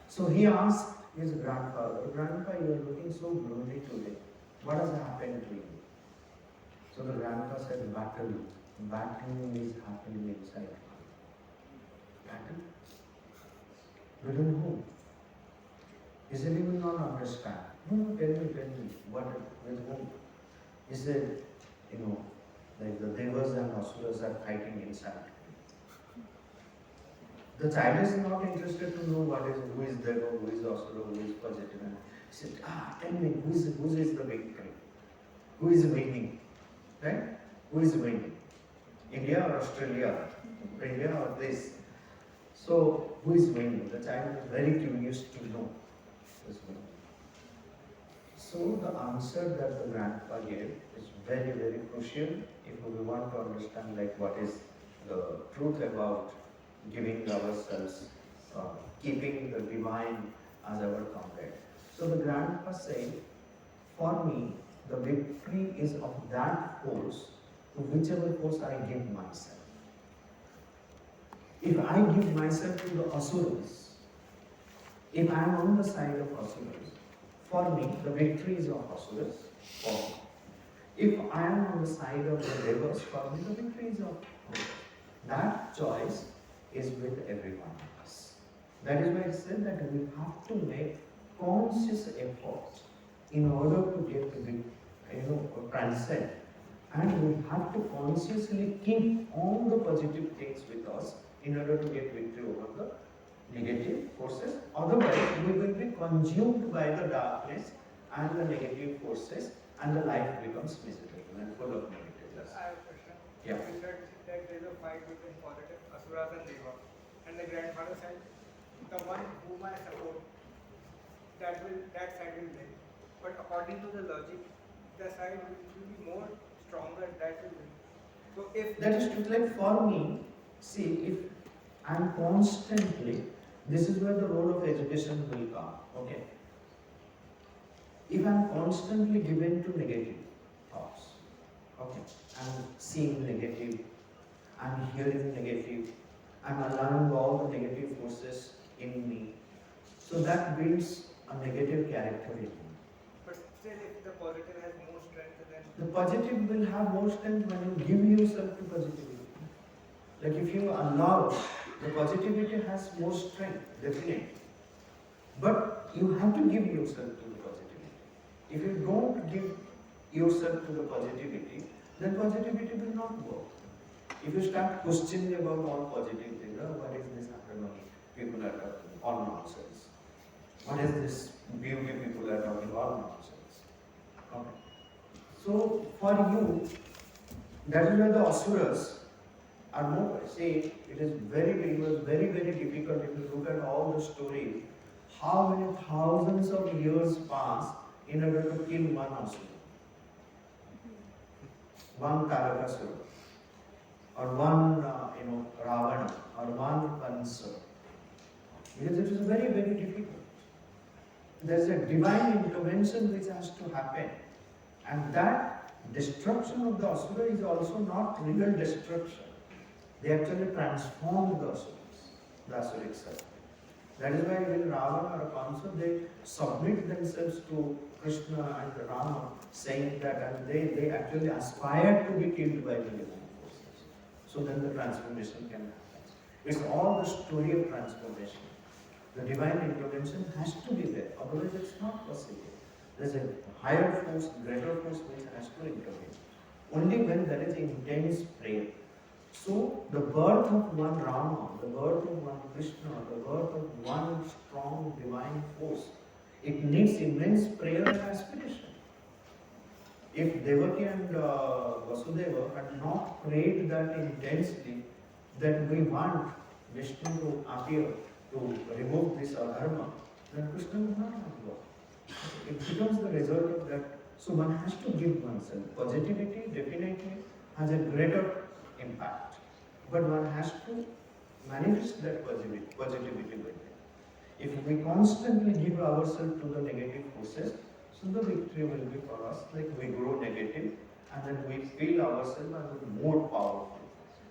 B: So he asked his grandfather, "Grandpa, you are looking so gloomy today. What has happened to you?" So the grandpa said, "Battle. Battle is happening inside me." Battle? Within whom? He said, "You will not understand." "No, tell me, what, with whom?" He said, like the devas and asuras are fighting inside. The child is not interested to know who is deva, who is asura, who is positive. And he said, tell me, who is the victory? Who is winning? Right? Who is winning? India or Australia? India or this? So, who is winning? The child is very curious to know who is winning. So, the answer that the grandpa gave is very, very crucial if we want to understand like what is the truth about giving ourselves, keeping the divine as our comrade. So the grandpa said, for me, the victory is of that force to whichever force I give myself. If I give myself to the asuras, if I am on the side of asuras, for me, the victory is of asuras. For me. If I am on the side of the devas, for me, the victory is of devas. That choice is with every one of us. That is why I said that we have to make conscious effort in order to get to transcend. And we have to consciously keep all the positive things with us in order to get victory over the negative forces. Otherwise, we will be consumed by the darkness and the negative forces, and the life becomes miserable and full of negativeness.
D: I have a question.
B: Yeah.
D: You said that there is a fight between positive asuras and deva, and the grandfather said, the one whom I support, that side will win. But according to the logic, the side which will be more stronger, that will win. So if
B: That is true. Like for me, see, if I am constantly, this is where the role of education will come. Okay. If I am constantly given to negative thoughts, okay, I am seeing negative, I am hearing negative, I am allowing all the negative forces in me, so that builds a negative character in me.
D: but still, if the positive has more strength, then
B: The positive will have more strength when you give yourself to positivity. Like if you allow, the positivity has more strength, definitely. But you have to give yourself to the positivity. If you don't give yourself to the positivity, then positivity will not work. If you start questioning about all positive things, what is this acrimony people are talking, all nonsense. What is this beauty people are talking, all nonsense. Okay. So for you, that is why the asuras are more, say, it is very difficult if you look at all the stories, how many thousands of years pass in order to kill one asura, one Tarakasura, or one Ravana, or one Kansa. Because it is very difficult. There is a divine intervention which has to happen. And that destruction of the asura is also not real destruction. They actually transformed the asuras, the asuric side. That is why when Ravana or Kamsa, they submit themselves to Krishna and Rama, saying that, and they actually aspire to be killed by the divine forces. So then the transformation can happen. It's all the story of transformation. The divine intervention has to be there, otherwise it's not possible. There's a higher force, greater force which has to intervene. Only when there is intense prayer. So the birth of one Rama, the birth of one Krishna, the birth of one strong divine force, it needs immense prayer and aspiration. If Devaki and Vasudeva had not prayed that intensely, that we want Vishnu to appear to remove this adharma, then Krishna would not have worked. It becomes the result of that. So one has to give oneself. Positivity definitely has a greater impact. But one has to manifest that positivity with it. If we constantly give ourselves to the negative forces, so the victory will be for us, like we grow negative and then we feel ourselves as more powerful.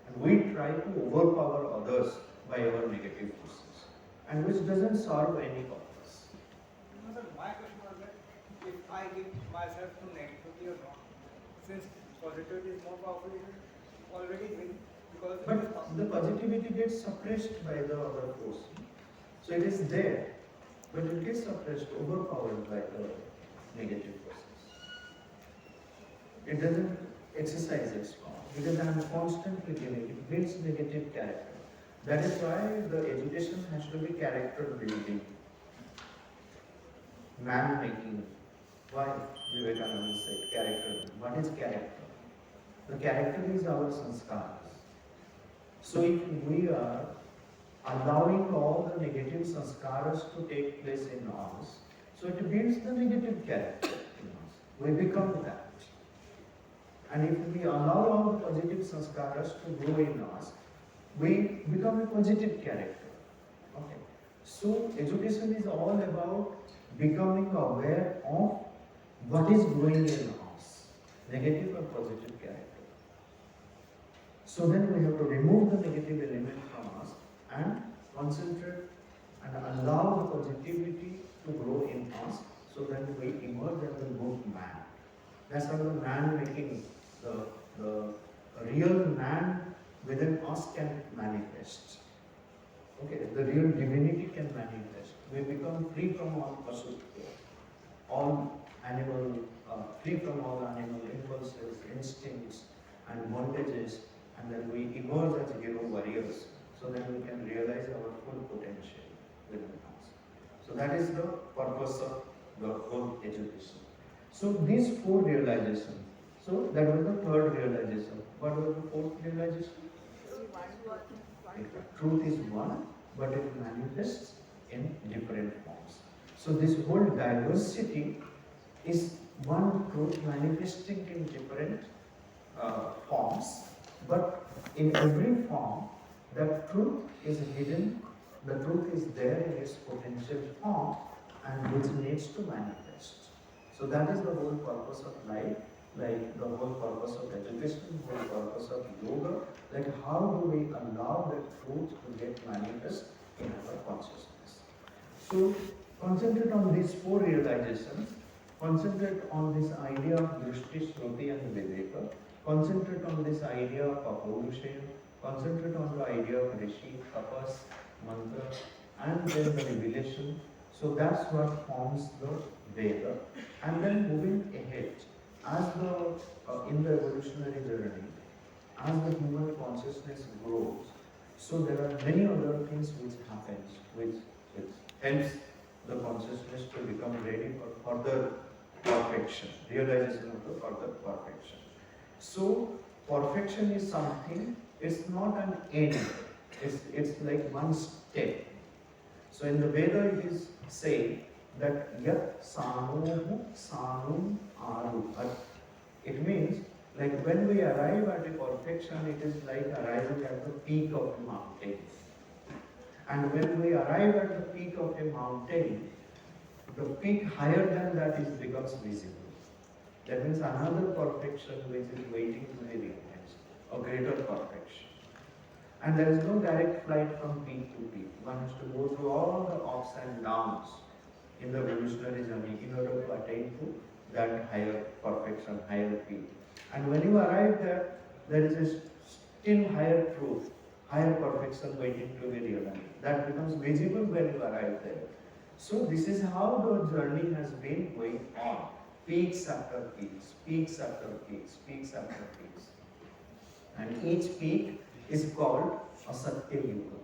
B: And we try to overpower others by our negative forces. And which doesn't serve any purpose.
D: sir, my question was that if I give myself to negativity or not, since positivity is more powerful, it will already win because it is
B: But
D: possible.
B: the positivity gets suppressed by the other force. So it is there, but it gets suppressed, overpowered by the negative forces. It doesn't exercise its power because I am constantly giving it builds negative character. That is why the education has to be character building, man making. Why Vivekananda said character? What is character? The character is our sanskars. So if we are allowing all the negative sanskaras to take place in us, so it builds the negative character in us. We become that. And if we allow all the positive sanskaras to grow in us, we become a positive character. Okay. So education is all about becoming aware of what is growing in us, negative or positive character. So then we have to remove the negative element from us and concentrate and allow the positivity to grow in us so that we emerge as a good man. That's how the man making, the real man within us can manifest. Okay, the real divinity can manifest. We become free from all pasutya, all animal, free from all animal impulses, instincts and bondages, and then we emerge as hero warriors so that we can realize our full potential within us. So that is the purpose of the whole education. So these four realizations. So that was the third realization. What was the fourth realization? Truth is one, but it manifests in different forms. So this whole diversity is one truth manifesting in different forms, but in every form, the truth is hidden, the truth is there in its potential form and which needs to manifest. So that is the whole purpose of life, like the whole purpose of education, the whole purpose of yoga, like how do we allow that truth to get manifest in our consciousness. So concentrate on these four realizations, concentrate on this idea of Drishti, Shruti and Viveka, concentrate on this idea of Apaurushaya, concentrate on the idea of Rishi, Tapas, Mantra, and then the revelation. So that's what forms the Veda. And then moving ahead, as in the evolutionary journey, as the human consciousness grows, so there are many other things which happens, which helps the consciousness to become ready for further perfection, realization of the further perfection. So perfection is something, it's not an end, it's like one step. So in the Veda it is said that yat sanohu sanum aru. It means like when we arrive at a perfection, it is like arriving at the peak of a mountain. And when we arrive at the peak of a mountain, the peak higher than that becomes visible. That means another perfection which is waiting to be realized, a greater perfection. And there is no direct flight from peak to peak. One has to go through all the ups and downs in the evolutionary journey in order to attain to that higher perfection, higher peak. And when you arrive there, there is a still higher truth, higher perfection waiting to be realized. That becomes visible when you arrive there. So this is how the journey has been going on. Peaks after peaks, peaks after peaks, peaks after peaks. And each peak is called a Satya Yuga.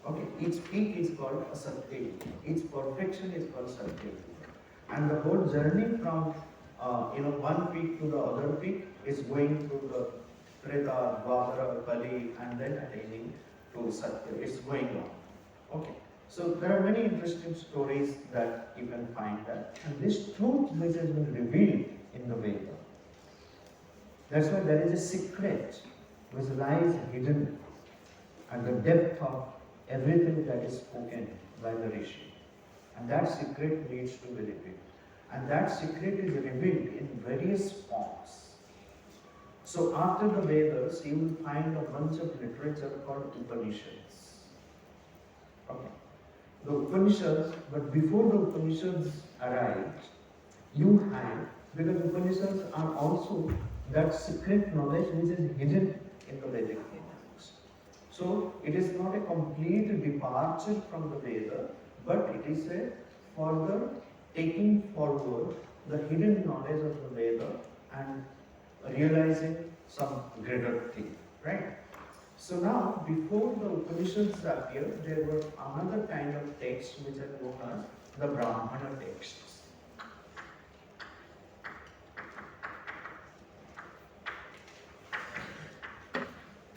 B: Okay, each peak is called a Satya Yuga. Each perfection is called Satya Yuga. And the whole journey from one peak to the other peak is going through the Treta, Dwapara, Kali, and then attaining to Satya. It's going on. Okay. So there are many interesting stories that you can find that. And this truth which has been revealed in the Veda. That's why there is a secret which lies hidden at the depth of everything that is spoken by the Rishi. And that secret needs to be revealed. And that secret is revealed in various forms. So after the Vedas, you will find a bunch of literature called Upanishads. Okay. The Upanishads, but before the Upanishads arrived, you had, because Upanishads are also that secret knowledge which is hidden in the Vedic texts. So it is not a complete departure from the Veda, but it is a further taking forward the hidden knowledge of the Veda and realizing some greater thing, right? So now, before the Upanishads appeared, there were another kind of texts which are known as the Brahmana texts.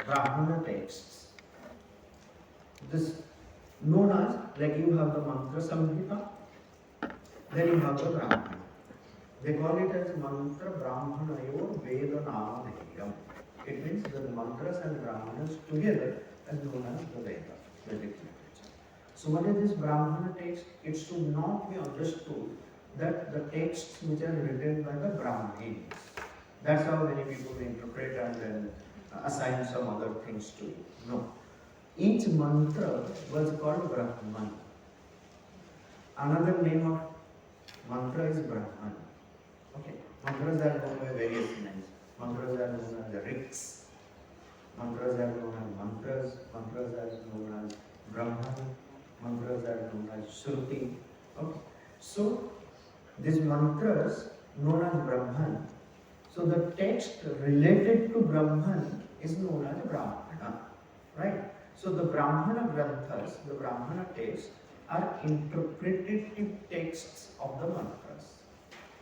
B: Brahmana texts. This known as, like you have the Mantra Samhita, then you have the Brahmana. They call it as Mantra Brahmanayor Veda Namadhyam. It means the mantras and Brahmanas together are known as the Veda, Vedic literature. So what is this Brahmana text? It should not be understood that the texts which are written by the Brahmins. That's how many people interpret and then assign some other things to it. No. Each mantra was called Brahman. Another name of mantra is Brahman. Okay. Mantras are known by various names. Mantras are known as riks. Mantras are known as mantras. Mantras are known as Brahman. Mantras are known as Shruti. Okay. So these mantras known as Brahman. So the text related to Brahman is known as Brahmana. Right? So the Brahmana Granthas, the Brahmana texts, are interpretative texts of the mantras.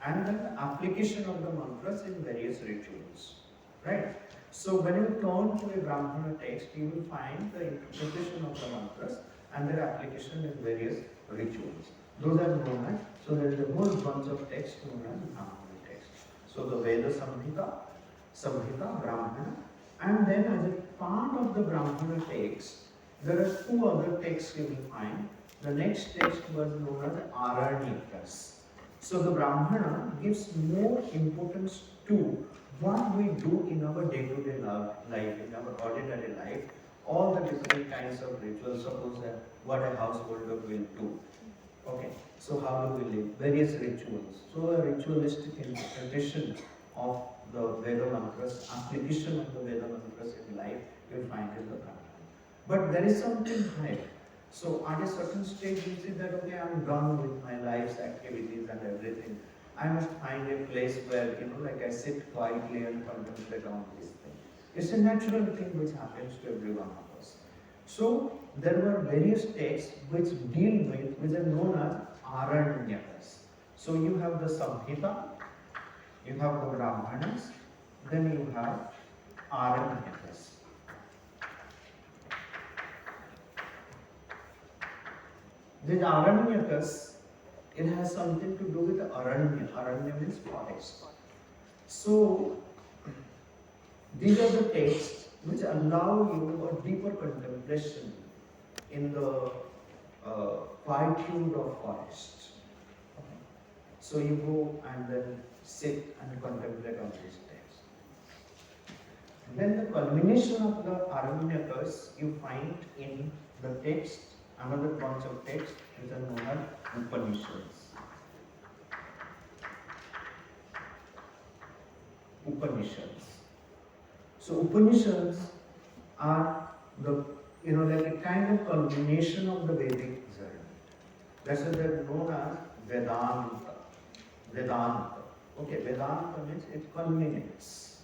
B: And then the application of the mantras in various rituals. Right? So when you turn to a Brahmana text, you will find the interpretation of the mantras and their application in various rituals. Those are known as, so there is a whole bunch of texts known as Brahmana texts. So the Veda Samhita, Brahmana, and then as a part of the Brahmana text, there are two other texts you will find. The next text was known as Aranyakas. So the Brahmana gives more importance to what we do in our day-to-day life, in our ordinary life, all the different kinds of rituals. Suppose that what a householder will do. Okay, so how do we live? Various rituals. So a ritualistic interpretation of the Veda mantras, application of the Veda mantras in life, you will find in the Brahmana. But there is something higher. So at a certain stage you see that, okay, I'm done with my life's activities and everything. I must find a place where, like I sit quietly and contemplate on this thing. It's a natural thing which happens to every one of us. So there were various texts which are known as Aranyakas. So you have the Samhita, you have the Brahmanas, then you have Aranyakas. This Aranyakas, it has something to do with Aranya. Aranya means forest. So these are the texts which allow you a deeper contemplation in the quietude of forest. Okay. So you go and then sit and contemplate on these texts. Then the culmination of the Aranyakas you find in the text, another bunch of texts which are known as Upanishads. Upanishads. So Upanishads are the like a kind of culmination of the Vedic journey. That's why they're known as Vedanta. Vedanta. Okay, Vedanta means it culminates.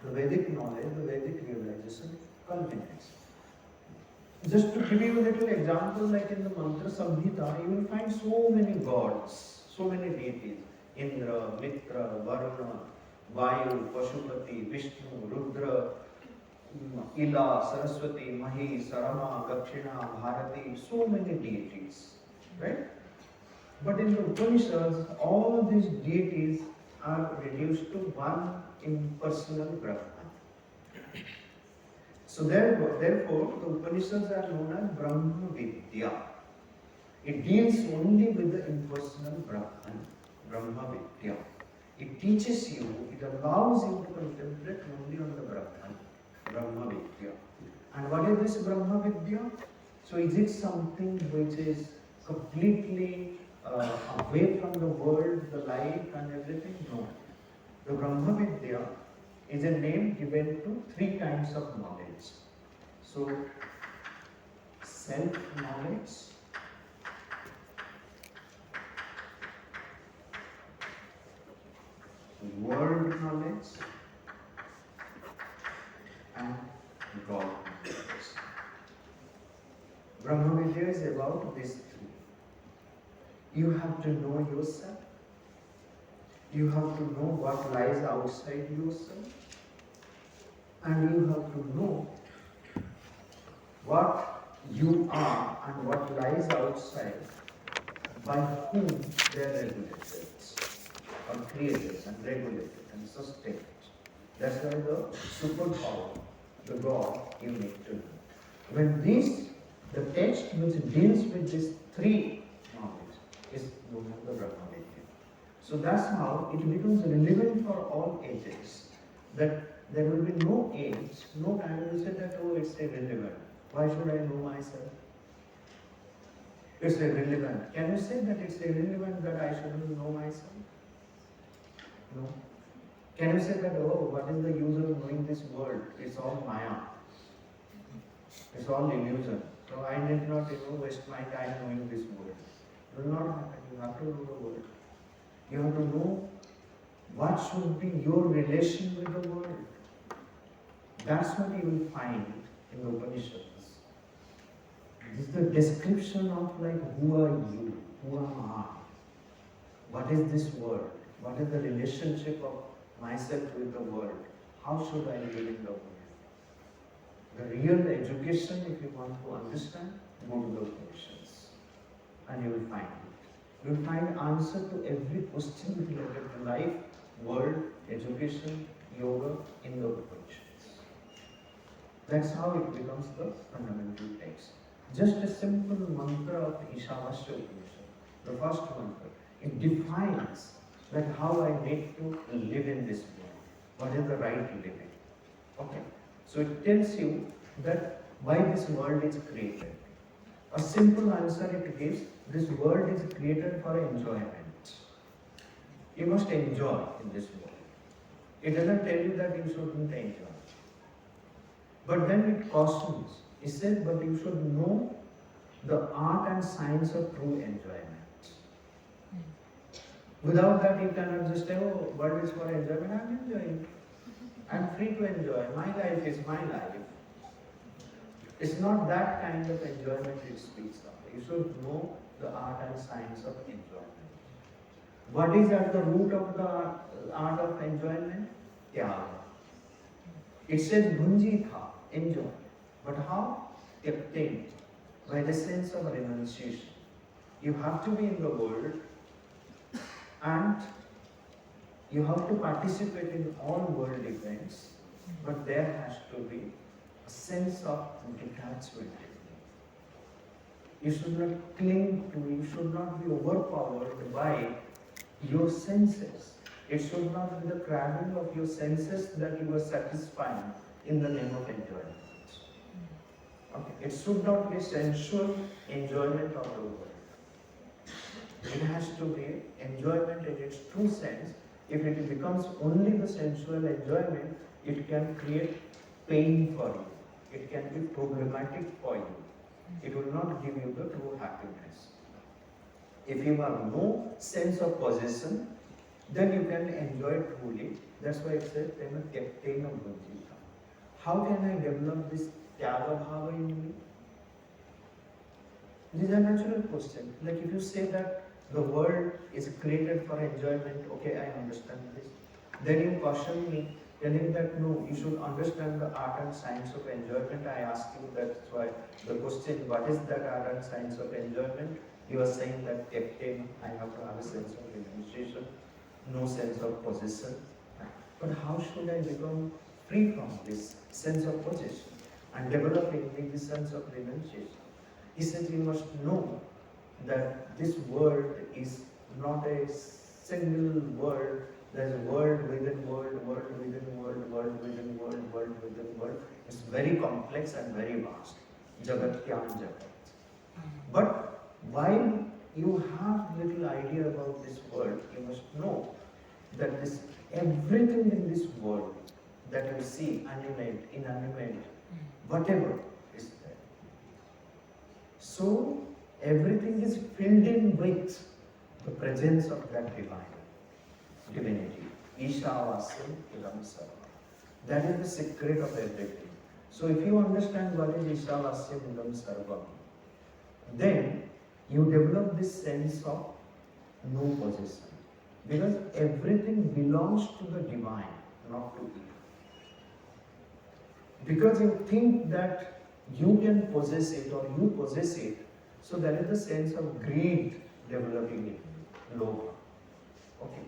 B: The Vedic knowledge, the Vedic realization culminates. Just to give you a little example, like in the Mantra Samhita, you will find so many gods, so many deities. Indra, Mitra, Varuna, Vayu, Pashupati, Vishnu, Rudra, Ila, Saraswati, Mahi, Sarama, Dakshina, Bharati, so many deities, right? But in the Upanishads, all these deities are reduced to one impersonal Brahman. So therefore, the Upanishads are known as Brahma Vidya. It deals only with the impersonal Brahman, Brahma Vidya. It teaches you, it allows you to contemplate only on the Brahman, Brahma Vidya. And what is this Brahma Vidya? So is it something which is completely away from the world, the life and everything? No. The Brahma Vidya is a name given to three kinds of knowledge. So, self-knowledge, world knowledge,
I: Brahmavidya is about these three. You have to know yourself. You have to know what lies outside yourself. And you have to know what you are and what lies outside, by whom they are regulated, or created and regulated and sustained. That's why the superpower, the God, you need to know. When the text which deals with these three knowledge is known as the Brahmavidya. So that's how it becomes relevant for all ages. That there will be no age, no time you say that, oh, it's irrelevant. Why should I know myself? It's irrelevant. Can you say that it's irrelevant that I shouldn't know myself? No. Can you say that, oh, what is the use of knowing this world? It's all Maya. It's all illusion. So I need not waste my time knowing this world. It will not happen. You have to know the world. You have to know what should be your relation with the world. That's what you will find in the Upanishads. This is the description of like, who are you? Who am I? What is this world? What is the relationship of myself with the world? How should I live in the world? The real education, if you want to understand, go to the Upanishads and you will find it. You will find answer to every question related to life, world, education, yoga in the Upanishads. That's how it becomes the fundamental text. Just a simple mantra of Ishavasya Upanishad, the first mantra, it defines that how I need to live in this world. What is the right living? Okay. So it tells you that why this world is created. A simple answer it gives, this world is created for enjoyment. You must enjoy in this world. It doesn't tell you that you shouldn't enjoy. But then it cautions. It says, but you should know the art and science of true enjoyment. Without that you cannot just say, oh, world is for enjoyment, I'm enjoying. I'm free to enjoy. My life is my life. It's not that kind of enjoyment it speaks of. You should know the art and science of enjoyment. What is at the root of the art of enjoyment? Tyaga. It says bhunji tha, enjoy. But how? Tyakten, by the sense of renunciation. You have to be in the world and you have to participate in all world events, but there has to be a sense of detachment. You should not cling to, you should not be overpowered by your senses. It should not be the craving of your senses that you are satisfying in the name of enjoyment. Okay. It should not be sensual enjoyment of the world. It has to be enjoyment in its true sense. If it becomes only the sensual enjoyment, it can create pain for you. It can be problematic for you. It will not give you the true happiness. If you have no sense of possession, then you can enjoy truly. That's why it says, how can I develop this tyaga bhava in me? This is a natural question. Like if you say that the world is created for enjoyment, okay, I understand this. Then you caution me, telling that no, you should understand the art and science of enjoyment. I ask you, that's why the question, what is that art and science of enjoyment? You are saying that I have to have a sense of renunciation, no sense of possession. But how should I become free from this sense of possession and develop in me this sense of renunciation? He says you must know that this world is not a single world. There is a world within world, world within world, world within world, world within world. It's very complex and very vast. Jagatyam Jagat. But while you have little idea about this world, you must know that this everything in this world that you see, animate, inanimate, whatever is there. So everything is filled in with the presence of that divinity. Ishavasya Idam Sarva. That is the secret of everything. So if you understand what is Ishavasya Idam Sarva, you develop this sense of no possession. Because everything belongs to the divine, not to you. Because you think that you can possess it or you possess it, so there is the sense of greed developing in Lobha. Okay.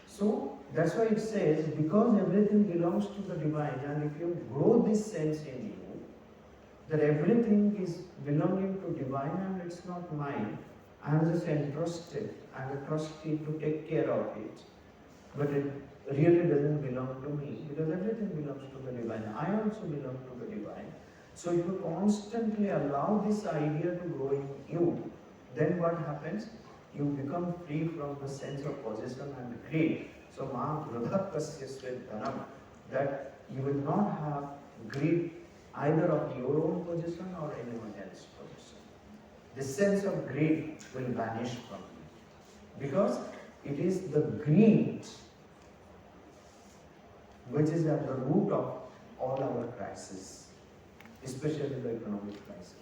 I: So that's why it says, because everything belongs to the divine, and if you grow this sense in you, that everything is belonging to divine and it's not mine, I am just entrusted, I am a trustee to take care of it, but it really doesn't belong to me, because everything belongs to the divine. I also belong to the divine. So if you constantly allow this idea to grow in you, then what happens? You become free from the sense of possession and greed. So ma vruddhakasya svedhanam, that you will not have greed either of your own possession or anyone else's possession. The sense of greed will vanish from you, because it is the greed which is at the root of all our crises, especially the economic crisis.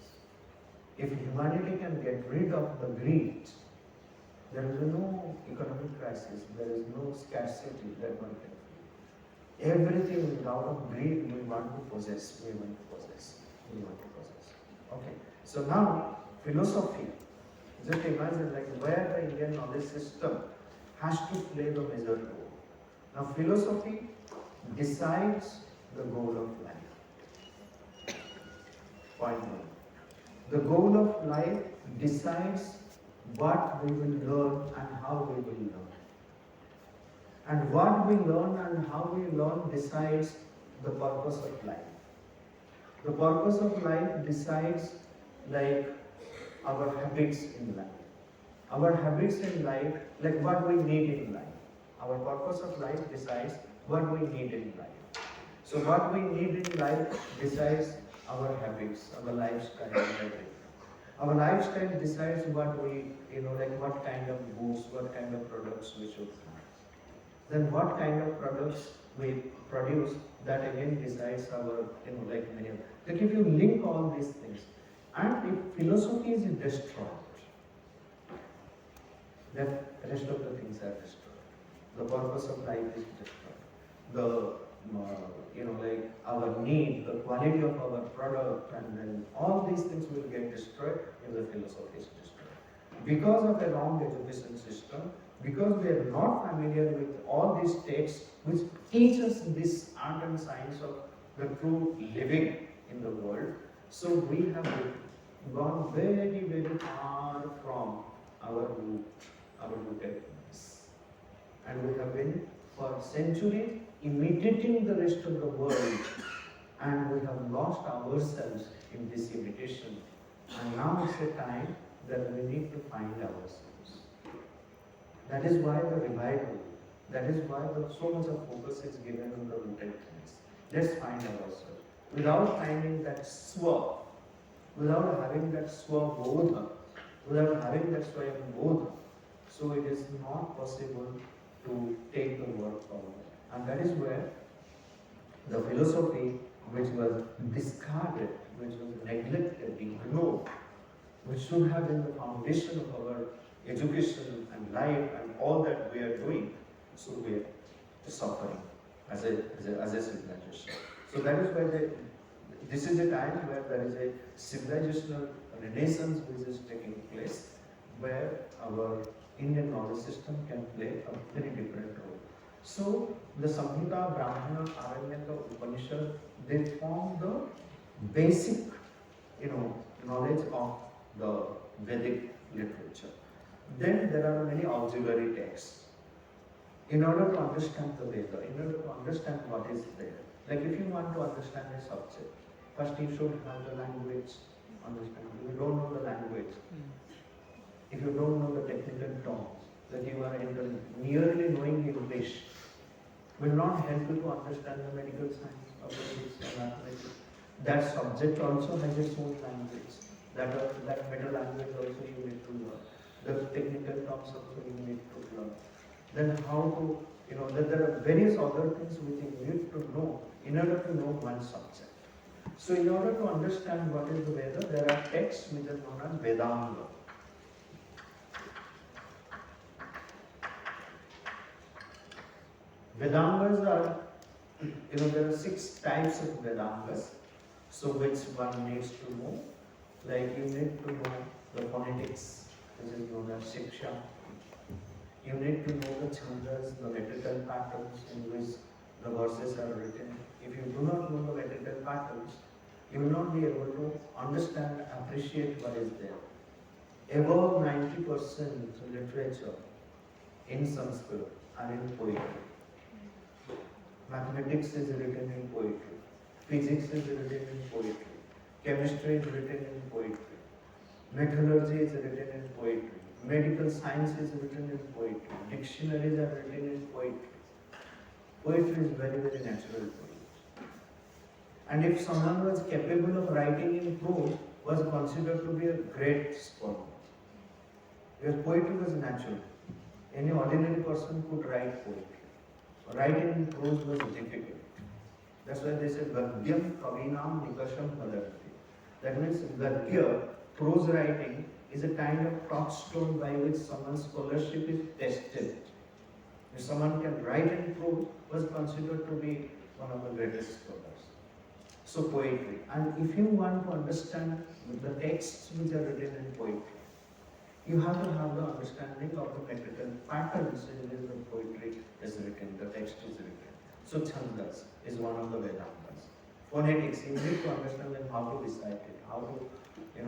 I: If humanity can get rid of the greed, there is no economic crisis, there is no scarcity that one can feel. Everything out of greed we want to possess, we want to possess, we want to possess. Okay, so now philosophy, just imagine like where the Indian knowledge system has to play the major role. Now philosophy decides the goal of life. Point one. The goal of life decides what we will learn and how we will learn. And what we learn and how we learn decides the purpose of life. The purpose of life decides like our habits in life. Our habits in life, like what we need in life. Our purpose of life decides what we need in life. So what we need in life decides our habits, our lifestyle, everything. Our lifestyle decides what we, like what kind of goods, what kind of products we should have. Then what kind of products we produce, that again decides our, like many of, like if you link all these things, and if philosophy is destroyed, then rest of the things are destroyed. The purpose of life is destroyed. The like our need, the quality of our product, and then all these things will get destroyed if the philosophy is destroyed. Because of a wrong education system, because we are not familiar with all these texts which teach us this art and science of the true living in the world, so we have gone very, very far from our root, our rootedness. And we have been for centuries imitating the rest of the world, and we have lost ourselves in this imitation. And now it's a time that we need to find ourselves. That is why the revival, that is why so much of focus is given on the rooted things. Let's find ourselves. Without finding that swa, without having that swa-bodha, without having that swayam-bodha, so it is not possible to take the work forward. And that is where the philosophy which was discarded, which was neglected, ignored, which should have been the foundation of our education and life and all that we are doing, so we are suffering as a civilization. So that is why this is a time where there is a civilizational renaissance which is taking place, where our Indian knowledge system can play a very different role. So the Samhita, Brahmana, Aranyaka, Upanishad, they form the basic, knowledge of the Vedic literature. Then there are many auxiliary texts. In order to understand the Veda, in order to understand what is there, like if you want to understand a subject, first you should have the language understanding. If you don't know the language, if you don't know the technical terms, that you are merely knowing English will not help you to understand the medical science or physics and mathematics. That subject also has its own language. That meta language also you need to learn. The technical terms also you need to learn. Then how to, that there are various other things which you need to know in order to know one subject. So in order to understand what is the Veda, there are texts which are known as Vedanga. Vedangas are, there are 6 types of Vedangas. So which one needs to know? Like you need to know the phonetics, which is known as Shiksha. You need to know the chandas, the metrical patterns in which the verses are written. If you do not know the metrical patterns, you will not be able to understand, appreciate what is there. Above 90% literature in Sanskrit are in poetry. Mathematics is written in poetry. Physics is written in poetry. Chemistry is written in poetry. Metallurgy is written in poetry. Medical science is written in poetry. Dictionaries are written in poetry. Poetry is very, very natural to you. And if someone was capable of writing in prose, was considered to be a great scholar. Because poetry was natural. Any ordinary person could write poetry. Writing in prose was difficult. That's why they say Gadyam Kavinam Nikasham Padarti. That means Gadya, prose writing, is a kind of touchstone by which someone's scholarship is tested. If someone can write in prose, was considered to be one of the greatest scholars. So poetry. And if you want to understand the texts which are written in poetry, you have to have the understanding of the metrical patterns in which the poetry is written, the text is written. So chandas is one of the Vedangas. Phonetics, you need to understand how to recite it, how to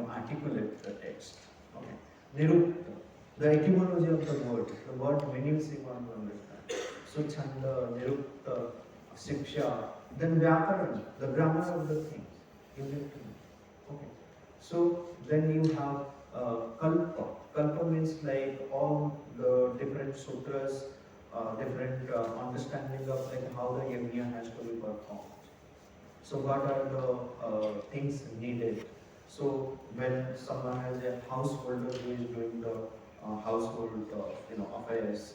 I: articulate the text. Okay. Nirukta, the etymology of the word meanings you want to understand. So chanda, nirukta, shiksha, then vyakaran, the grammar of the things. You need to know. Okay. So then you have kalpa. Kalpa means like all the different sutras, different understanding of like how the yajna has to be performed. So what are the things needed? So when someone has a householder who is doing the household affairs,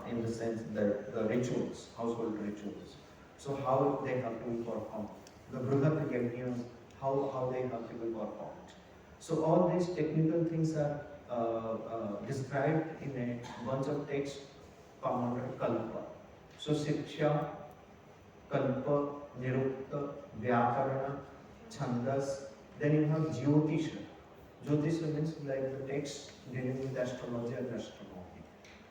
I: in the sense that the rituals, household rituals. So how they have to be performed. The Bruhat Yajnas, how they have to be performed. So all these technical things are described in a bunch of text common under Kalpa. So Shiksha, Kalpa, Nirukta, Vyakarana, Chandas. Then you have Jyotisha. Jyotisha means like the text dealing with astrology and astronomy.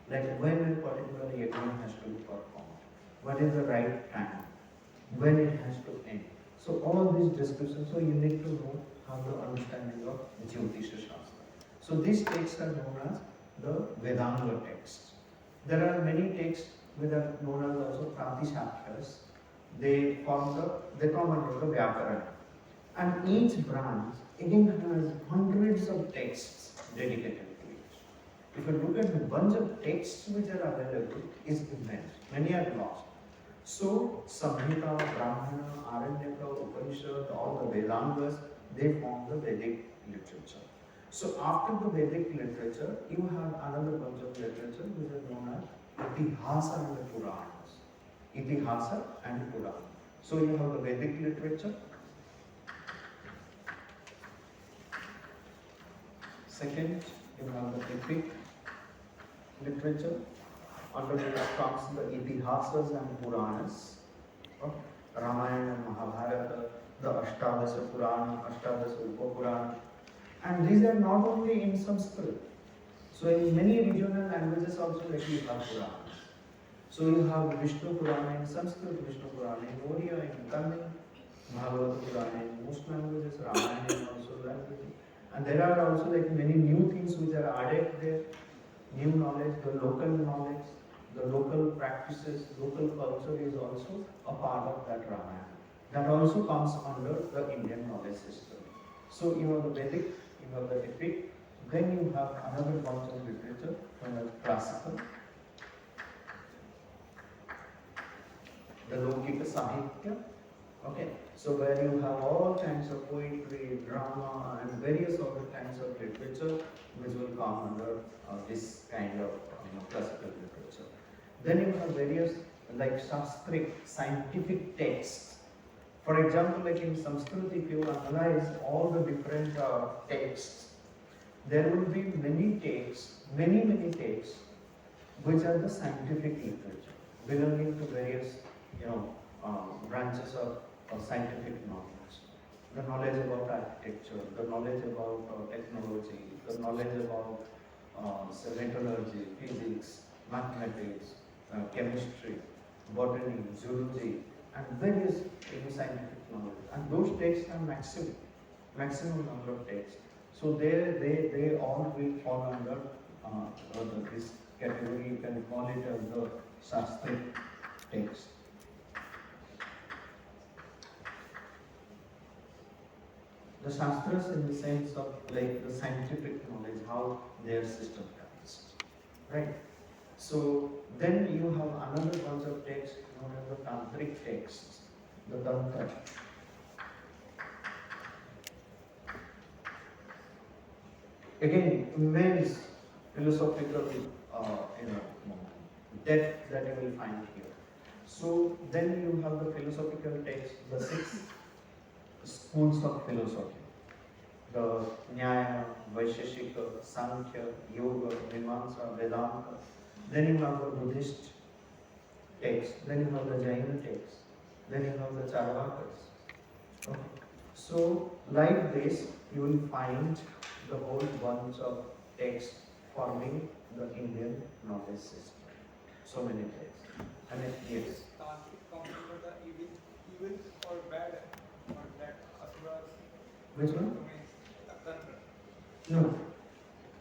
I: Like when a particular yajna has to be performed. What is the right time? When it has to end. So all these descriptions, so you need to know how the understanding of Jyotisha Shastra. So these texts are known as the Vedanga texts. There are many texts which are known as also Pratishakhyaras. They come under the Vyakarana. And each branch again has hundreds of texts dedicated to it. If you look at the bunch of texts which are available, is immense. Many are lost. So Samhita, Brahmana, Aranyaka, Upanishad, all the Vedangas, they form the Vedic literature. So after the Vedic literature, you have another bunch of literature which is known as Itihasa and Puranas. Itihasa and Purana. So you have the Vedic literature. Second, you have the epic literature, under which comes the Itihasas and Puranas, Ramayana and Mahabharata, the Ashtadasha Purana, Ashtadasha Upapurana. And these are not only in Sanskrit. So in many regional languages also like you have Puranas. So you have Vishnu Purana in Sanskrit, Vishnu Purana in Oriya, in Tamil, Bhagavata Purana in most languages, Ramayana in also languages. And there are also like many new things which are added there, new knowledge, the local knowledge, the local practices, local culture is also a part of that Ramayana. That also comes under the Indian knowledge system. So you have the Vedic, you have the epic, then you have another bunch of literature known as classical, the Lokika Sahitya. Okay, so where you have all kinds of poetry, drama, and various other kinds of literature which will come under this kind of classical literature. Then you have various like Shastric, scientific texts. For example, like in Sanskrit, if you analyze all the different texts, there will be many texts which are the scientific literature. belonging to various, branches of scientific knowledge. The knowledge about architecture, the knowledge about technology, the knowledge about metallurgy, physics, mathematics, chemistry, botany, zoology, and various scientific knowledge. And those texts are maximum number of texts. So they all will fall under this category. You can call it as the Shastric text. The Shastras in the sense of like the scientific knowledge, how their system runs. Right? So then you have another bunch of texts known as the Tantric texts, the Tantra. Again, immense philosophical depth that you will find here. So then you have the philosophical text, the 6 schools of philosophy. The Nyaya, Vaisheshika, Sankhya, Yoga, Mimamsa, Vedanta. Then you have the Buddhist text, then you have the Jaina text, then you have the Charvakas. Okay. So like this, you will find the whole bunch of texts forming the Indian knowledge system. So many texts. And yes.
D: Tantric comes under the evil or bad, or that asuras.
I: Which one?
D: Tantra.
I: No.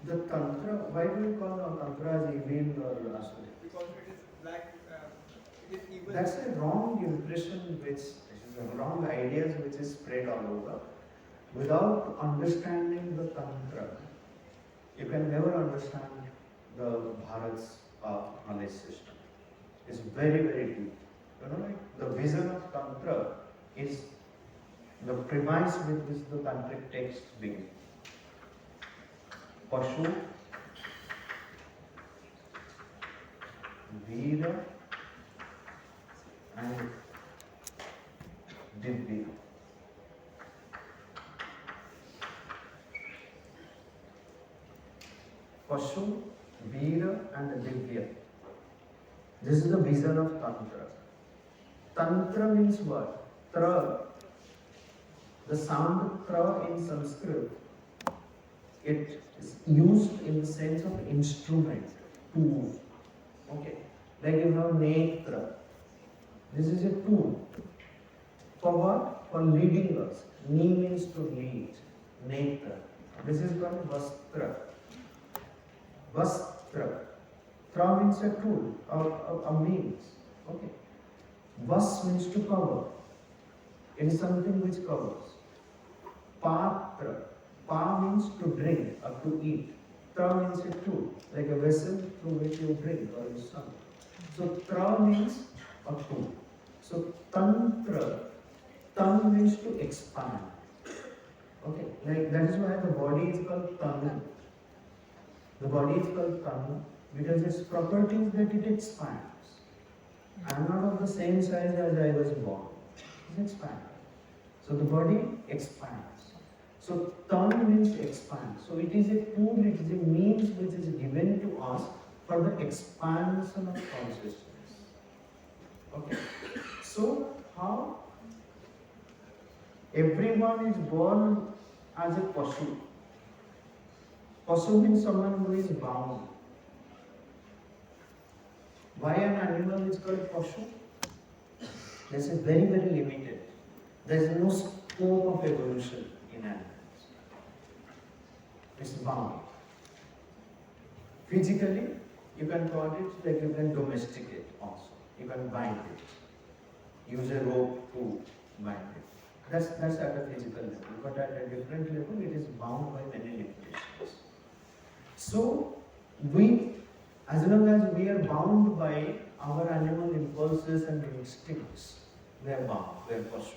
I: The Tantra, why do you call the Tantra as evil or asura?
D: Because it is black, it is evil.
I: That's a wrong impression, wrong ideas which is spread all over. Without understanding the Tantra, you can never understand the Bharat's knowledge system. It's very, very deep. The vision of Tantra is the premise with which the Tantric texts begin. Pashu, Veera, and Divya. Pashu, Veera, and Divya. This is the vision of Tantra. Tantra means what? Tra. The sound tra in Sanskrit, it is used in the sense of instrument, tool. Okay. Like you have netra. This is a tool. For what? For leading us. Ni means to lead. Netra. This is called vastra. Vastra. Tra means a tool, a means. Okay. Vas means to cover. It is something which covers. Patra. Pa means to drink or to eat. Tra means a tool, like a vessel through which you drink or you serve. So tra means a tool. So tantra. Tan means to expand. Okay, like that is why the body is called tanu. The body is called tanu because its property is that it expands. I am not of the same size as I was born. It expands. So the body expands. So tan means to expand. So it is a tool, it is a means which is given to us for the expansion of consciousness. Okay. So how everyone is born as a pashu. Pashu means someone who is bound. Why an animal is called pashu? This is very, very limited. There is no scope of evolution in animals. It's bound. Physically, you can call it like you can domesticate also. You can bind it. Use a rope to bind it. That's at a physical level. But at a different level, it is bound by many limitations. So, as long as we are bound by our animal impulses and instincts, we are bound, we are pashu.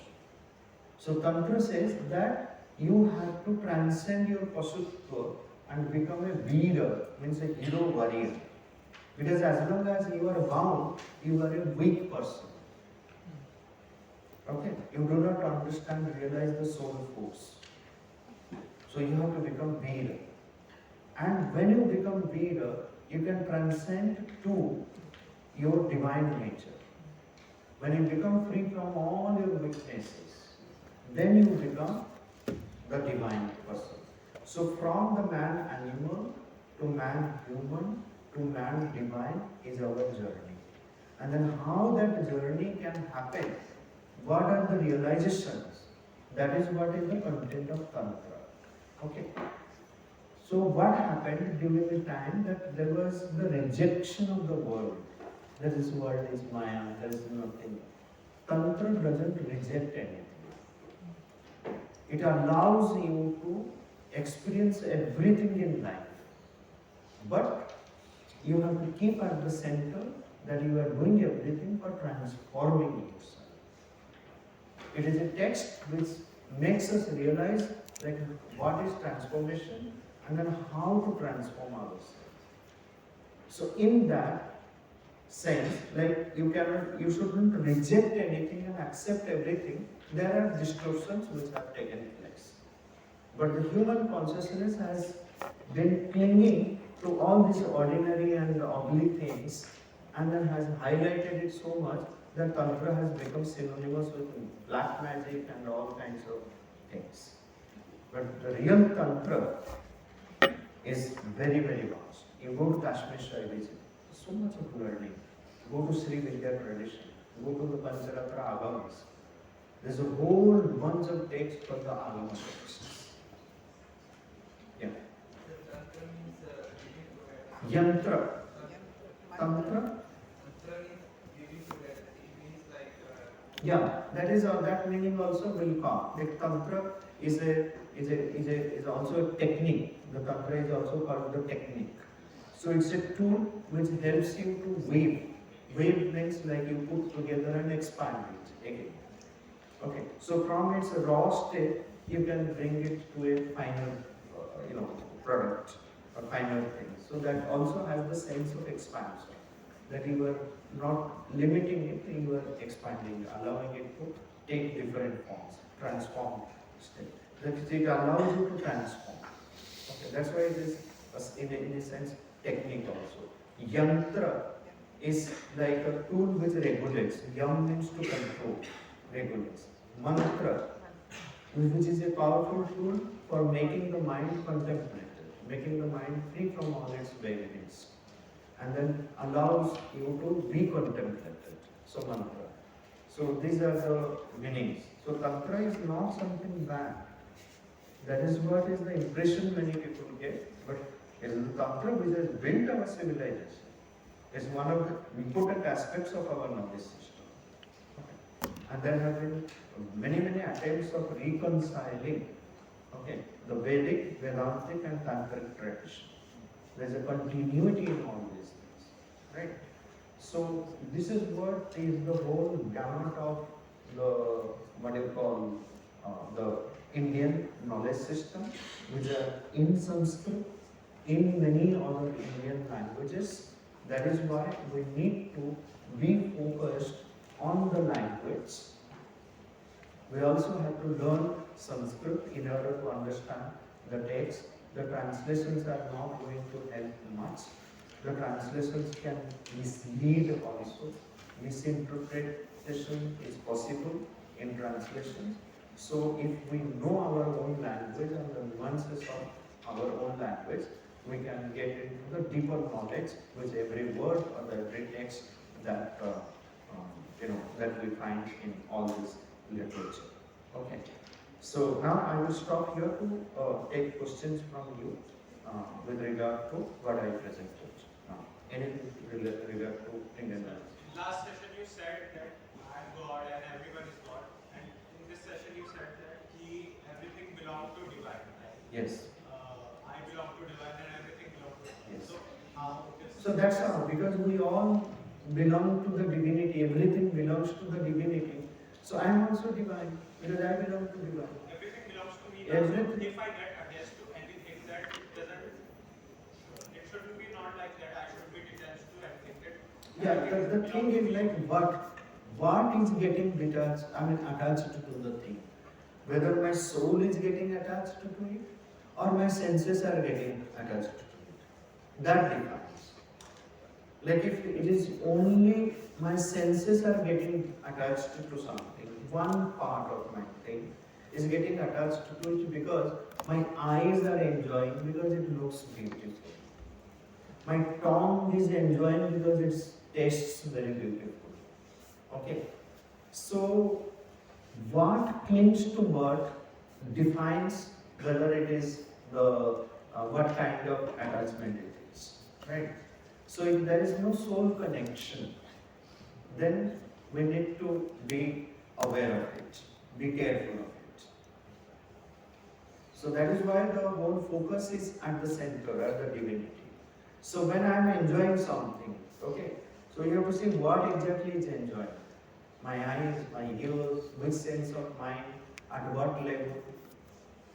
I: So Tantra says that you have to transcend your pasutva and become a Veera, means a hero warrior. Because as long as you are bound, you are a weak person. Okay? You do not understand, realize the soul force. So you have to become Veera. And when you become Veera, you can transcend to your divine nature. When you become free from all your weaknesses, then you become the divine person. So from the man animal to man human to man divine is our journey. And then how that journey can happen, what are the realizations, that is what is the content of Tantra. Okay. So what happened during the time that there was the rejection of the world. That this world is Maya, there is nothing. Tantra doesn't reject anything. It allows you to experience everything in life. But you have to keep at the center that you are doing everything for transforming yourself. It is a text which makes us realize like what is transformation and then how to transform ourselves. So in that sense, like you shouldn't reject anything and accept everything. There are distortions which have taken place. But the human consciousness has been clinging to all these ordinary and ugly things and then has highlighted it so much that Tantra has become synonymous with black magic and all kinds of things. But the real Tantra is very, very vast. You go to Kashmir Shaivism, so much of learning. Go to Sri Vidya tradition, go to the Pancharatra Agamas. There's a whole bunch of texts for the Agama texts. Yeah. Yantra. Tantra. Yeah, that meaning also will come. The Tantra is also a technique. The Tantra is also called the technique. So it's a tool which helps you to weave. Weave means like you put together and expand it again. Okay. So from its raw state, you can bring it to a final, product, a final thing. So that also has the sense of expansion. That you are not limiting it, you are expanding, allowing it to take different forms, transform state. That it allows you to transform. Okay, that's why it is in a sense technique also. Yantra is like a tool which regulates. Yam means to control, regulates. Mantra, which is a powerful tool for making the mind contemplative, making the mind free from all its waverings. And then allows you to be contemplated. So mantra. So these are the meanings. So Tantra is not something bad. That is what is the impression many people get. But it is the Tantra which has built our civilization. It's one of the important aspects of our knowledge system. Okay. And there have been many attempts of reconciling the Vedic, Vedantic and Tantric tradition. There is a continuity in all these things, right? So this is what is the whole gamut of the Indian knowledge system, which are in Sanskrit, in many other Indian languages. That is why we need to be focused on the language. We also have to learn Sanskrit in order to understand the text. The translations are not going to help much. The translations can mislead also. Misinterpretation is possible in translations. So if we know our own language and the nuances of our own language, we can get into the deeper knowledge with every word or every text that that we find in all this literature. Okay. So now I will stop here to take questions from you with regard to what I presented. Anything regard to Indian knowledge?
J: Last session you said that I am God and everyone is God, and in this session you said that everything belongs to divine. Right?
I: Yes.
J: I belong to divine and everything belongs to divine.
I: Yes.
J: So how?
I: So that's how, because we all belong to the divinity, everything belongs to the divinity. So I am also divine, because I belong to divine.
J: Everything belongs to me.
I: Everything.
J: If I get attached to anything, that it shouldn't be not like that. I should be detached to anything.
I: Yeah, the thing is like what is getting attached to the thing. Whether my soul is getting attached to it or my senses are getting attached to it. That defines. Like if it is only my senses are getting attached to something, one part of my thing is getting attached to it because my eyes are enjoying because it looks beautiful. My tongue is enjoying because it tastes very beautiful. Okay? So, what clings to what defines whether it is the what kind of attachment it is, right? So, if there is no soul connection, then we need to be aware of it, be careful of it. So that is why the whole focus is at the center, at the divinity. So when I am enjoying something, okay, so you have to see what exactly is enjoying. My eyes, my ears, which sense of mind, at what level,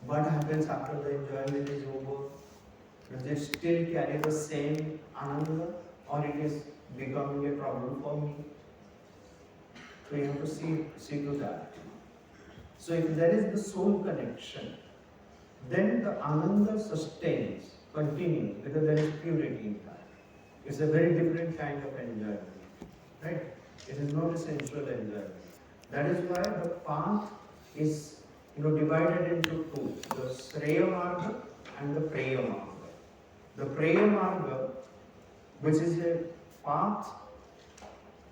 I: what happens after the enjoyment is over. Does it still carry the same ananda or it is becoming a problem for me? So you have to see to that. So if there is the soul connection, then the ananda sustains, continues, because there is purity in that. It's a very different kind of enjoyment, right? It is not a sensual enjoyment. That is why the path is divided into two, the Shreya Marga and the Preya Marga. The Preya Marga, which is a path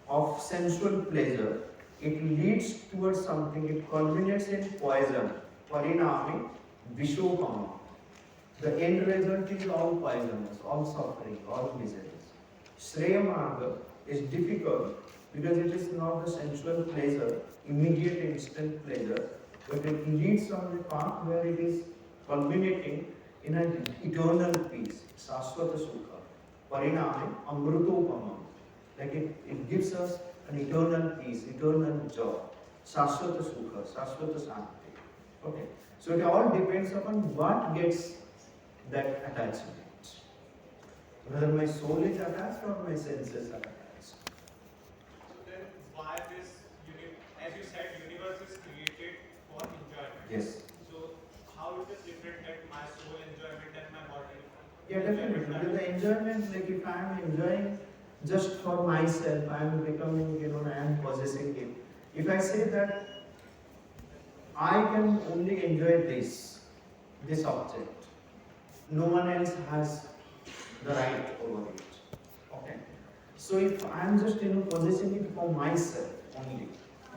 I: of sensual pleasure, it leads towards something, it culminates in poison, parinami, vishokama. The end result is all poisonous, all suffering, all miseries. Shreya Marga is difficult because it is not the sensual pleasure, immediate instant pleasure, but it leads on a path where it is culminating in an eternal peace, Saswata Sukha, Parinami, Amrutopama. Like it gives us an eternal peace, eternal joy, Saswata Sukha, Saswata Santi. Okay. So it all depends upon what gets that attachment. Whether my soul is attached or my senses are attached.
J: So then why this, as you said, universe is created for enjoyment.
I: Yes.
J: So how it is different that my soul enjoyment and my body?
I: Yeah, definitely. Because the enjoyment, like if I am enjoying just for myself, I am becoming, I am possessing it. If I say that I can only enjoy this object, no one else has the right over it. Okay. So if I am just possessing it for myself only,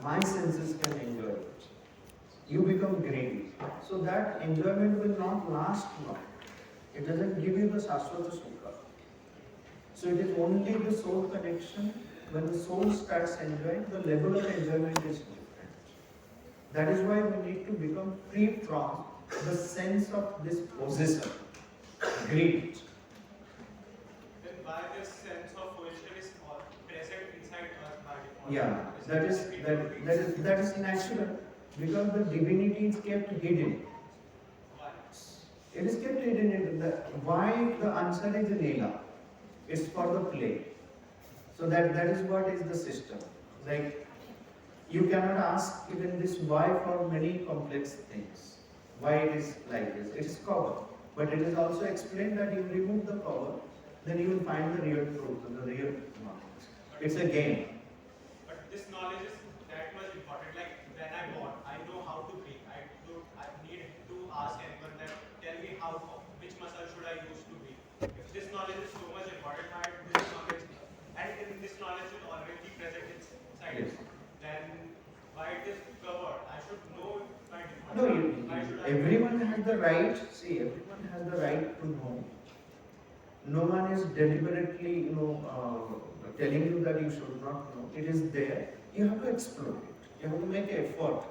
I: my senses can enjoy it. You become greedy. So that enjoyment will not last long. It doesn't give you the Saswata Sukha. So it is only the soul connection. When the soul starts enjoying, the level of enjoyment is different. That is why we need to become free from the sense of this possessor, greed.
J: Then why this sense of position is present inside us by default?
I: Yeah, that is natural because the divinity is kept hidden.
J: Why?
I: It is kept hidden in the why the answer is Leela. It's for the play. So that is what is the system. Like you cannot ask even this why for many complex things. Why it is like this? It is cover. But it is also explained that you remove the cover, then you will find the real truth, the real knowledge. It's a game.
J: But this knowledge is that much important. Like when I born, I know how to breathe. I need to ask anyone that tell me which muscle should I use to breathe. If this knowledge is so much important, this knowledge and in this knowledge is already present inside
I: Yes.
J: then why it is covered? I should know by default.
I: No,
J: Why should I
I: everyone has the right. See, everyone has the right to know. No one is deliberately, telling you that you should not know. It is there. You have to explore it. You have to make an effort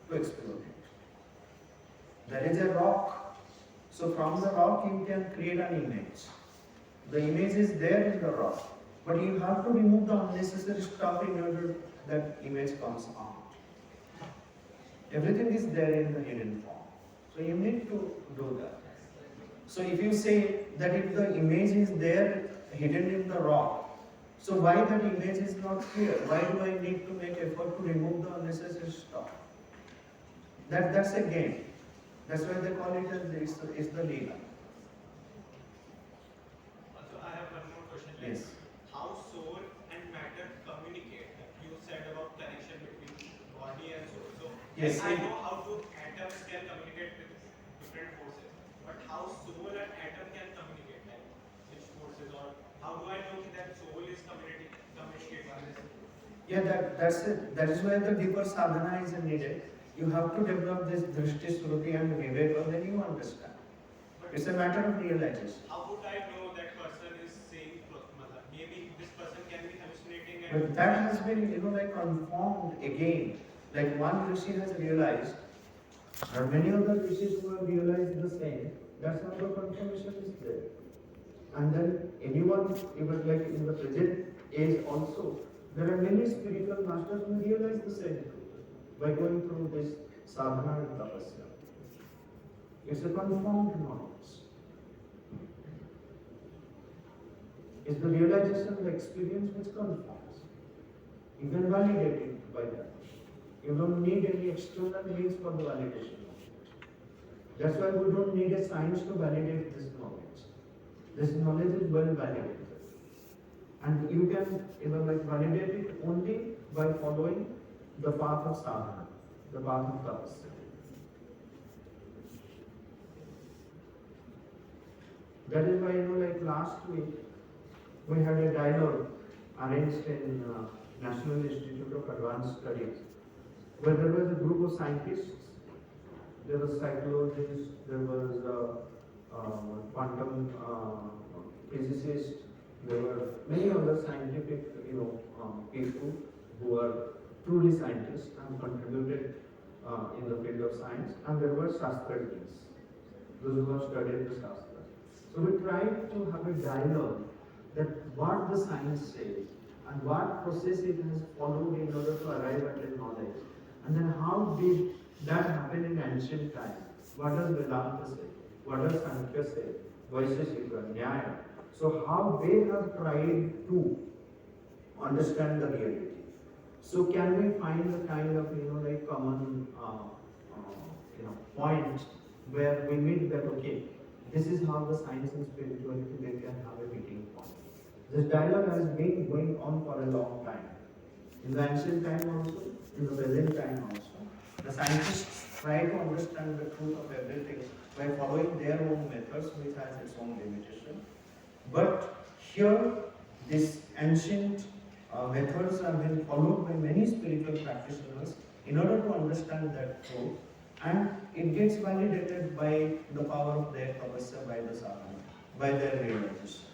I: to explore it. There is a rock. So from the rock you can create an image. The image is there in the rock. But you have to remove the unnecessary stuff in order that image comes out. Everything is there in the hidden form. So you need to do that. So if you say that if the image is there hidden in the rock, so why that image is not clear? Why do I need to make effort to remove the unnecessary stuff? That's a game. That's why they call it as the Leela.
J: Also, I have one more question.
I: Yes.
J: How
I: Yes.
J: I know how to atoms can communicate with different forces, but how soul and atom can communicate, like which forces, or how do I know that soul is communicating?
I: Yeah, that's it. That is why the deeper sadhana is needed. You have to develop this drishti, sruti and viveka, then you understand. It's a matter of realization.
J: How would I know that person is saying truth? Maybe this person can be hallucinating
I: But that has been, confirmed again. Like one rishi has realized, there are many other rishis who have realized the same. That's how the confirmation is there. And then anyone, even like in the present age also, there are many spiritual masters who realize the same truth by going through this sadhana and tapasya. It's a confirmed knowledge. It's the realization of the experience which confirms. You can validate it by that. You don't need any external means for the validation of it. That's why we don't need a science to validate this knowledge. This knowledge is well validated. And you can validate it only by following the path of sadhana, the path of tapasya. That is why, last week we had a dialogue arranged in National Institute of Advanced Studies, where there was a group of scientists, there was psychologists, there was quantum physicists, there were many other scientific, people who are truly scientists and contributed in the field of science, and there were Shastrajis, those who have studied the Shastras. So we tried to have a dialogue that what the science says and what process it has followed in order to arrive at a knowledge, and then how did that happen in ancient time? What does Vedanta say? What does Sankhya say? Vaisheshika, Nyaya. So how they have tried to understand the reality. So can we find a kind of common point where we meet that okay, this is how the science and spirituality they can have a meeting point. This dialogue has been going on for a long time. In the ancient time also, in the present time also. The scientists try to understand the truth of everything by following their own methods, which has its own limitation. But here, these ancient methods have been followed by many spiritual practitioners in order to understand that truth, and it gets validated by the power of their tapasya, by the sadhana, by their realization.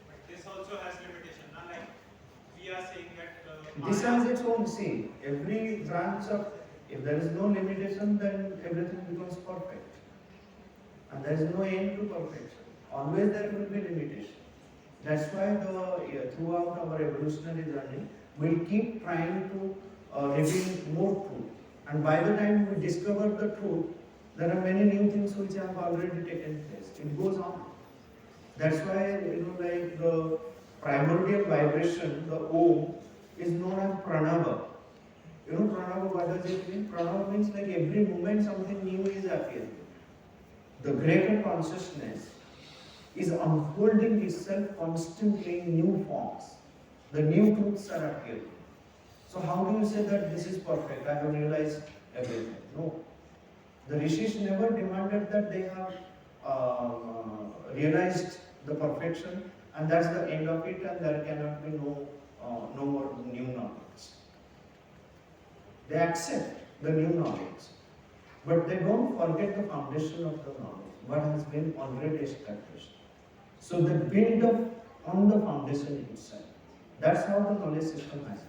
J: But this also has limitation, not like we are saying that.
I: This has its own see. Every branch of, if there is no limitation, then everything becomes perfect. And there is no end to perfection. Always there will be limitation. That's why throughout our evolutionary journey, we'll keep trying to reveal more truth. And by the time we discover the truth, there are many new things which have already taken place. It goes on. That's why, the primordial vibration, the Om, is known as Pranava. Pranava, what does it mean? Pranava means like every moment something new is appearing. The greater consciousness is unfolding itself constantly in new forms. The new truths are appearing. So how do you say that this is perfect? I have realized everything. No. The rishis never demanded that they have realized the perfection and that's the end of it and there cannot be no more new knowledge. They accept the new knowledge, but they don't forget the foundation of the knowledge, what has been already established. So they build up on the foundation itself. That's how the knowledge system has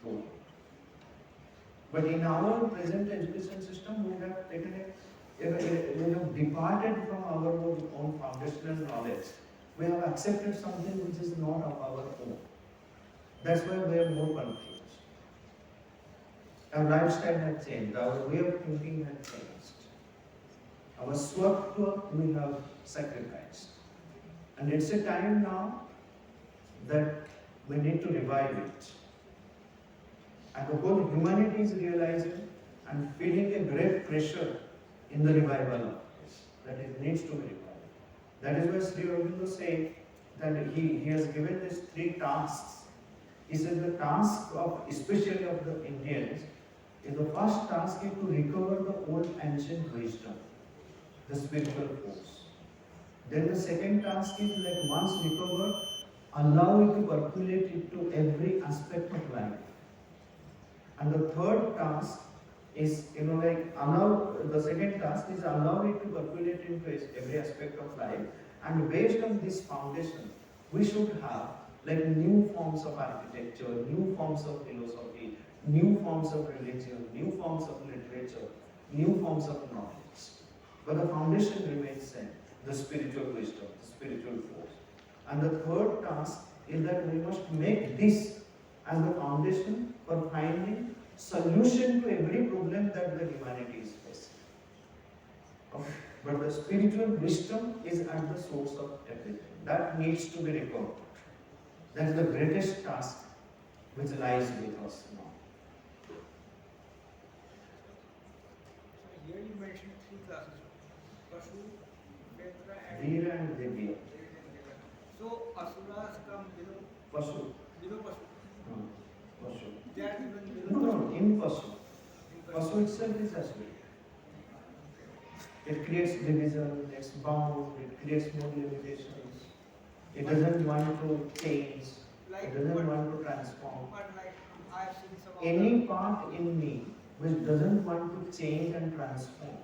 I: been. But in our present education system, we have taken we have departed from our own foundational knowledge. We have accepted something which is not of our own. That's why we are more confused. Our lifestyle has changed, our way of thinking has changed. Our swatva we have sacrificed. And it's a time now that we need to revive it. And the whole humanity is realizing and feeling a great pressure in the revival of this, that it needs to be revived. That is why Sri Aurobindo said that he has given these 3 tasks. He said the task of, especially of the Indians, The first task is to recover the old ancient wisdom, the spiritual force. Then the second task is like once recovered, allow it to percolate into every aspect of life. And the third task is, the second task is allow it to percolate into every aspect of life. And based on this foundation, we should have like new forms of architecture, new forms of philosophy, new forms of religion, new forms of literature, new forms of knowledge. But the foundation remains same, the spiritual wisdom, the spiritual force. And the third task is that we must make this as the foundation for finding solution to every problem that the humanity is facing. Okay? But the spiritual wisdom is at the source of everything. That needs to be recovered. That is the greatest task which lies with us now.
D: So here you mentioned three classes: Pashu, Vetra, and
I: Veera and Devya.
D: So asuras come below
I: Pasu.
D: Pashu.
I: Pasu.
D: They are given
I: No,
D: below
I: no, in Pasu.
D: in
I: Pasu itself is Asura. It creates division, it's bound, it creates more limitations. It doesn't want to change, it doesn't want to transform.
D: But like I have seen some of
I: Any part in me which doesn't want to change and transform,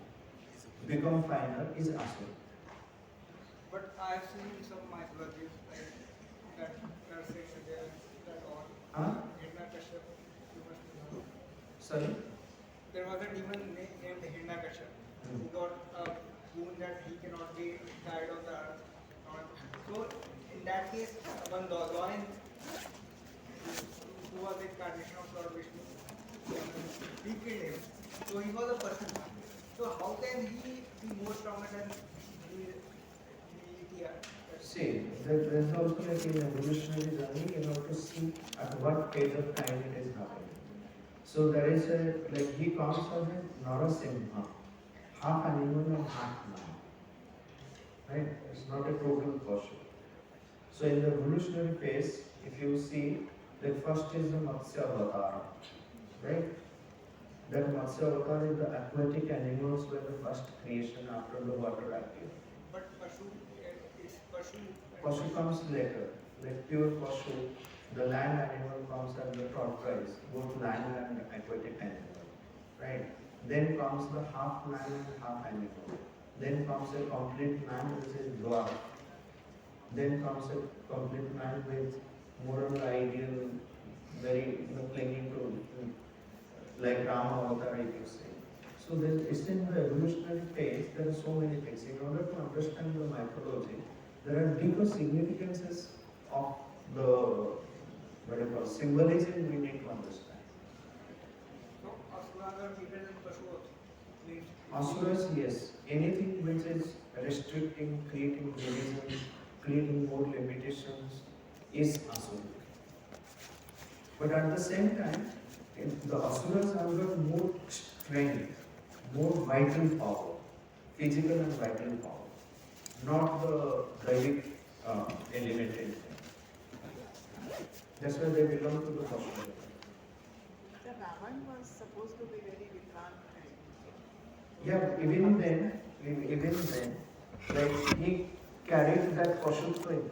I: become final, is Asura.
D: But I have seen some mythologies like that says that all
I: Huh?
D: Hiranyakashipu, you must know.
I: Sorry?
D: There was a demon named Hiranyakashipu who got a boon that he cannot be tied on the earth. So in that case, one lion who was the incarnation of Lord Vishnu, he killed him. So he was a person. So how can he be more stronger than the
I: See, there's also like in evolutionary journey, in order to see at what phase of time it is happening. So there is a, like he comes as a Narasimha, half animal and half man. Right? It's not a total person. So in the evolutionary phase, if you see, the first is the Matsya Avatar. Right? That Matsya Avatar is the aquatic animals were the first creation after the water appeared.
D: But Pashu, it's Pashu.
I: Pashu comes later, like pure Pashu. The land animal comes as the tortoise, both land and aquatic animal. Right? Then comes the half man and half animal. Then comes a complete man which is dwarf. Then comes a complete man with moral ideal, very clinging to, like Rama Avatar, if you say. So it's in the evolutionary phase, there are so many things. In order to understand the mythology, there are deeper significances of the symbolism we need to understand.
D: So Asuras are bigger than Pashu also. Means
I: Asuras, yes. Anything which is restricting, creating divisions, creating more limitations is Asura. But at the same time, the Asuras have got more strength, more vital power, physical and vital power, not the Daivic element in them. That's why they belong to the Asura.
K: The Ravan was supposed to be very vikrant.
I: Yeah, even then, like he carried that Pashutva in him.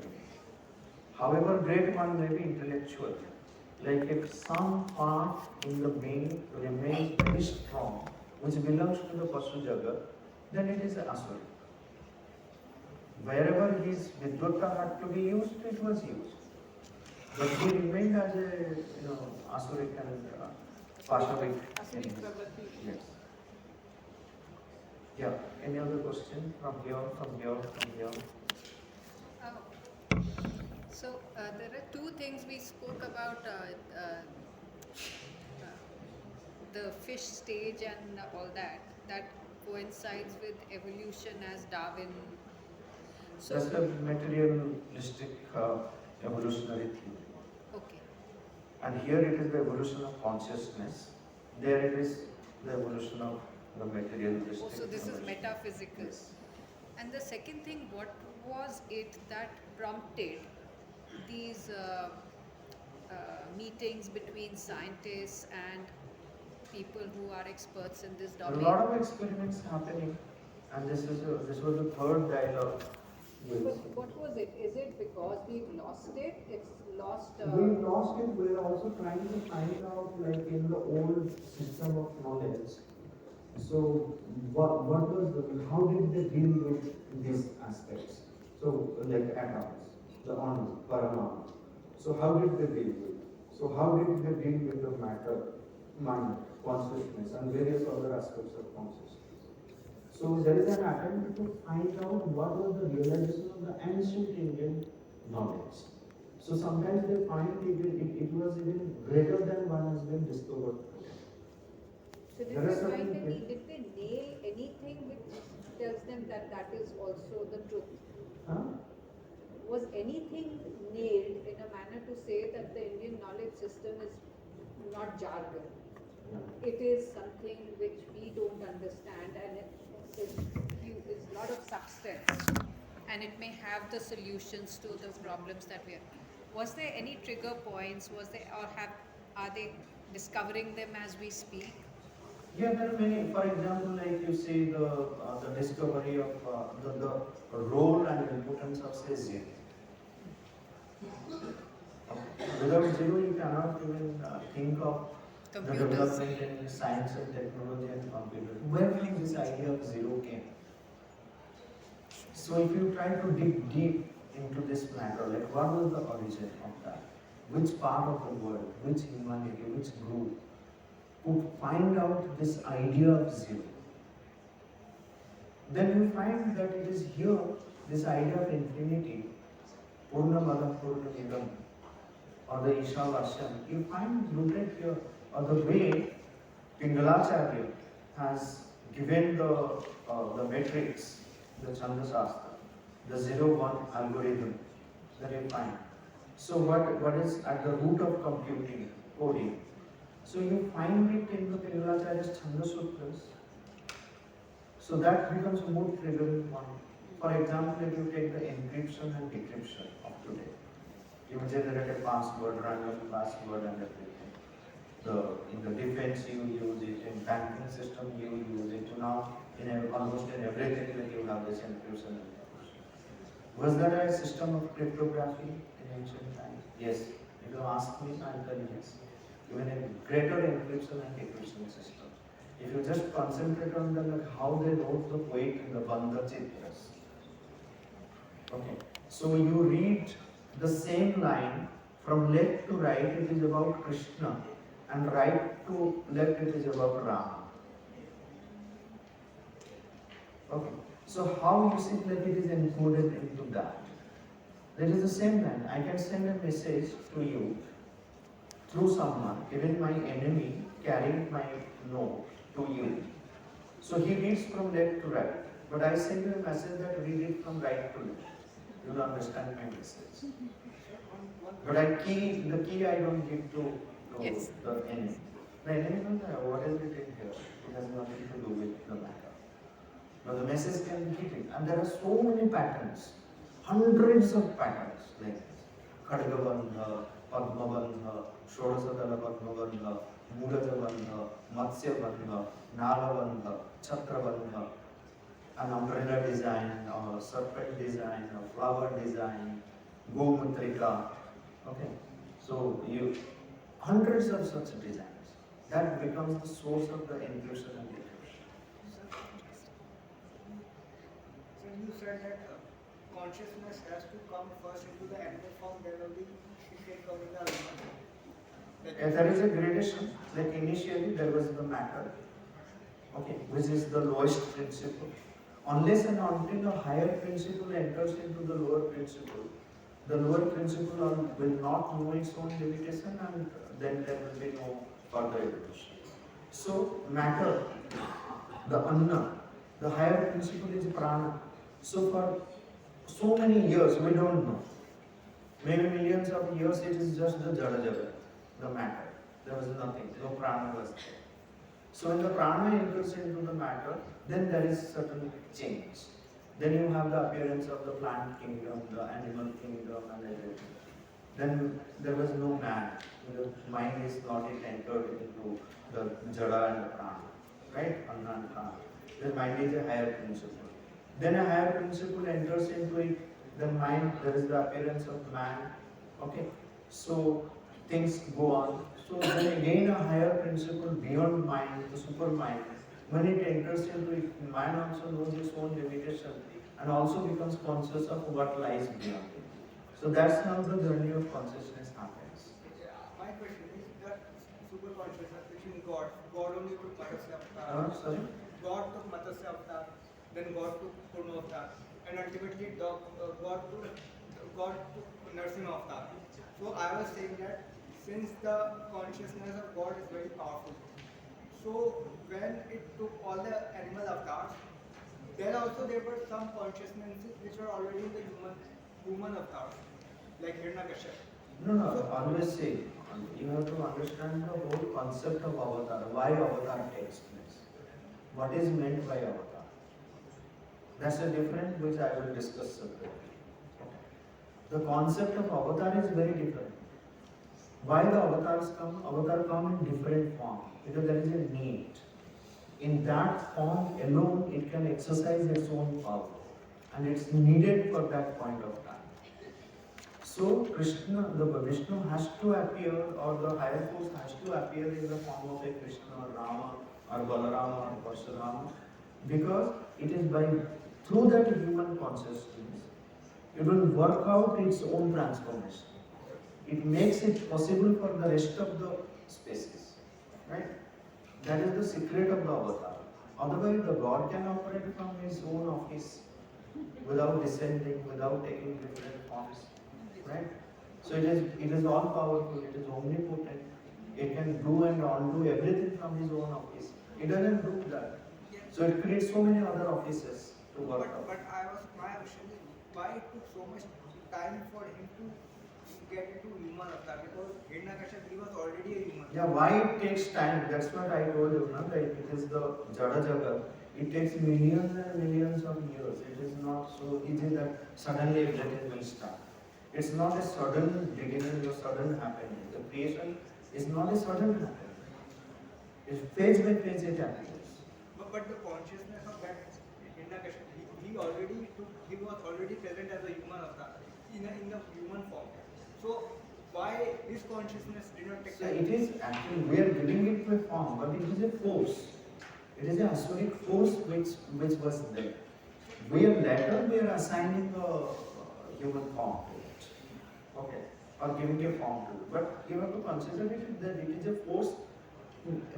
I: However great one may be intellectual, like if some part in the being remains very strong, which belongs to the Pashu Jagat, then it is Asura. Wherever his Vidvata had to be used, it was used. But he remained as a, Asuric and Pashavic.
K: Asuric Prabhati.
I: Yes. Yeah. Any other question from here, from here, from here?
G: So there are two things we spoke about, the fish stage and all that coincides with evolution as Darwin. So,
I: That's a materialistic evolutionary theory.
G: okay.
I: And here it is the evolution of consciousness. There it is the evolution of the materialistic.
G: Oh, so this is
I: evolution.
G: metaphysical.
I: Yes.
G: And the second thing, what was it that prompted these meetings between scientists and people who are experts in this
I: A
G: domain.
I: lot of experiments happening, and this was the third dialogue. Yes.
A: But what was it? Is it because we've lost it? It's lost.
I: We lost it. We're also trying to find out, like in the old system of knowledge. So, what was how did they deal with these aspects? So, like atoms, the anu, paramanu. So, how did they deal with? So, how did they deal with the matter, mind, consciousness, and various other aspects of consciousness? So, there is an attempt to find out what was the realization of the ancient Indian knowledge. So, sometimes they find it was even greater than one has been discovered.
A: So did
I: There is
A: they find
I: something-
A: did they nail anything which tells them that that is also the truth?
I: Huh?
A: Was anything nailed in a manner to say that the Indian knowledge system is not jargon? It is something which we don't understand, and it's a lot of substance.
G: And it may have the solutions to the problems that we are. Was there any trigger points? Was there, or are they discovering them as we speak?
I: Yeah, there are many. For example, like you see the discovery of the role and importance of say zero. Without zero, you cannot even think of the
G: Computers.
I: development in science and technology and computer. Where did this idea of zero came? So if you try to dig deep into this matter, like what was the origin of that? Which part of the world, which humanity, which group could find out this idea of zero? Then you find that it is here, this idea of infinity, Purnamada Purnamidam, or the Ishavasyan, you find rooted here, or the way Pingalacharya has given the metrics, the Chandasastra, the 0-1 algorithm that you find. So what is at the root of computing, coding? So you find it in the Pingalacharya's Chanda Sutras. So that becomes a more triggering one. For example, if you take the encryption and decryption of today, you generate a password, random password and everything. In the defense you use it, in banking system you use it. Now almost in everything that you have this encryption and decryption. Was there a system of cryptography in ancient times? Yes. If you ask me, I'll tell you yes. Even a greater encryption and decryption system. If you just concentrate on how they wrote the poet in the Bandha Chitras. Okay. So you read the same line from left to right, it is about Krishna, and right to left, it is about Rama. Okay. So how you see that it is encoded into that? That is the same line. I can send a message to you through someone, even my enemy carrying my note to you. So he reads from left to right, but I send you a message that read it from right to left. You will understand my message. But the key I don't give to
G: Yes.
I: the enemy. The enemy will say, what is it in here? It has nothing to do with the matter. Now the message can be hidden, and there are so many patterns, hundreds of patterns like Khadgabandha, Padmabandha, Shodasadala Padmabandha, Mudajabandha, Matsyabandha, Nalabandha, Chakrabandha, an umbrella design, a serpent design, a flower design, Gomutrika. Okay, so hundreds of such designs. That becomes the source of the encryption and decryption.
D: So you said that consciousness has to come first into the animal form, then only it can come in the animal form.
I: There is a gradation, like initially there was the matter, okay, which is the lowest principle. Unless and until a higher principle enters into the lower principle will not know its own limitation, and then there will be no further evolution. So matter, the anna, the higher principle is prana. So for so many years we don't know. Maybe millions of years it is just the jada jagat, the matter. There was nothing, no prana was there. So when the prana enters into the matter, then there is certain change. Then you have the appearance of the plant kingdom, the animal kingdom and everything. then there was no man. The mind is not yet entered into the jada and the prana, right? Anna and prana. The mind is a higher principle. Then a higher principle enters into it. The mind, there is the appearance of man. Okay, so things go on. So then again a higher principle beyond mind, the super mind. When it enters into it, mind also knows its own limitation and also becomes conscious of what lies beyond it. So that's how the journey of consciousness happens.
D: My question is that super consciousness which in God only took Matsya Avatar.
I: Sorry?
D: God took Matsya Avatar, then God took Kurma Avatar, and ultimately God took Narsimha Avatar. So I was saying that since the consciousness of God is very powerful, so when it took all the animal avatars, there were some consciousnesses which were already in the human avatars, like Hiranyakashipu.
I: No, always say, you have to understand the whole concept of avatar, why avatar takes place. What is meant by avatar? That's a different which I will discuss separately. The concept of avatar is very different. Why the avatars come? Avatar come in different form because there is a need. In that form alone, it can exercise its own power, and it's needed for that point of time. So Krishna, the Vishnu has to appear, or the higher force has to appear in the form of a Krishna or Rama or Balarama or Parshurama, because it is through that human consciousness, it will work out its own transformation. It makes it possible for the rest of the species, right? That is the secret of the avatar. Otherwise, the God can operate from his own office without descending, without taking different forms, right? So it is all powerful. It is omnipotent. It can do and undo everything from his own office. It doesn't do that. So it creates so many other offices to work out.
D: But my question is why it took so much time for him to get into human avatar, because Hiranyakashipu he was already a human.
I: Yeah, why it takes time? That's what I told you, no? Like it is the Jada Jagat. It takes millions and millions of years. It is not so easy that suddenly everything will start. It's not a sudden beginning or sudden happening. The creation is not a sudden happening. It's phase by phase it happens.
D: But the consciousness of that Hiranyakashipu, he was already present as a human avatar in a human form. So why his consciousness did not take
I: So
D: time?
I: it is actually, we are giving it to a form, but it is a force. It is a asuric force which was there. We are assigning a human form to it. Okay. Or giving a form to it. But you have to consider it that it is a force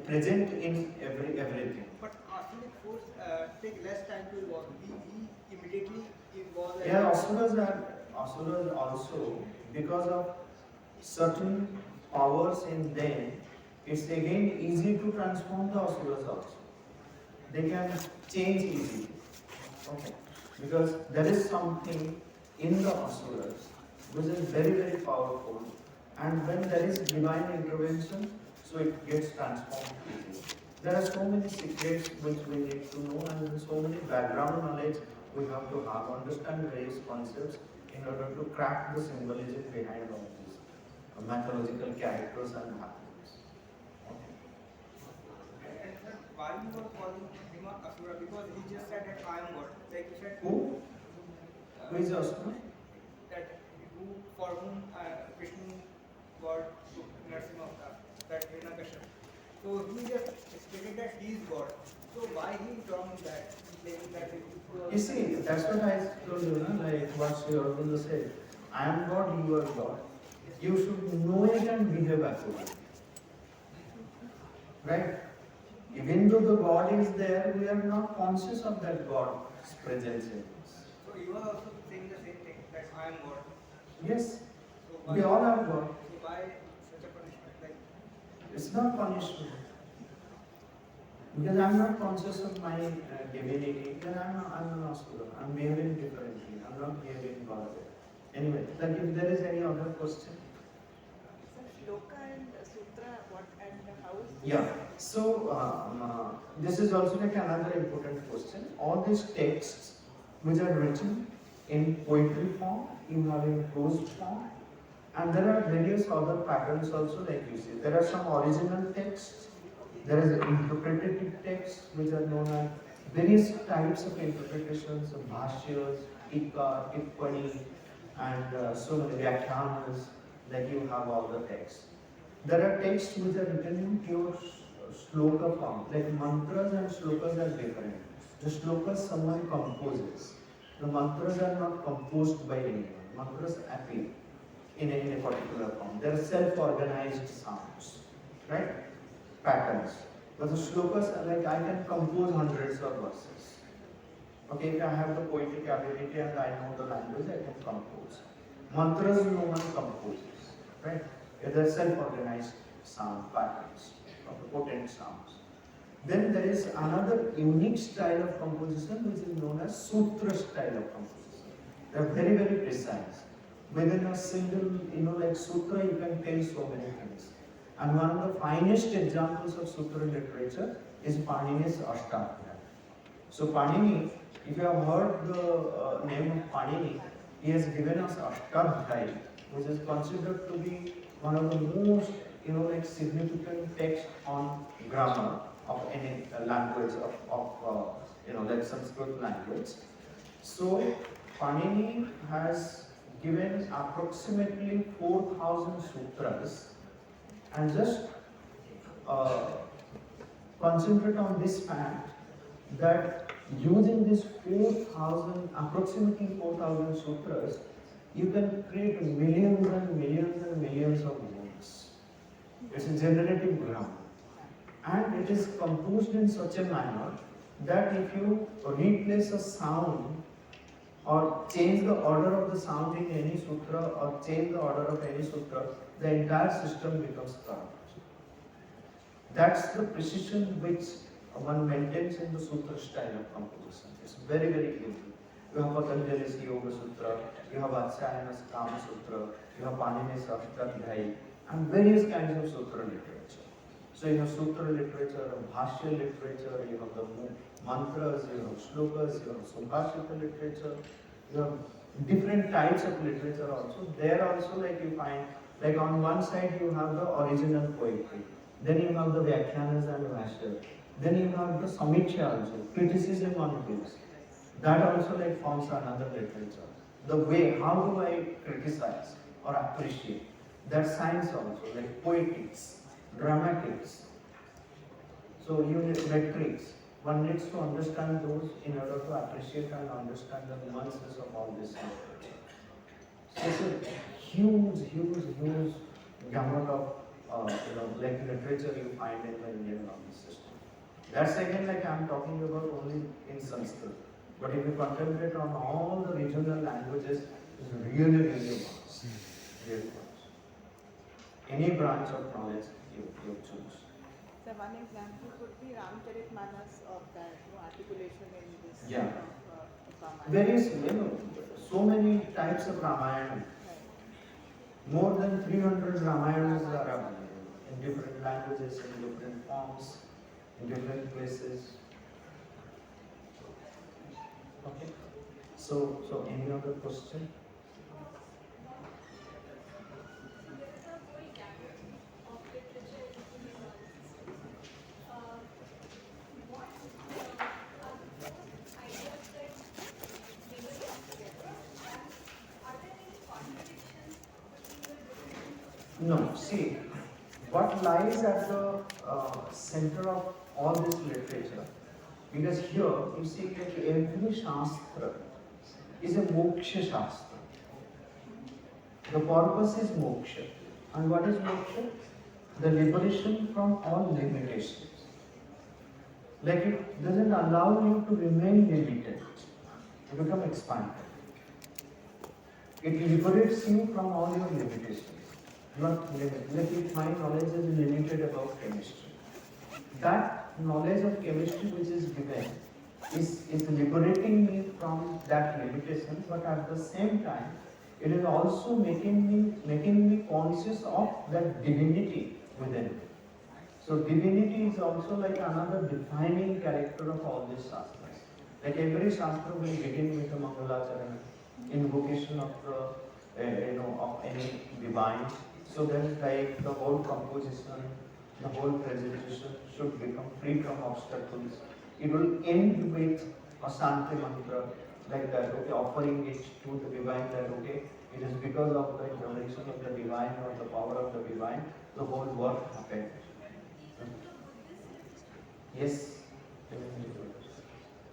I: present in everything.
D: But asuric force take less time to evolve. We immediately evolve.
I: Yeah, asuras also, because of certain powers in them, it's again easy to transform the asuras also. They can change easily. Okay. Because there is something in the asuras which is very, very powerful, and when there is divine intervention, so it gets transformed easily. There are so many secrets which we need to know, and so many background knowledge we have to have, understand various concepts in order to crack the symbolism behind all these mythological characters and happenings. Okay.
D: And sir, why you were calling him a asura? Because he just said that I am God. Like you said.
I: Who? Who is Asura?
D: That for whom Vishnu God took Narsimha avatar, that Hiranyakashipu. So he just stated that he is God. So why he is wrong that? Claiming that
I: You see, that's what I told you, no? Like what Sri Aurobindo said. I am God, you are God. You should know it and behave accordingly. Right? Even though the God is there, we are not conscious of that God's presence in us.
D: So you are also saying the same thing, that I am God.
I: Yes,
D: So
I: we all are God.
D: So why such a punishment? Like,
I: It's not punishment. Because I'm not conscious of my divinity, then I'm an asura. I'm behaving differently. I'm not behaving God. Anyway, like if there is any other question.
K: Sir, Shloka and Sutra, what and how is this?
I: Yeah, so this is also like another important question. All these texts which are written in poetry form, you have in prose form, And there are various other patterns also, like you see. There are some original texts, there is interpretative texts which are known as various types of interpretations of bhashyas, tika, tippani, and so many vyakhyanas, like you have all the texts. There are texts which are written in pure sloka form, like mantras and slokas are different. The slokas someone composes. The mantras are not composed by anyone. Mantras appear in a particular form. They are self-organized sounds, right? Patterns. But the slokas are like I can compose hundreds of verses. Okay, if I have the poetic ability and I know the language, I can compose. Mantras no one composes, right? They are self-organized sound patterns of the potent sounds. Then there is another unique style of composition which is known as sutra style of composition. They are very, very precise. Within a single, like sutra, you can tell so many things. And one of the finest examples of sutra literature is Panini's Ashtadhyayi. So Panini, if you have heard the name of Panini, he has given us Ashtadhyayi, which is considered to be one of the most, significant texts on grammar of any language like Sanskrit language. So Panini has given approximately 4,000 sutras, and just concentrate on this fact that using this approximately 4,000 sutras, you can create millions and millions and millions of words. It's a generative grammar. And it is composed in such a manner that if you replace a sound or change the order of the sound in any sutra or change the order of any sutra, the entire system becomes corrupt. That's the precision which one maintains in the sutra style of composition. It's very, very easy. You have Patanjali's Yoga Sutra, you have Atsayana's Kama Sutra, you have Panini's Ashtadhyayi, and various kinds of sutra literature. So you have sutra literature, bhashya literature, you have the mantras, you have shlokas, you have subhashita literature, you have different types of literature also. There also you find, on one side you have the original poetry, then you have the vyakhyanas and bhashya, then you have the samiksha also, criticism on books. That also forms another literature. The way, how do I criticize or appreciate? That science also, like poetics, dramatics. So you need rhetorics. One needs to understand those in order to appreciate and understand the nuances of all this literature. So it's a huge gamut of literature you find in the Indian language system. That's again I'm talking about only in Sanskrit. But if you concentrate on all the regional languages, it's really vast. Really vast. Any branch of knowledge you choose.
K: So one example could be Ramcharitmanas of that articulation in this
I: Yeah.
K: Ramayana.
I: Various, so many types of Ramayana. More than 300 Ramayanas are available in different languages, in different forms, in different places. Okay. So any other question? No, see, what lies at the center of all this literature, because here you see that every Shastra is a moksha Shastra. The purpose is moksha. And what is moksha? The liberation from all limitations. It doesn't allow you to remain limited, to become expanded. It liberates you from all your limitations. Not limited. If my knowledge is limited about chemistry, that knowledge of chemistry which is given is liberating me from that limitation, but at the same time, it is also making me conscious of that divinity within me. So divinity is also another defining character of all these shastras. Every shastra will begin with a Mangalacharana, invocation of the of any divine. So then like the whole composition, the whole presentation should become free from obstacles. It will end with a Shanti mantra like that, okay, offering it to the divine that, okay, it is because of the intervention of the divine or the power of the divine, the whole work happened. Yes,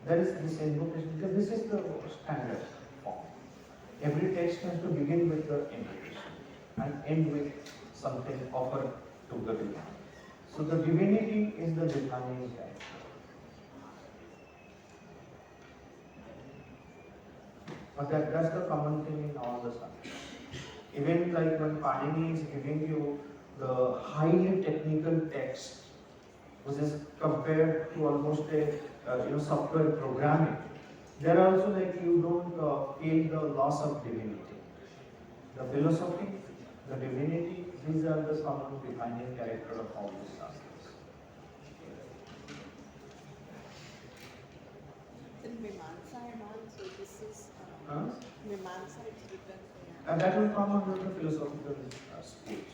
I: that is this invocation, because this is the standard form. Every text has to begin with the invocation and end with something offered to the divine. So the divinity is the defining character. But that's the common thing in all the subjects. Even like when Panini is giving you the highly technical text, which is compared to almost a software programming, there also like you don't feel the loss of divinity. The philosophy, the divinity, these are the common defining character of all these subjects.
K: In Mimamsa and all, so this is Mimamsa is written.
I: And that will come under the philosophical stage.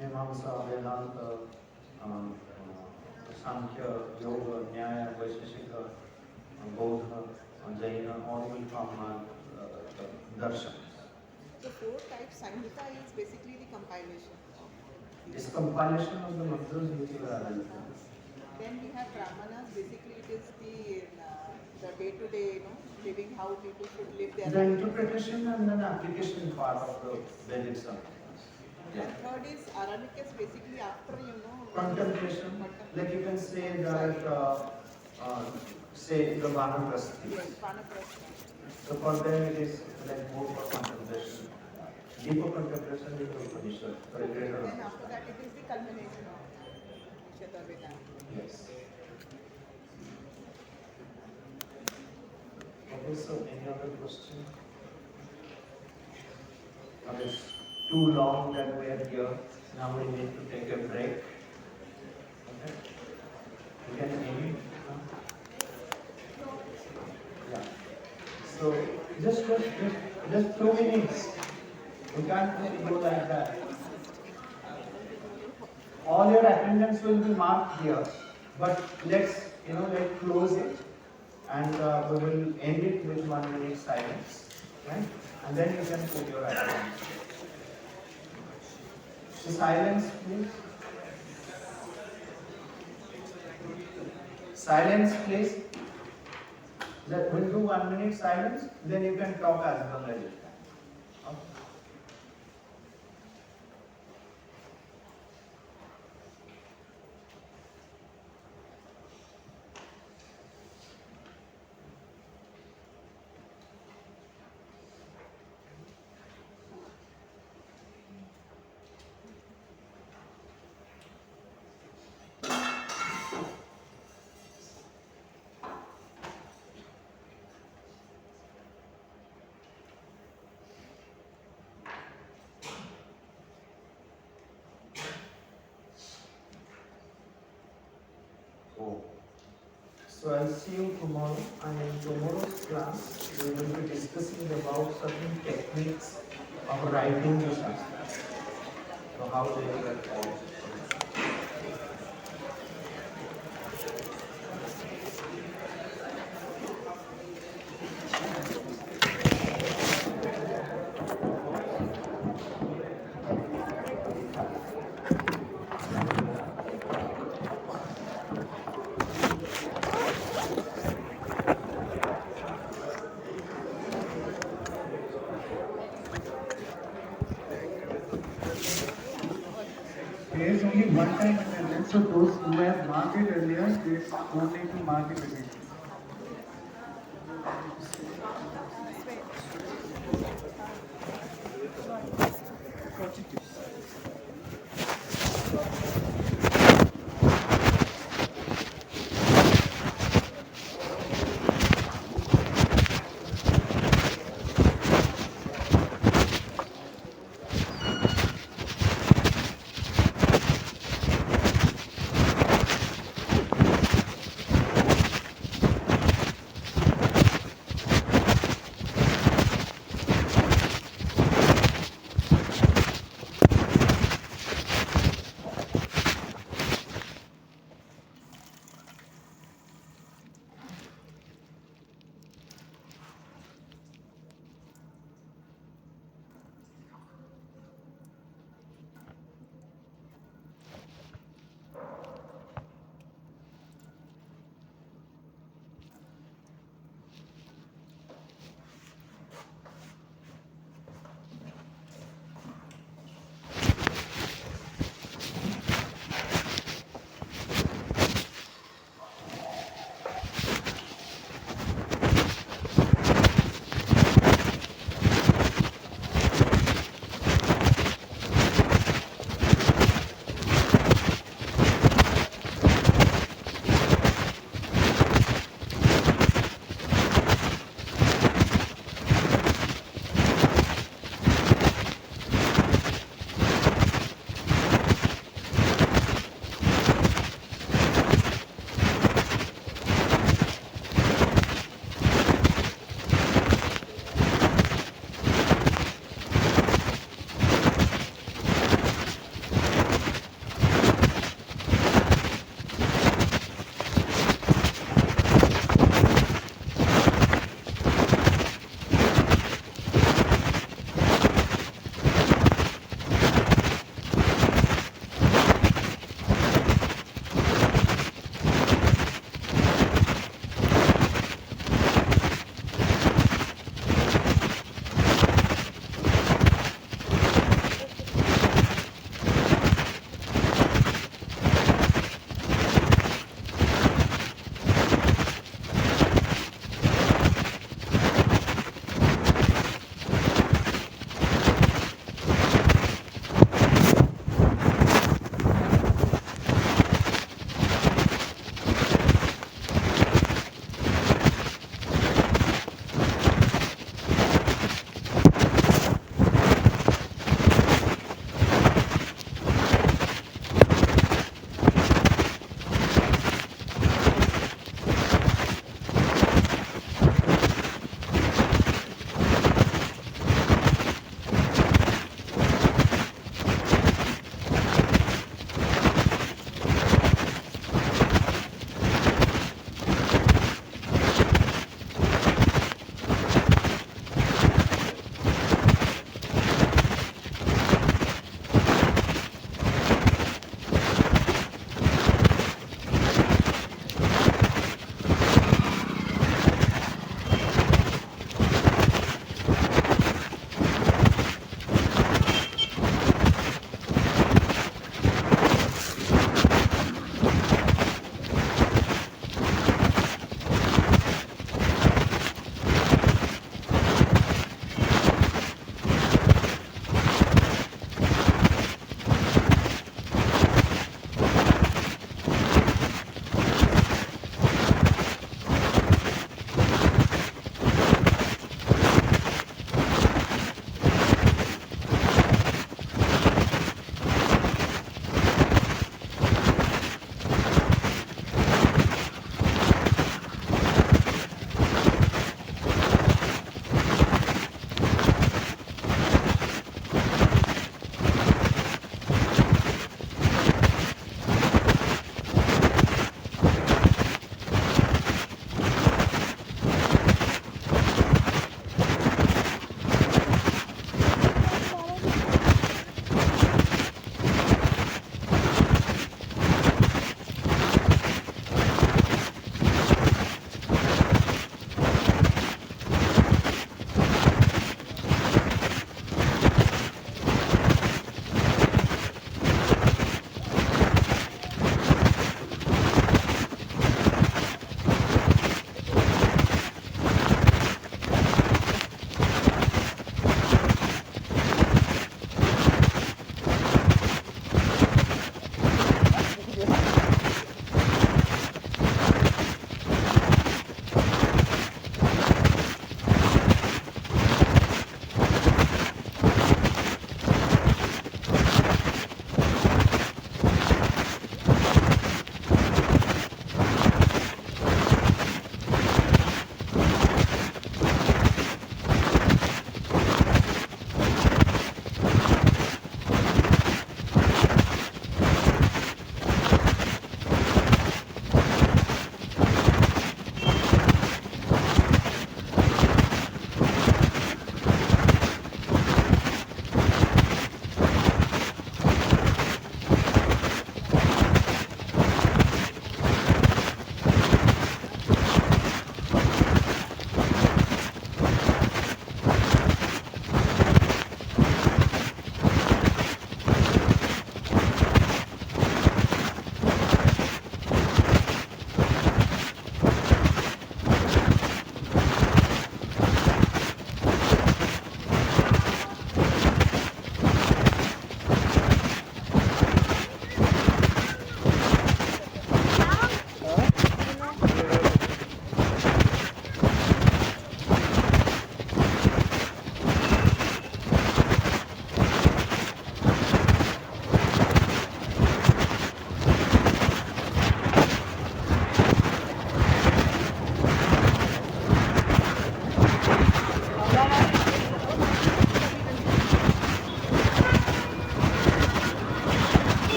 I: Mimamsa, Vedanta, Sankhya, Yoga, Nyaya, Vaisheshika, Bodha, Jaina, all will come under Darshan.
K: The four types, Samhita is basically the compilation.
I: It's compilation of the mantras which you are analyzing.
K: Then we have Brahmanas, basically it is the day-to-day, living, how people should live their
I: The
K: life.
I: interpretation and then application part of the Vedic science.
K: And third is Aramicus, basically after,
I: Contemplation, like you can say that, say the Vanaprasthi.
K: Yes, Vanaprastha.
I: So for them it is like more for contemplation. Deeper contemplation is the Upanishad, for a greater
K: Then
I: knowledge.
K: after that it is the culmination of Chaturveda.
I: Yes. Okay, so any other question? It's too long that we are here. Now we need to take a break. Okay. We can end. Yeah. So just 2 minutes. We can't go like that. All your attendance will be marked here, but let's close it, and we will end it with 1 minute silence, right? And then you can put your attendance. So silence, please. Silence, please. We'll do 1 minute silence, then you can talk as long as you can. Okay. So I'll see you tomorrow, and in tomorrow's class we will be discussing about certain techniques of writing the Shastra. So how they were all.
C: There is only one time attendance, so those who have marked it earlier, they don't need to mark it again.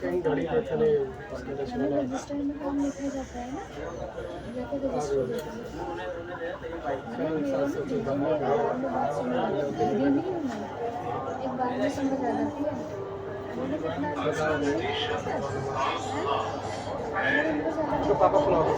L: कहीं गाड़ी पे चले register में काम लिखा जाता है ना, जाके रजिस्टर एक बार में समझ आ जाती है। तो पापा सुना दो